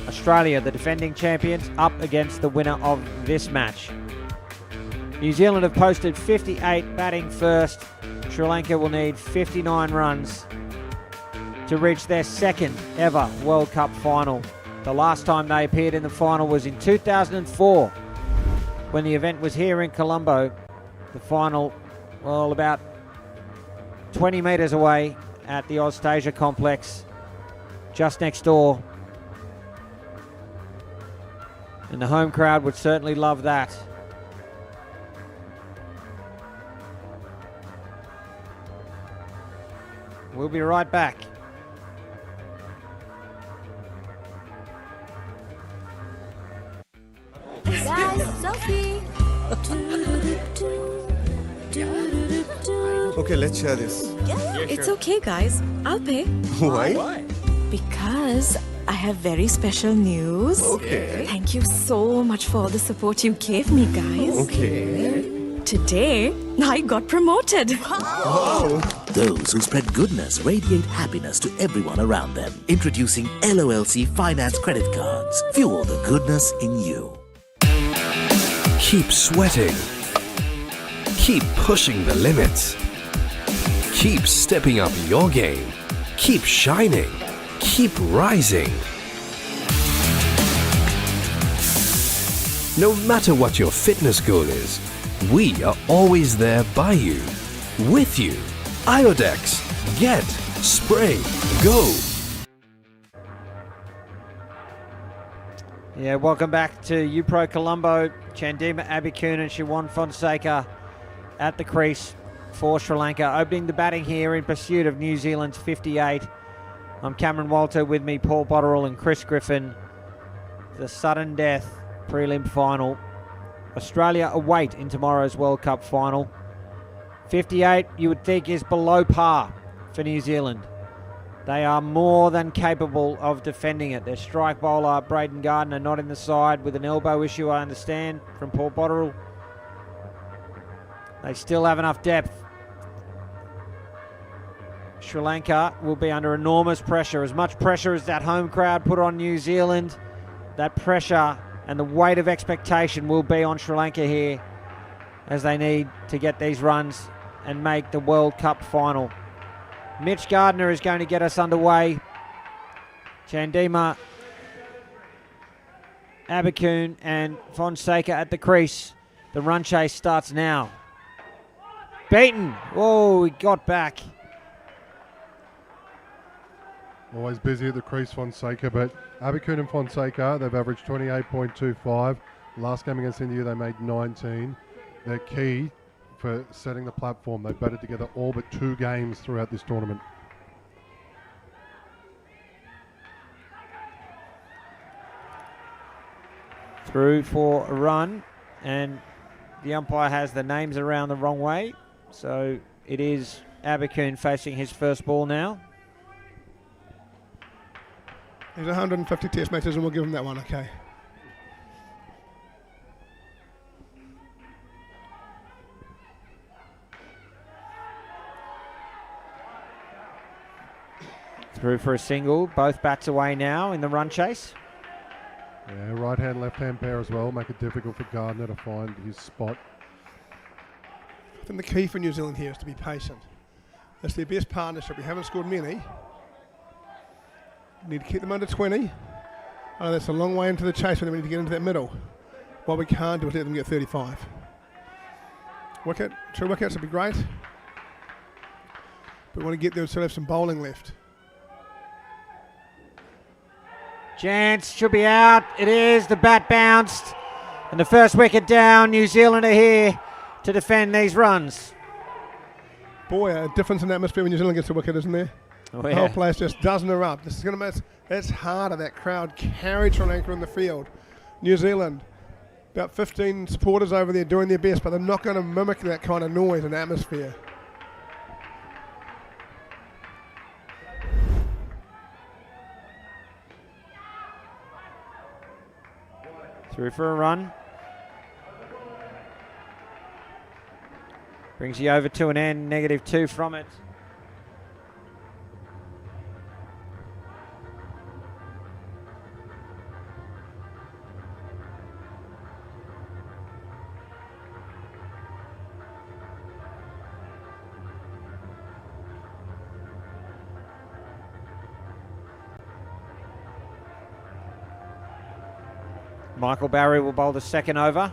Australia, the defending champions, up against the winner of this match. New Zealand have posted 58 batting first. Sri Lanka will need 59 runs to reach their second ever World Cup final. The last time they appeared in the final was in 2004 when the event was here in Colombo. The final, well, about 20 metres away at the Oztasia complex, just next door. And the home crowd would certainly love that. We'll be right back. Guys, selfie. Okay, let's share this. Yeah, it's okay, guys. I'll pay. Why? Because I have very special news. Okay. Thank you so much for all the support you gave me, guys. Okay. Today, I got promoted. Those who spread goodness radiate happiness to everyone around them. Introducing LOLC Finance Credit Cards. Fuel the goodness in you. Keep sweating. Keep pushing the limits. Keep stepping up your game. Keep shining. Keep rising. No matter what your fitness goal is, we are always there by you, with you. Iodex. Get. Spray. Go. Yeah, welcome back to UPro Colombo. Chandima Abikun and Siwan Fonseca at the crease for Sri Lanka, opening the batting here in pursuit of New Zealand's 58. I'm Cameron Walter, with me Paul Botterill and Chris Griffin. The sudden death prelim final. Australia await in tomorrow's World Cup final. 58, you would think, is below par for New Zealand. They are more than capable of defending it. Their strike bowler, Braden Gardner, not in the side with an elbow issue, I understand, from Paul Botterill. They still have enough depth. Sri Lanka will be under enormous pressure. As much pressure as that home crowd put on New Zealand, that pressure and the weight of expectation will be on Sri Lanka here as they need to get these runs and make the World Cup final. Mitch Gardner is going to get us underway. Chandima Abikun and Fonseca at the crease. The run chase starts now. Beaten. Oh, he got back. Always busy at the crease, Fonseca, but Abikun and Fonseca, they've averaged 28.25. Last game against India, they made 19. They're key for setting the platform. They've batted together all but 2 games throughout this tournament. Through for a run, and the umpire has the names around the wrong way, so it is Abikun facing his first ball now. He's 150 test matches and we'll give him that one, okay. Through for a single. Both bats away now in the run chase. Yeah, right hand, left hand pair as well. Make it difficult for Gardner to find his spot. I think the key for New Zealand here is to be patient. It's their best partnership. We haven't scored many. We need to keep them under 20. I know that's a long way into the chase, but we need to get into that middle. What we can't do is let them get 35. Wicket, 2 wickets would be great. But we want to get there and still have some bowling left. Chance should be out. It is. The bat bounced. And the first wicket down. New Zealand are here to defend these runs. Boy, a difference in atmosphere when New Zealand gets a wicket, isn't there? Oh, The yeah. whole place just doesn't erupt. This is going to make it's harder. That crowd carried Sri Lanka in the field. New Zealand, about 15 supporters over there doing their best, but they're not going to mimic that kind of noise and atmosphere. Through for a run. Brings you over to an end. -2 from it. Michael Barry will bowl the second over.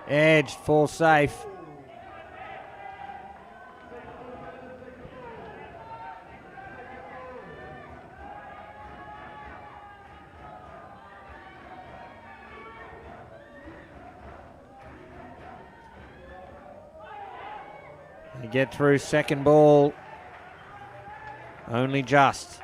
Edge, full safe. They get through second ball. Only just.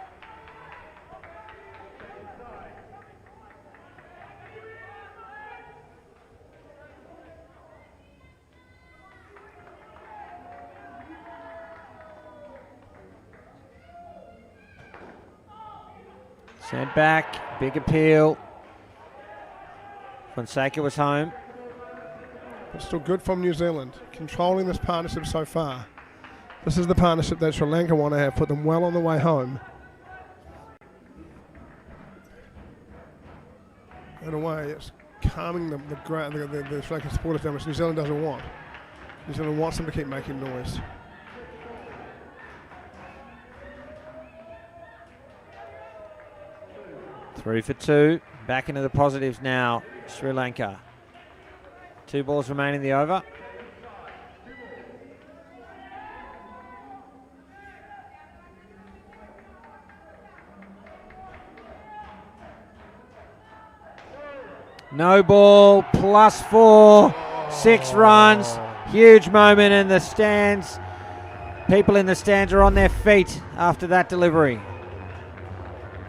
Sent back, big appeal. Fonseca was home. But still good from New Zealand, controlling this partnership so far. This is the partnership that Sri Lanka want to have, put them well on the way home. In a way, it's calming the Sri Lankan supporters down, which New Zealand doesn't want. New Zealand wants them to keep making noise. Three for two. Back into the positives now, Sri Lanka. 2 balls remaining in the over. No ball, +4, 6 runs. Huge moment in the stands. People in the stands are on their feet after that delivery.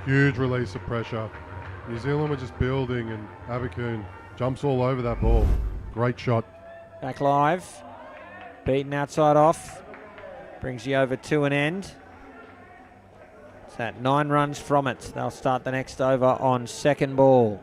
Huge release of pressure. New Zealand were just building, and Abakoon jumps all over that ball. Great shot. Back live. Beaten outside off. Brings you over to an end. It's that 9 runs from it. They'll start the next over on second ball.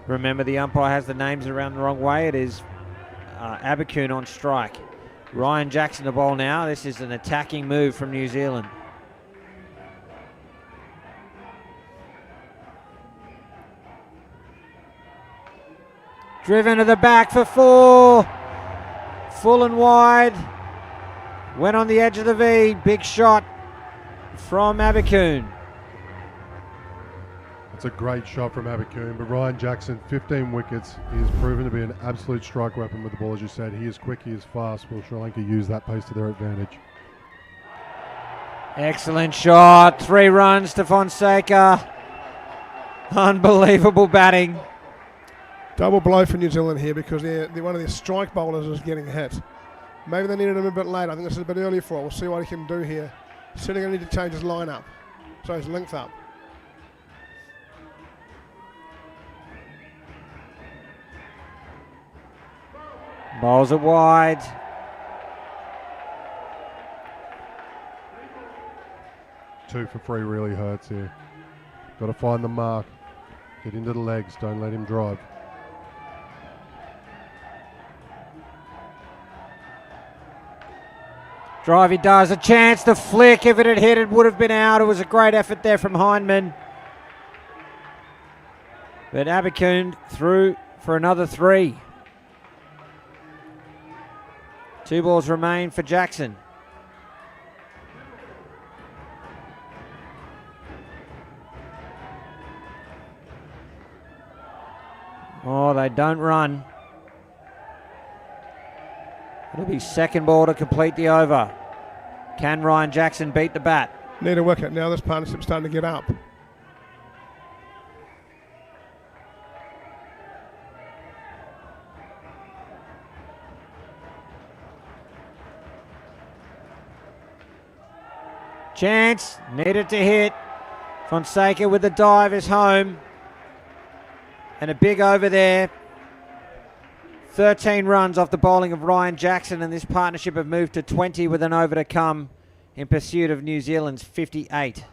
Remember, the umpire has the names around the wrong way. It is Abakoon on strike. Ryan Jackson the ball now. This is an attacking move from New Zealand. Driven to the back for 4. Full and wide. Went on the edge of the V. Big shot from Abakoon. It's a great shot from Abakoon, but Ryan Jackson, 15 wickets. He has proven to be an absolute strike weapon with the ball, as you said. He is quick, he is fast. Will Sri Lanka use that pace to their advantage? Excellent shot. 3 runs to Fonseca. Unbelievable batting. Double blow for New Zealand here because they're one of their strike bowlers is getting hit. Maybe they needed him a bit late. I think this is a bit early for it. We'll see what he can do here. Certainly going to need to change his line-up. So his length up. Bowls it wide. Two for 3 really hurts here. Got to find the mark. Get into the legs. Don't let him drive. Drive he does. A chance to flick. If it had hit, it would have been out. It was a great effort there from Hindman. But Abakoon through for another 3. 2 balls remain for Jackson. Oh, they don't run. It'll be second ball to complete the over. Can Ryan Jackson beat the bat? Need a wicket. Now this partnership's starting to get up. Chance, needed to hit. Fonseca with the dive is home. And a big over there. 13 runs off the bowling of Ryan Jackson, and this partnership have moved to 20 with an over to come in pursuit of New Zealand's 58.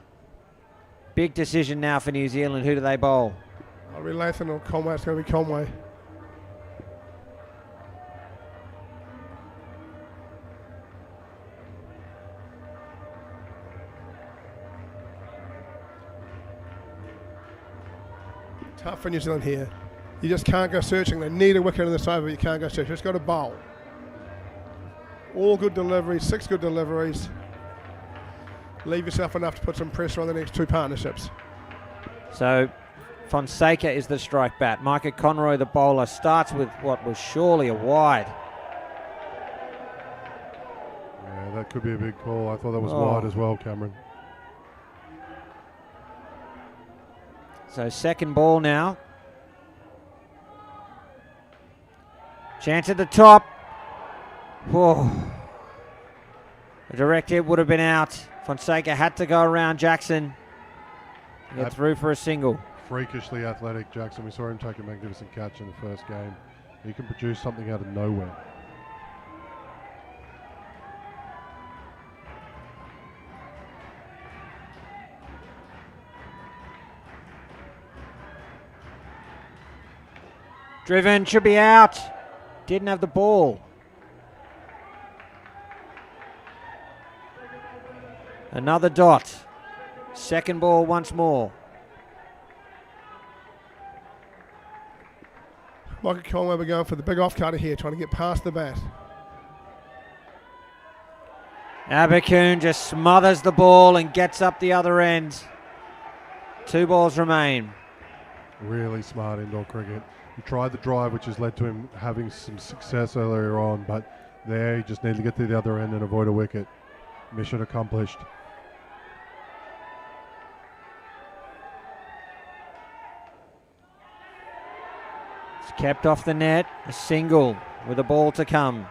Big decision now for New Zealand. Who do they bowl? I'll be Lathan or Conway. It's going to be Conway. Tough for New Zealand here. You just can't go searching. They need a wicket in this over. You can't go searching. You just got to bowl. All good deliveries, 6 good deliveries. Leave yourself enough to put some pressure on the next 2 partnerships. So Fonseca is the strike bat. Micah Conroy, the bowler, starts with what was surely a wide. Yeah, that could be a big call. I thought that was wide as well, Cameron. So second ball now. Chance at the top. Whoa. A direct hit would have been out. Fonseca had to go around Jackson to get through for a single. Freakishly athletic Jackson. We saw him take a magnificent catch in the first game. He can produce something out of nowhere. Driven, should be out. Didn't have the ball. Another dot. Second ball once more. Michael Conway, we're going for the big off cutter here, trying to get past the bat. Abercoon just smothers the ball and gets up the other end. 2 balls remain. Really smart indoor cricket. He tried the drive, which has led to him having some success earlier on, but there he just needed to get to the other end and avoid a wicket. Mission accomplished. It's kept off the net. A single with a ball to come.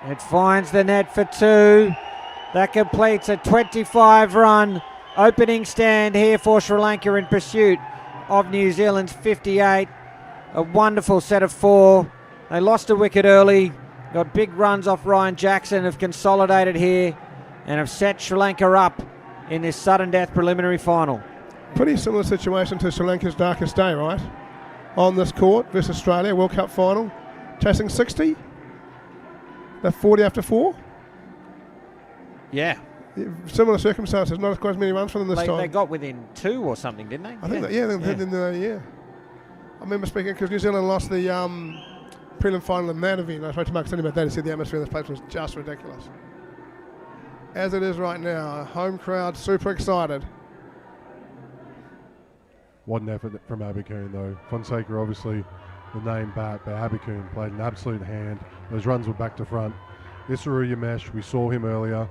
It finds the net for 2. That completes a 25-run opening stand here for Sri Lanka in pursuit of New Zealand's 58. A wonderful set of 4. They lost a wicket early, got big runs off Ryan Jackson, have consolidated here and have set Sri Lanka up in this sudden death preliminary final. Pretty similar situation to Sri Lanka's darkest day, right? On this court versus Australia, World Cup final, chasing 60. They're 40 after 4. Yeah. Similar circumstances, not quite as many runs for them this time. They got within 2 or something, didn't they? I think yeah. I remember speaking because New Zealand lost the prelim final in that event. I spoke to Mark Cindy about that. He said the atmosphere in this place was just ridiculous. As it is right now, a home crowd super excited. What an effort from Abercoon though. Fonseca obviously the name bat, but Abercoon played an absolute hand. Those runs were back to front. Isuru Yamesh, we saw him earlier.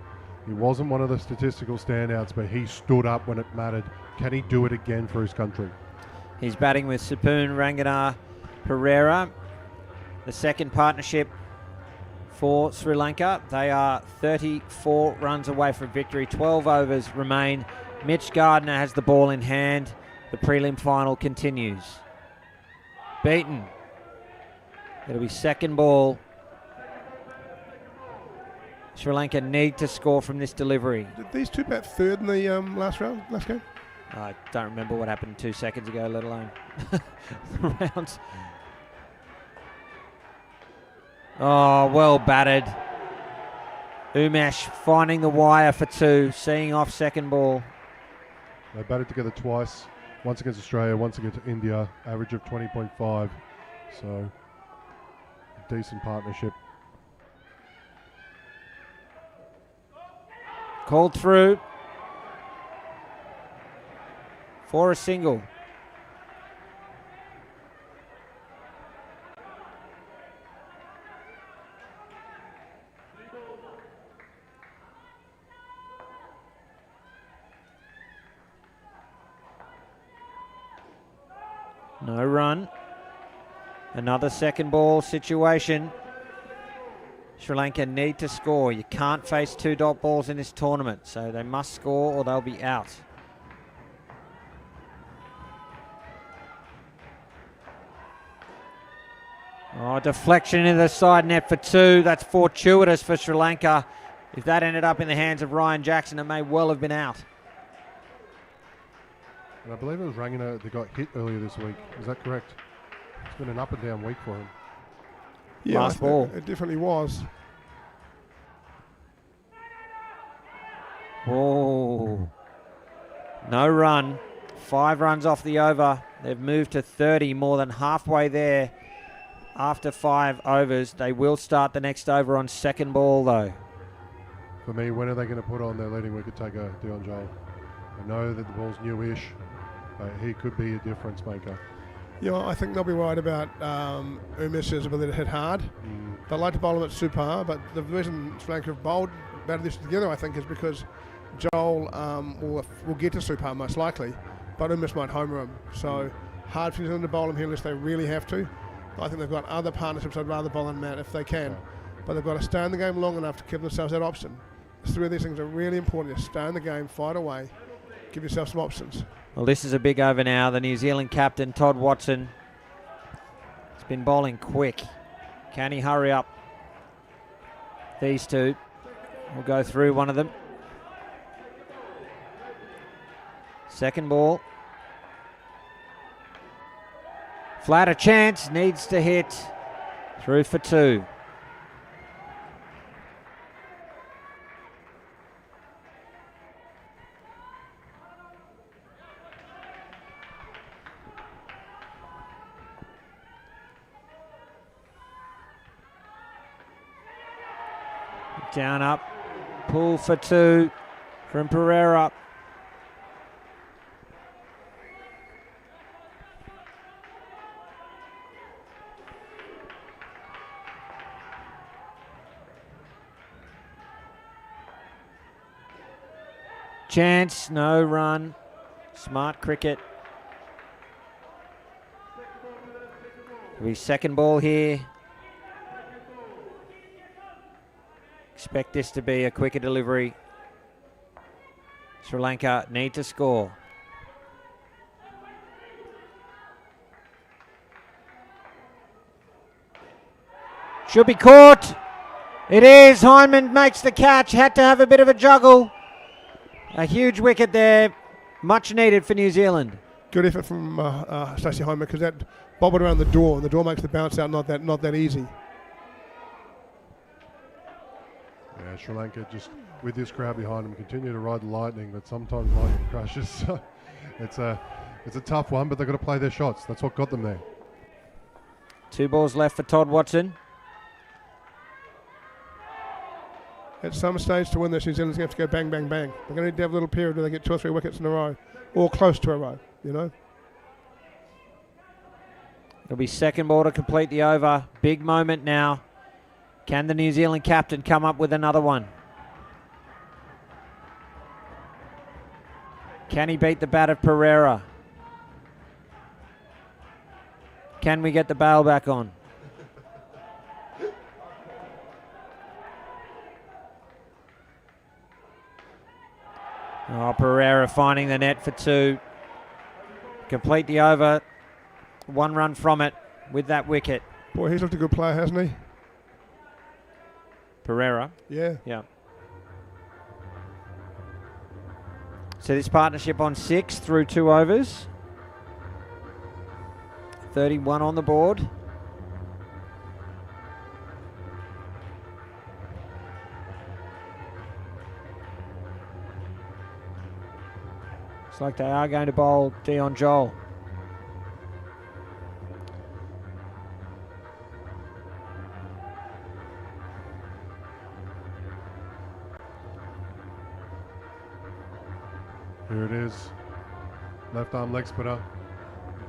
He wasn't one of the statistical standouts, but he stood up when it mattered. Can he do it again for his country? He's batting with Sapun Rangana Pereira, the second partnership for Sri Lanka. They are 34 runs away from victory. 12 overs remain. Mitch Gardner has the ball in hand. The prelim final continues. Beaten. It'll be second ball. Sri Lanka need to score from this delivery. Did these two bat third in the last game? I don't remember what happened 2 seconds ago, let alone rounds. Oh, well batted. Umesh finding the wire for 2, seeing off second ball. They batted together twice, once against Australia, once against India, average of 20.5. So, a decent partnership. Called through for a single. No run. Another second ball situation. Sri Lanka need to score. You can't face 2 dot balls in this tournament, so they must score or they'll be out. Oh, deflection into the side net for 2. That's fortuitous for Sri Lanka. If that ended up in the hands of Ryan Jackson, it may well have been out. And I believe it was Rangana that got hit earlier this week. Is that correct? It's been an up and down week for him. Yeah, last ball. It definitely was. Oh, no run. 5 runs off the over. They've moved to 30, more than halfway there after 5 overs. They will start the next over on second ball, though. For me, when are they going to put on their leading wicket taker, Dion Joel? I know that the ball's newish, but he could be a difference maker. Yeah, I think they'll be worried about Umish's ability to hit hard. They like to bowl him at super, but the reason Sri Lanka have bowled batted this together, I think, is because Joel will get to super most likely, but Umish might homer him. So hard for them to bowl him here unless they really have to. I think they've got other partnerships I'd rather bowl than Matt if they can. But they've got to stay in the game long enough to give themselves that option. The 3 of these things are really important. Just stay in the game, fight away, give yourself some options. Well, this is a big over now. The New Zealand captain, Todd Watson, has been bowling quick. Can he hurry up? These two will go through one of them. Second ball. Flat a chance, needs to hit. Through for 2. Down up, pull for 2 from Pereira. Chance, no run. Smart cricket. It'll be second ball here. Expect this to be a quicker delivery. Sri Lanka need to score. Should be caught. It is. Hyndman makes the catch. Had to have a bit of a juggle. A huge wicket there. Much needed for New Zealand. Good effort from Stacey Hyndman because that bobbled around the door, and the door makes the bounce out not that easy. Yeah, Sri Lanka just, with this crowd behind them, continue to ride the lightning, but sometimes lightning crashes. So it's a tough one, but they've got to play their shots. That's what got them there. 2 balls left for Todd Watson. At some stage to win this, New Zealand's going to have to go bang, bang, bang. They're going to need to have a little period where they get 2 or 3 wickets in a row, or close to a row, you know. It'll be second ball to complete the over. Big moment now. Can the New Zealand captain come up with another one? Can he beat the bat of Pereira? Can we get the bail back on? Oh, Pereira finding the net for 2. Complete the over. 1 run from it with that wicket. Boy, he's looked a good player, hasn't he? Pereira. Yeah. Yeah. So this partnership on 6 through 2 overs. 31 on the board. Looks like they are going to bowl Dion Joel. Here it is. Left arm leg spinner.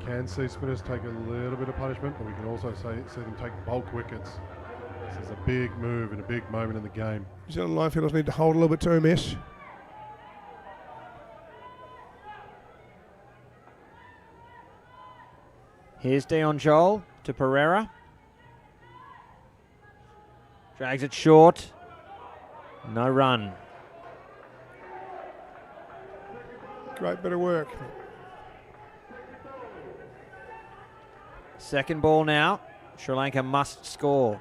You can see spinners take a little bit of punishment, but we can also see them take bulk wickets. This is a big move and a big moment in the game. New Zealand line fielders need to hold a little bit to Umesh. Here's Dion Joel to Pereira. Drags it short. No run. Great bit of work. Second ball now. Sri Lanka must score.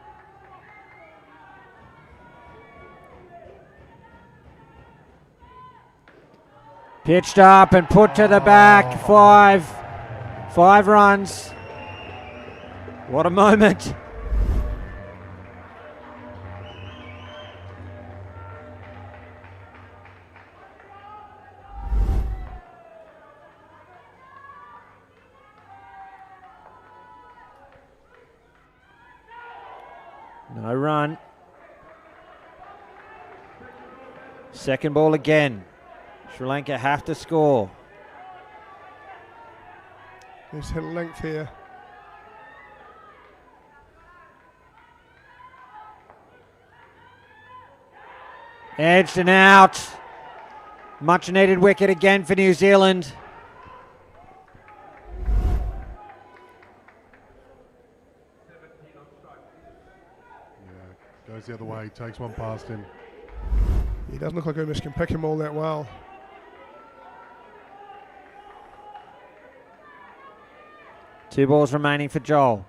Pitched up and put to the back. 5 runs. What a moment. No run. Second ball again. Sri Lanka have to score. He's hit length here. Edged and out. Much needed wicket again for New Zealand. Yeah, goes the other way, takes one past him. He doesn't look like Umesh can pick him all that well. Two balls remaining for Joel.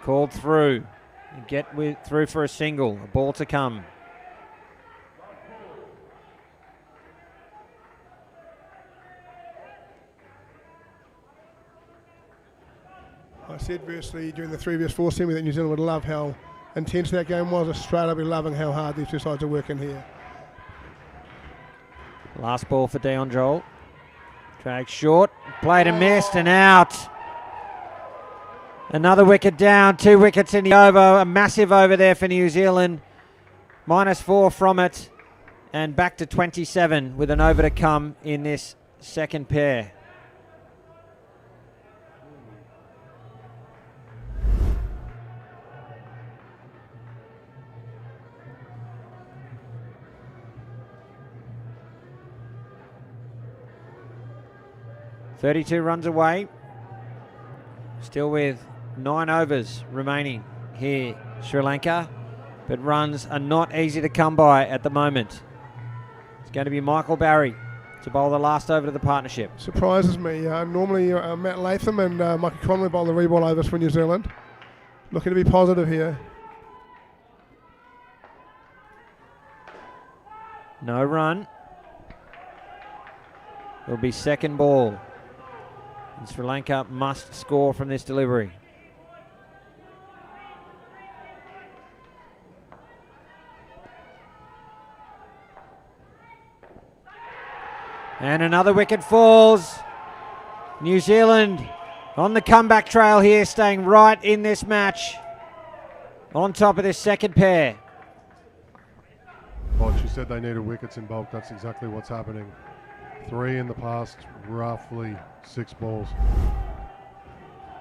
Called through. Through for a single. A ball to come. I said firstly during the 3vs4 semi that New Zealand would love how intense that game was. Australia will be loving how hard these two sides are working here. Last ball for Dion Joel. Drag short. Played and missed and out. Another wicket down. 2 wickets in the over. A massive over there for New Zealand. -4 from it. And back to 27 with an over to come in this second pair. .32 runs away. Still with 9 overs remaining here, Sri Lanka. But runs are not easy to come by at the moment. It's going to be Michael Barry to bowl the last over to the partnership. Surprises me. Normally Matt Latham and Michael Conley bowl the reball overs for New Zealand. Looking to be positive here. No run. It'll be second ball. And Sri Lanka must score from this delivery. And another wicket falls. New Zealand on the comeback trail here, staying right in this match. On top of this second pair. Well, she said they needed wickets in bulk. That's exactly what's happening. 3 in the past, roughly 6 balls.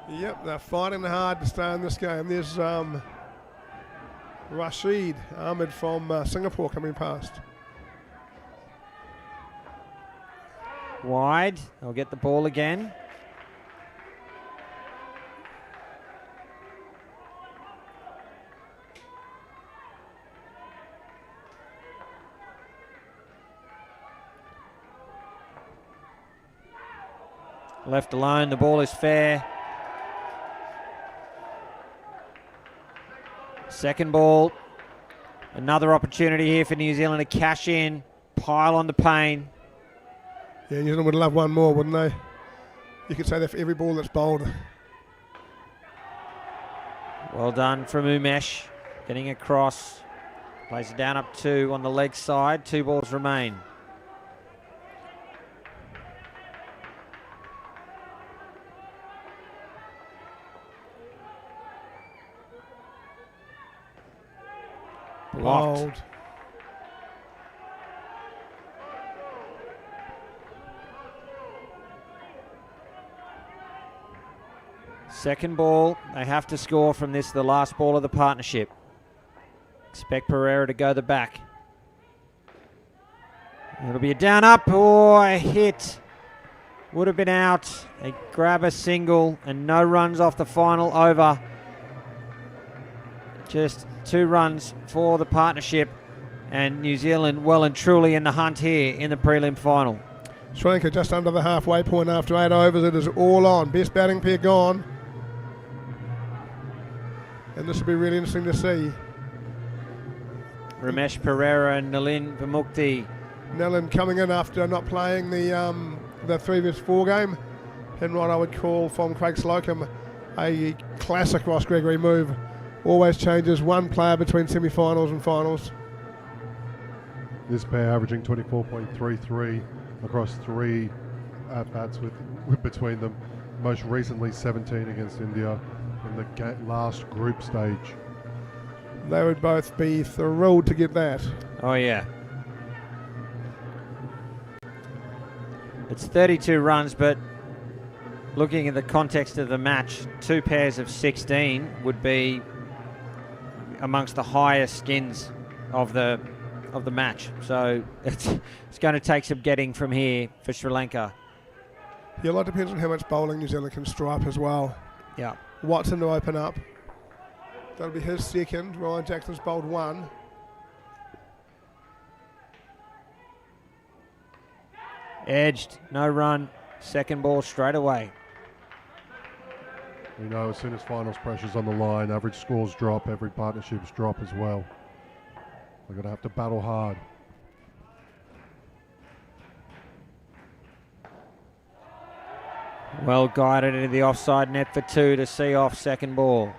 Yep, they're fighting hard to stay in this game. There's Rashid Ahmed from Singapore coming past. Wide. They'll get the ball again. Left alone, the ball is fair. Second ball. Another opportunity here for New Zealand to cash in, pile on the pain. Yeah, New Zealand would love one more, wouldn't they? You could say that for every ball that's bowled. Well done from Umesh. Getting across. Plays it down up 2 on the leg side. 2 balls remain. Blocked. Bowled. Second ball, they have to score from this, the last ball of the partnership. Expect Pereira to go the back. It'll be a down up, a hit. Would have been out. They grab a single and no runs off the final over. Just 2 runs for the partnership, and New Zealand well and truly in the hunt here in the prelim final. Sri Lanka just under the halfway point after 8 overs. It is all on. Best batting pair gone. And this will be really interesting to see. Ramesh Pereira and Nalin Vimukti. Nellen coming in after not playing the 3vs4 game. And what I would call from Craig Slocum a classic Ross Gregory move. Always changes one player between semi-finals and finals. This pair averaging 24.33 across 3 at-bats with between them. Most recently 17 against India in the last group stage. They would both be thrilled to get that. Oh, yeah. It's 32 runs, but looking at the context of the match, 2 pairs of 16 would be amongst the highest skins of the match. So it's going to take some getting from here for Sri Lanka. Yeah, a lot depends on how much bowling New Zealand can stripe as well. Yeah. Watson to open up. That'll be his second. Ryan Jackson's bowled 1. Edged, no run, second ball straight away. We know as soon as finals pressure's on the line, average scores drop, every partnerships drop as well. They're going to have to battle hard. Well guided into the offside net for 2 to see off second ball.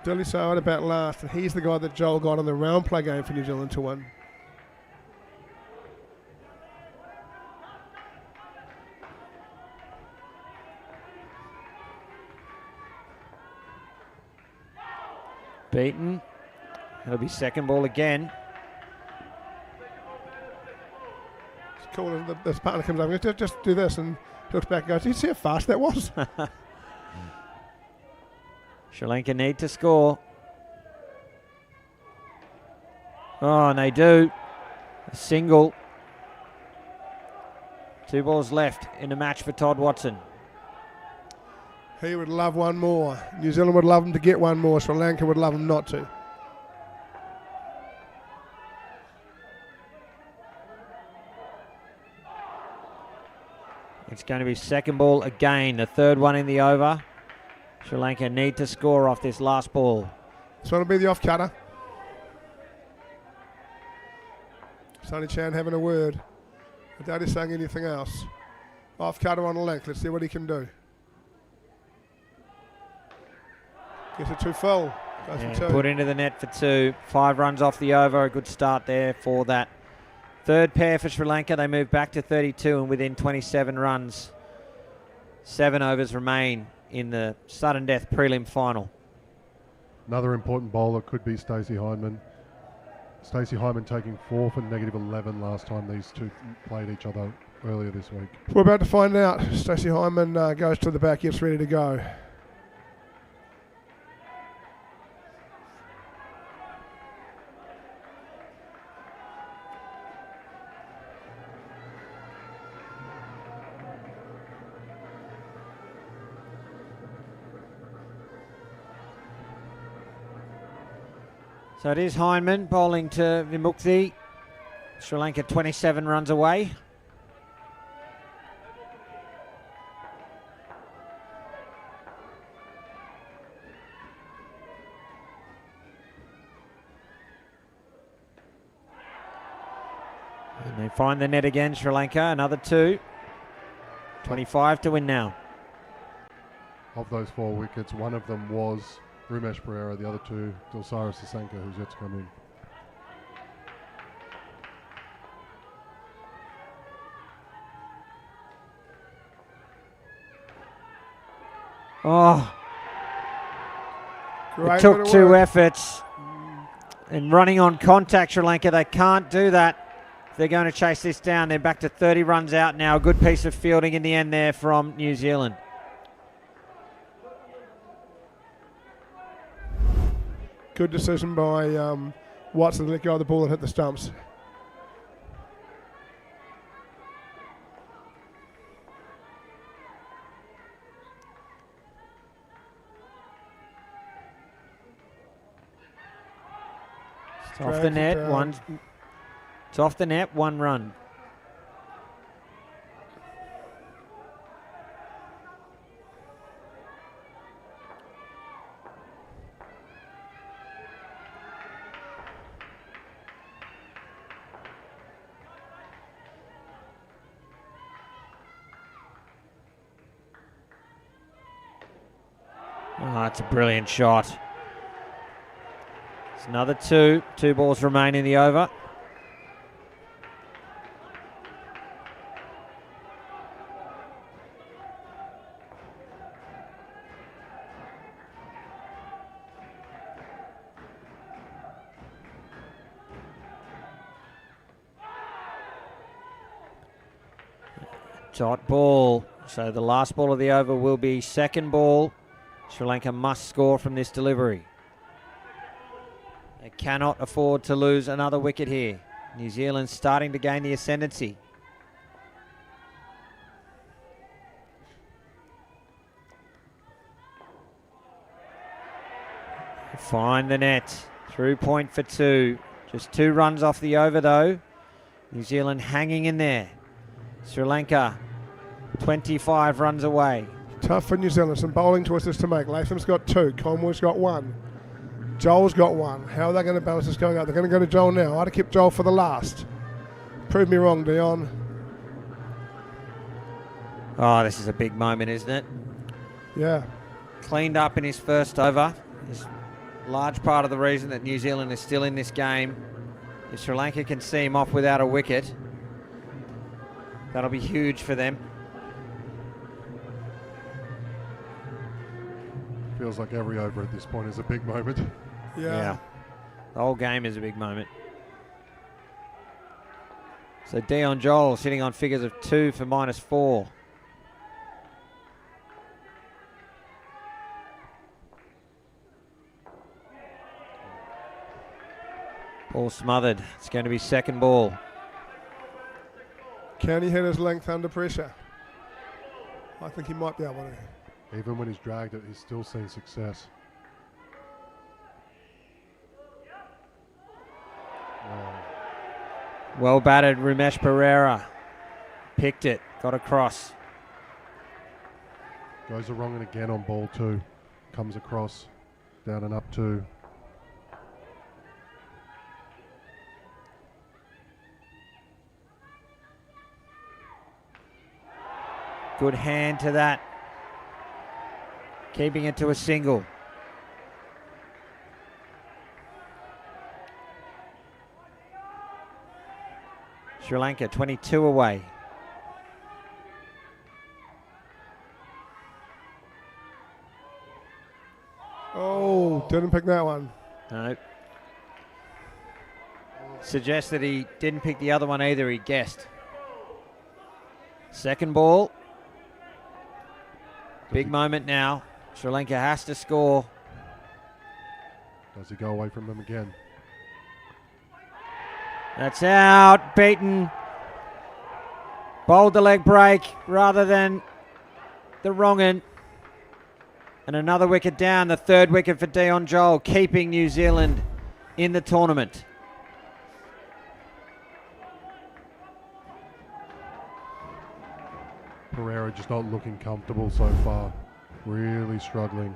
Dilly Soward about last, and he's the guy that Joel got in the round play game for New Zealand to win. Beaten. It'll be second ball again. It's cool. This partner comes over, just do this, and he looks back and goes, "Did you see how fast that was?" Sri Lanka need to score. Oh, and they do. A single. 2 balls left in the match for Todd Watson. He would love one more. New Zealand would love him to get one more. Sri Lanka would love him not to. It's going to be second ball again, the third one in the over. Sri Lanka need to score off this last ball. So it'll be the off cutter. Sonny Chan having a word. I doubt he's saying anything else. Off cutter on the length. Let's see what he can do. Gets it too full. Goes Yeah, for 2. put into the net for 2. 5 runs off the over. A good start there for that third pair for Sri Lanka. They move back to 32 and within 27 runs. 7 overs remain in the sudden death prelim final. Another important bowler could be Stacey Hyndman. Stacey Hyndman taking 4 for -11 last time these two played each other earlier this week. We're about to find out. Stacey Hyndman goes to the back, gets ready to go. So it is Hyndman bowling to Vimukthi. Sri Lanka 27 runs away. And they find the net again, Sri Lanka. Another 2. 25 to win now. Of those 4 wickets, one of them was Rumesh Pereira, the other 2, Dilsara Sasanka, who's yet to come in. Oh, Great it took bit of 2 work. efforts. And running on contact, Sri Lanka, they can't do that. If they're going to chase this down, they're back to 30 runs out now. A good piece of fielding in the end there from New Zealand. Good decision by Watson to let go of the ball and hit the stumps. It's off the net. It's off the net. 1 run. Oh, that's a brilliant shot. It's another 2. 2 balls remain in the over. Dot ball. So the last ball of the over will be second ball. Sri Lanka must score from this delivery. They cannot afford to lose another wicket here. New Zealand starting to gain the ascendancy. Find the net. Through point for 2. Just 2 runs off the over though. New Zealand hanging in there. Sri Lanka 25 runs away. Tough for New Zealand. Some bowling choices to make. Latham's got 2. Conway's got 1. Joel's got 1. How are they going to balance this going up? They're going to go to Joel now. I'd have kept Joel for the last. Prove me wrong, Dion. Oh, this is a big moment, isn't it? Yeah. Cleaned up in his first over. Is large part of the reason that New Zealand is still in this game. If Sri Lanka can see him off without a wicket, that'll be huge for them. Feels like every over at this point is a big moment. Yeah. The whole game is a big moment. So Dion Joel sitting on figures of 2 for -4. Ball smothered. It's going to be second ball. Can he hit his length under pressure? I think he might be able to. Even when he's dragged it, he's still seen success. Well batted, Rumesh Pereira. Picked it, got across. Goes the wrong and again on ball 2. Comes across, down and up 2. Good hand to that. Keeping it to a single. Sri Lanka 22 away. Oh, didn't pick that one. No. Suggests that he didn't pick the other one either, he guessed. Second ball. Big moment now. Sri Lanka has to score. Does he go away from him again? That's out. Beaten. Bowled the leg break rather than the wrong end. And another wicket down. The third wicket for Dion Joel, keeping New Zealand in the tournament. Pereira just not looking comfortable so far. Really struggling.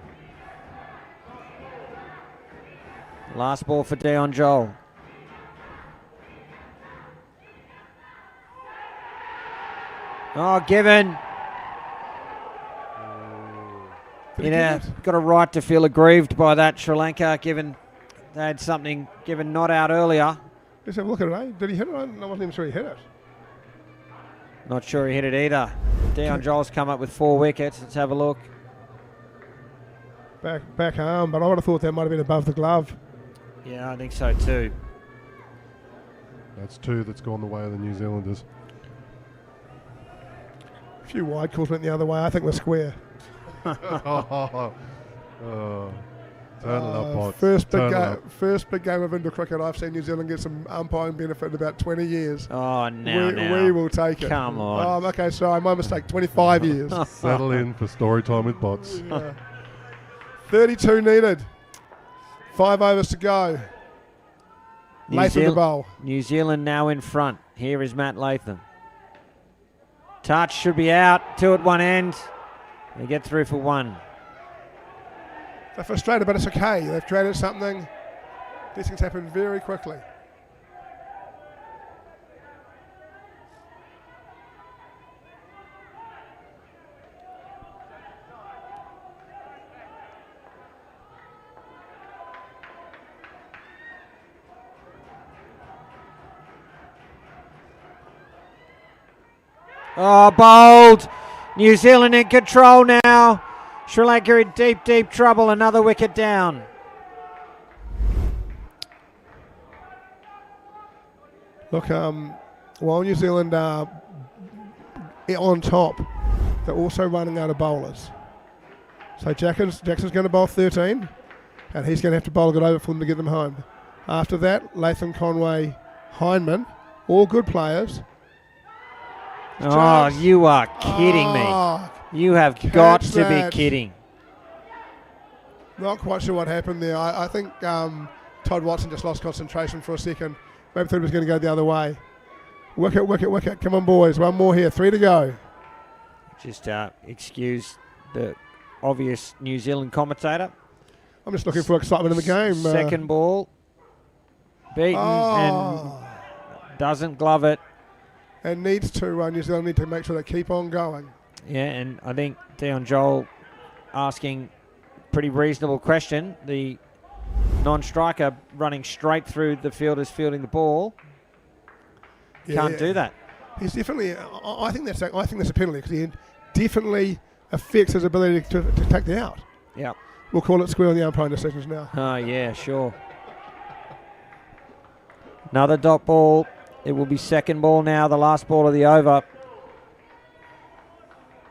Last ball for Dion Joel. Oh, given. Got a right to feel aggrieved by that, Sri Lanka, given they had something given not out earlier. Let's have a look at it, eh? Did he hit it? I wasn't even sure he hit it. Not sure he hit it either. Dion Joel's come up with 4 wickets. Let's have a look. Back arm, but I would have thought that might have been above the glove. Yeah, I think so too. That's 2 that's gone the way of the New Zealanders. A few wide calls went the other way. I think we're square. Turn it up, Potts. First big game of indoor cricket I've seen New Zealand get some umpiring benefit in about 20 years. Oh, now. We will take it. Come on. Okay, sorry, my mistake. 25 years. Settle in for story time with Potts. Yeah. 32 needed. 5 overs to go. Latham to bowl. New Zealand now in front. Here is Matt Latham. Touch should be out. 2 at one end. They get through for 1. They're frustrated, but it's okay. They've created something. These things happen very quickly. Oh, bold. New Zealand in control now. Sri Lanka in deep, deep trouble. Another wicket down. Look, while New Zealand are on top, they're also running out of bowlers. So Jackson's going to bowl 13, and he's going to have to bowl it over for them to get them home. After that, Latham, Conway, Hindman, all good players. Oh, Jones. you are kidding me. You have got catch to that. be kidding. Not quite sure what happened there. I think Todd Watson just lost concentration for a second. Maybe thought he was going to go the other way. Wicket, wicket, wicket. Come on, boys. One more here. 3 to go. Just excuse the obvious New Zealand commentator. I'm just looking for excitement in the game. Second ball. Beaten and doesn't glove it. And needs to, New Zealand need to make sure they keep on going. Yeah, and I think Dion Joel asking pretty reasonable question. The non-striker running straight through the fielders fielding the ball. Can't do that. He's definitely. I think that's a penalty because he definitely affects his ability to take the out. Yeah. We'll call it square on the umpiring decisions now. Oh yeah, sure. Another dot ball. It will be second ball now, the last ball of the over.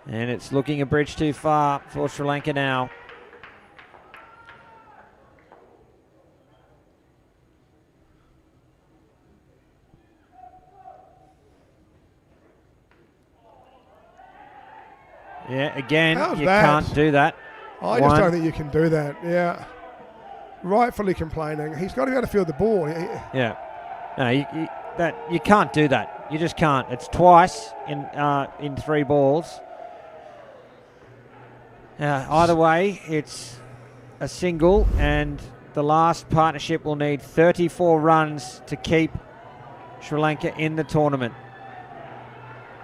And it's looking a bridge too far for Sri Lanka now. Yeah, again, How's you that? can't do that. I just don't think you can do that. Yeah. Rightfully complaining. He's got to be able to field the ball. Yeah. No, you can't do that. You just can't. It's twice in 3 balls. Either way, it's a single, and the last partnership will need 34 runs to keep Sri Lanka in the tournament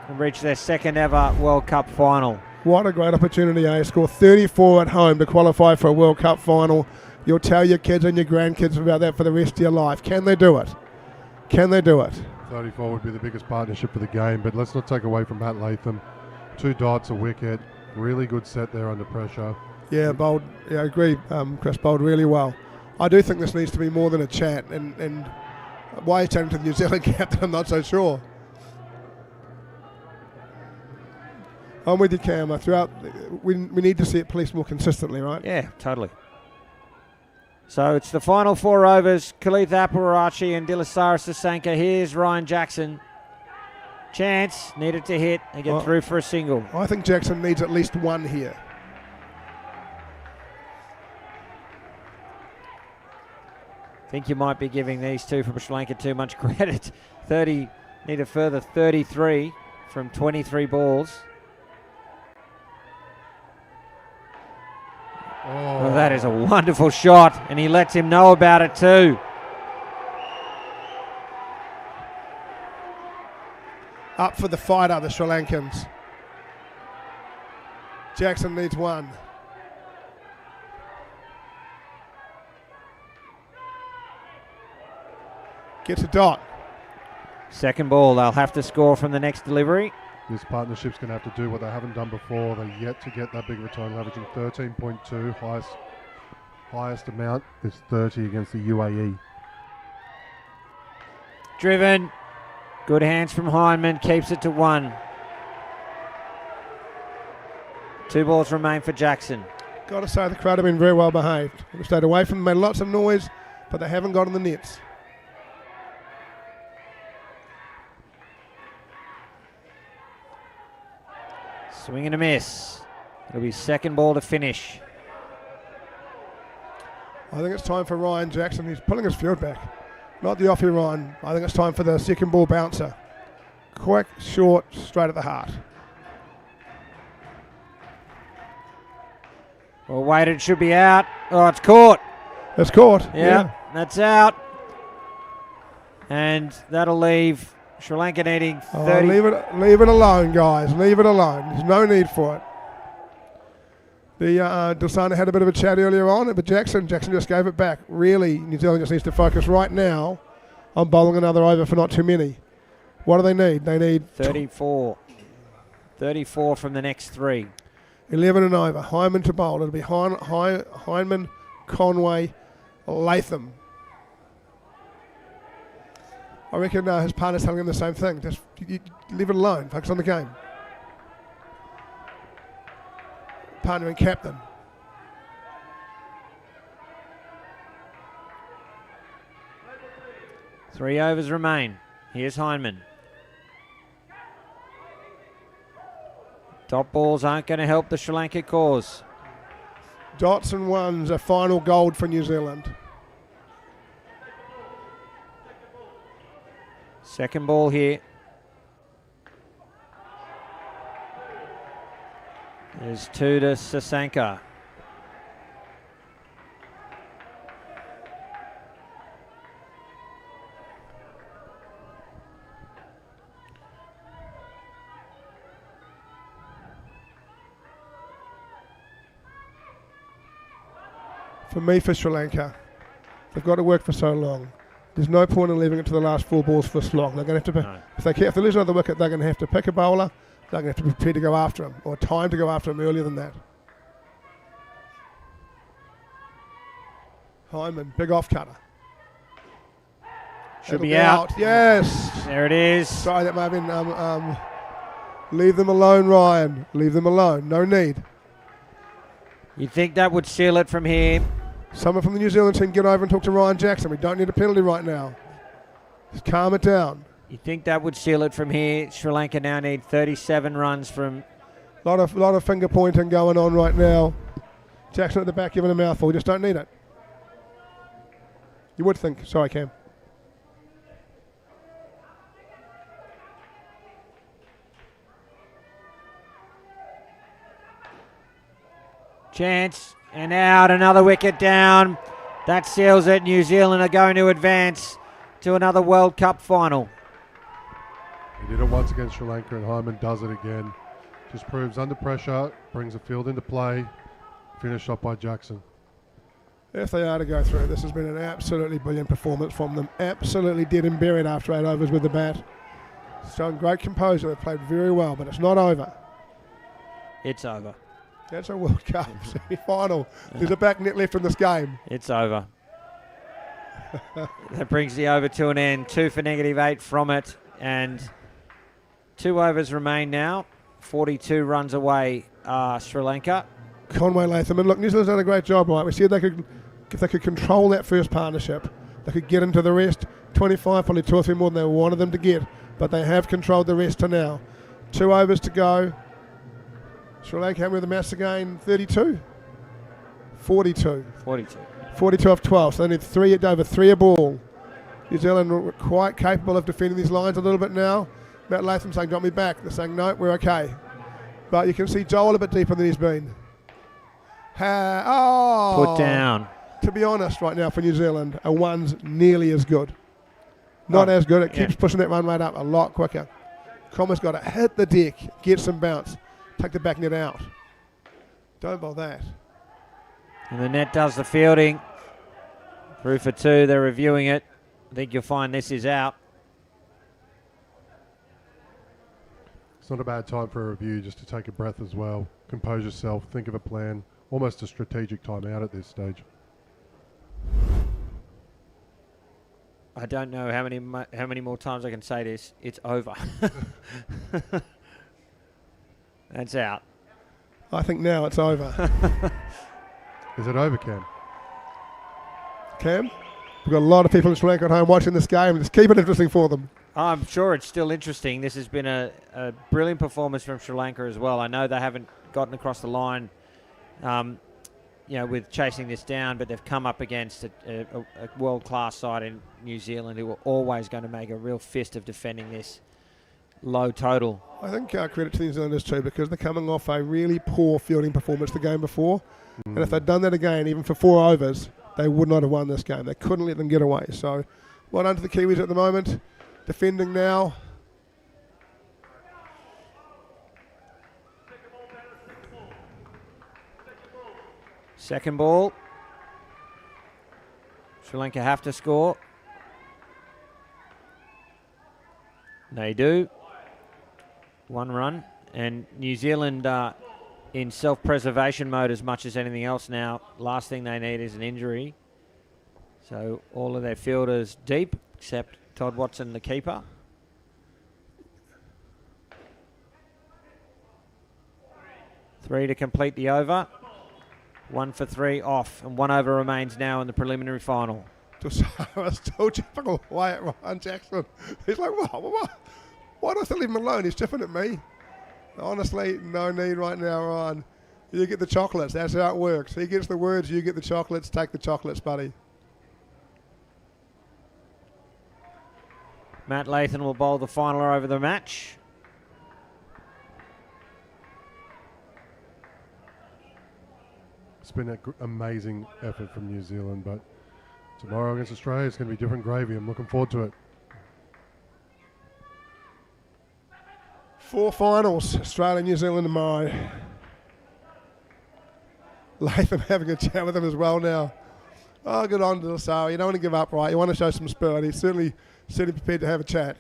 and reach their second ever World Cup final. What a great opportunity, eh? Score 34 at home to qualify for a World Cup final. You'll tell your kids and your grandkids about that for the rest of your life. Can they do it? Can they do it? 34 would be the biggest partnership for the game, but let's not take away from Matt Latham. 2 dots, a wicket, really good set there under pressure. Yeah, bowled. Yeah, I agree. Chris bowled really well. I do think this needs to be more than a chat, and why he's chatting to the New Zealand captain, I'm not so sure. I'm with you, Cam. Throughout, we need to see it policed more consistently, right? Yeah, totally. So it's the final 4 overs. Khalith Aparachi and Dilasara Sasanka. Here's Ryan Jackson. Chance, needed to hit and get through for a single. I think Jackson needs at least 1 here. I think you might be giving these 2 from Sri Lanka too much credit. 30, need a further 33 from 23 balls. Oh, that is a wonderful shot, and he lets him know about it too. Up for the fight are the Sri Lankans. Jackson needs 1. Gets a dot. Second ball, they'll have to score from the next delivery. This partnership's going to have to do what they haven't done before. They're yet to get that big of a total, averaging 13.2. Highest amount is 30 against the UAE. Driven. Good hands from Hindman. Keeps it to 1. 2 balls remain for Jackson. Got to say the crowd have been very well behaved. They've stayed away from them, made lots of noise, but they haven't got in the nets. Swing and a miss. It'll be second ball to finish. I think it's time for Ryan Jackson. He's pulling his field back. Not the offie Ryan. I think it's time for the second ball bouncer. Quick, short, straight at the heart. Well, weighted, should be out. Oh, it's caught. It's caught. Yeah, that's out. And that'll leave Sri Lanka needing 30. Leave it alone, guys. Leave it alone. There's no need for it. The Dilsana had a bit of a chat earlier on, but Jackson just gave it back. Really, New Zealand just needs to focus right now on bowling another over for not too many. What do they need? They need 34. 34 from the next 3. 11 and over. Hyman to bowl. It'll be Hindman, Conway, Latham. I reckon his partner's telling him the same thing. Just you leave it alone. Focus on the game. partner and captain. Three overs remain. Here's Hindman. Dot balls aren't going to help the Sri Lanka cause. Dots and ones, a final gold for New Zealand. Second ball here. There's two to Sasanka. For me, for Sri Lanka, they've got to work for so long. There's no point in leaving it to the last 4 balls for slog. They're going to have to, No. if they lose another wicket, they're going to have to pick a bowler. They're going to have to be prepared to go after him, or time to go after him earlier than that. Hyman, big off cutter. Should That'll be out. Yes. There it is. Sorry, that might have been. Leave them alone, Ryan. Leave them alone. No need. You'd think that would seal it from here. Someone from the New Zealand team get over and talk to Ryan Jackson. We don't need a penalty right now. Just calm it down. You'd think that would seal it from here. Sri Lanka now need 37 runs from... Lot of finger pointing going on right now. Jackson at the back giving a mouthful. We just don't need it. You would think. Sorry, Cam. Chance, and out, another wicket down. That seals it. New Zealand are going to advance to another World Cup final. He did it once against Sri Lanka, and Hyman does it again. Just proves under pressure, brings the field into play. Finished off by Jackson. If they are to go through, this has been an absolutely brilliant performance from them. Absolutely dead and buried after 8 overs with the bat. Showing great composure. They've played very well, but it's not over. It's over. That's a World Cup semi-final. There's a back net left in this game. It's over. That brings the over to an end. 2 for -8 from it. And 2 overs remain now. 42 runs away Sri Lanka. Conway Latham. And look, New Zealand's done a great job, right? We said if they could control that first partnership, they could get into the rest. 25, probably 2 or 3 more than they wanted them to get. But they have controlled the rest to now. 2 overs to go. Sri Lanka having the mass again, 32? 42. 42. 42 off 12, so they need 3 over 3 a ball. New Zealand are quite capable of defending these lines a little bit now. Matt Latham saying, "Drop me back." They're saying, "No, we're okay." But you can see Joel a bit deeper than he's been. Put down. To be honest, right now for New Zealand, a 1's nearly as good. Not as good. It keeps pushing that run rate up a lot quicker. Coma's got to hit the deck, get some bounce, take the back net out. Don't bowl that. And the net does the fielding. Through for 2. They're reviewing it. I think you'll find this is out. It's not a bad time for a review, just to take a breath as well. Compose yourself, think of a plan. Almost a strategic time out at this stage. I don't know how many more times I can say this. It's over. That's out. I think now it's over. Is it over, Cam? Cam? We've got a lot of people in Sri Lanka at home watching this game. Just keep it interesting for them. I'm sure it's still interesting. This has been a brilliant performance from Sri Lanka as well. I know they haven't gotten across the line, with chasing this down, but they've come up against a world-class side in New Zealand who are always going to make a real fist of defending this low total. I think credit to the New Zealanders too, because they're coming off a really poor fielding performance the game before. And if they'd done that again, even for 4 overs, they would not have won this game. They couldn't let them get away. So well done to the Kiwis at the moment. Defending now. Second ball. Sri Lanka have to score. They do. 1 run. And New Zealand in self-preservation mode as much as anything else now. Last thing they need is an injury. So all of their fielders deep, except Todd Watson, the keeper. 3 to complete the over. 1 for 3 off, and 1 over remains now in the preliminary final. It's still chipping away at Ryan Jackson. He's like, what? Why do I still leave him alone? He's chipping at me. Honestly, no need right now, Ryan. You get the chocolates. That's how it works. He gets the words, you get the chocolates. Take the chocolates, buddy. Matt Lathan will bowl the finaler over the match. It's been an amazing effort from New Zealand, but tomorrow against Australia, it's going to be different gravy. I'm looking forward to it. 4 finals, Australia, New Zealand tomorrow. Latham having a chat with him as well now. Oh, good on to Lasau. You don't want to give up, right? You want to show some spirit. He's certainly prepared to have a chat.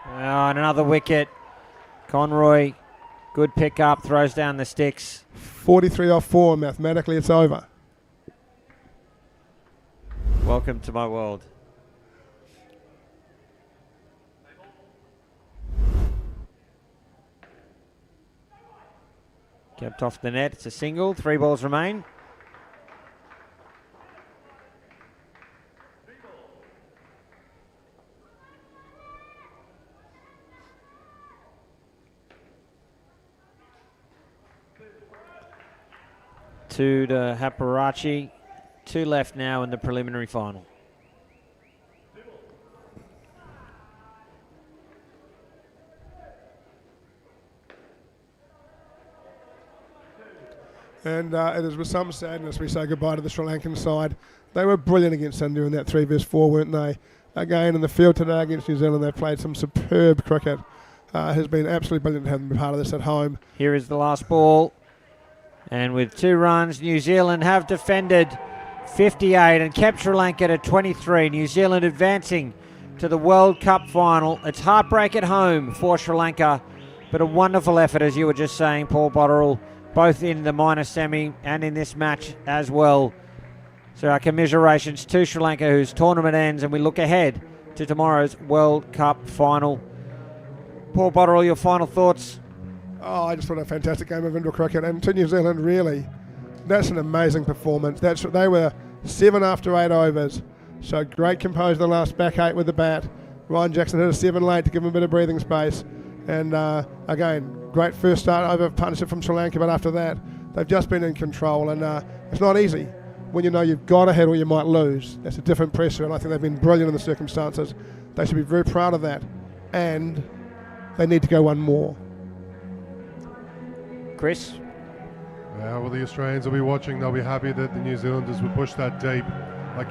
And another wicket. Conroy, good pick up, throws down the sticks. 43 off 4. Mathematically, it's over. Welcome to my world. Kept off the net. It's a single. 3 balls remain. Two to Haparachi. 2 left now in the preliminary final. And it is with some sadness we say goodbye to the Sri Lankan side. They were brilliant against India in that 3 vs 4, weren't they? Again, in the field today against New Zealand, they played some superb cricket. It has been absolutely brilliant to have them be part of this at home. Here is the last ball. And with 2 runs, New Zealand have defended 58 and kept Sri Lanka to 23. New Zealand advancing to the World Cup final. It's heartbreak at home for Sri Lanka, but a wonderful effort, as you were just saying, Paul Botterill, both in the minor semi and in this match as well. So our commiserations to Sri Lanka, whose tournament ends, and we look ahead to tomorrow's World Cup final. Paul Botterill, your final thoughts? Oh, I just thought a fantastic game of indoor cricket. And to New Zealand, really, that's an amazing performance. They were 7 after 8 overs. So great composure the last back 8 with the bat. Ryan Jackson hit a 7 late to give him a bit of breathing space. And again, great first start over partnership from Sri Lanka, but after that, they've just been in control. And it's not easy when you know you've got to hit or you might lose. That's a different pressure, and I think they've been brilliant in the circumstances. They should be very proud of that. And they need to go one more. Chris? Well, the Australians will be watching. They'll be happy that the New Zealanders would push that deep. I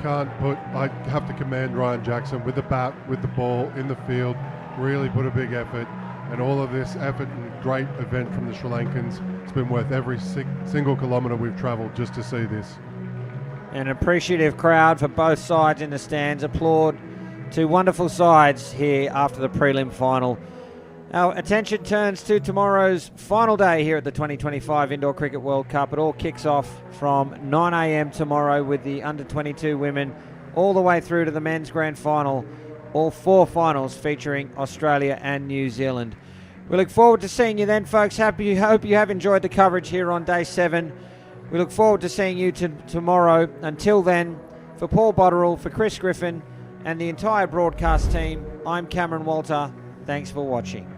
have to commend Ryan Jackson with the bat, with the ball, in the field, really put a big effort. And all of this effort and great event from the Sri Lankans, it's been worth every single kilometre we've travelled just to see this. An appreciative crowd for both sides in the stands. Applaud to wonderful sides here after the prelim final. Our attention turns to tomorrow's final day here at the 2025 Indoor Cricket World Cup. It all kicks off from 9 a.m. tomorrow with the under-22 women all the way through to the men's grand final. All 4 finals featuring Australia and New Zealand. We look forward to seeing you then, folks. Hope you have enjoyed the coverage here on day 7. We look forward to seeing you tomorrow. Until then, for Paul Botterill, for Chris Griffin, and the entire broadcast team, I'm Cameron Walter. Thanks for watching.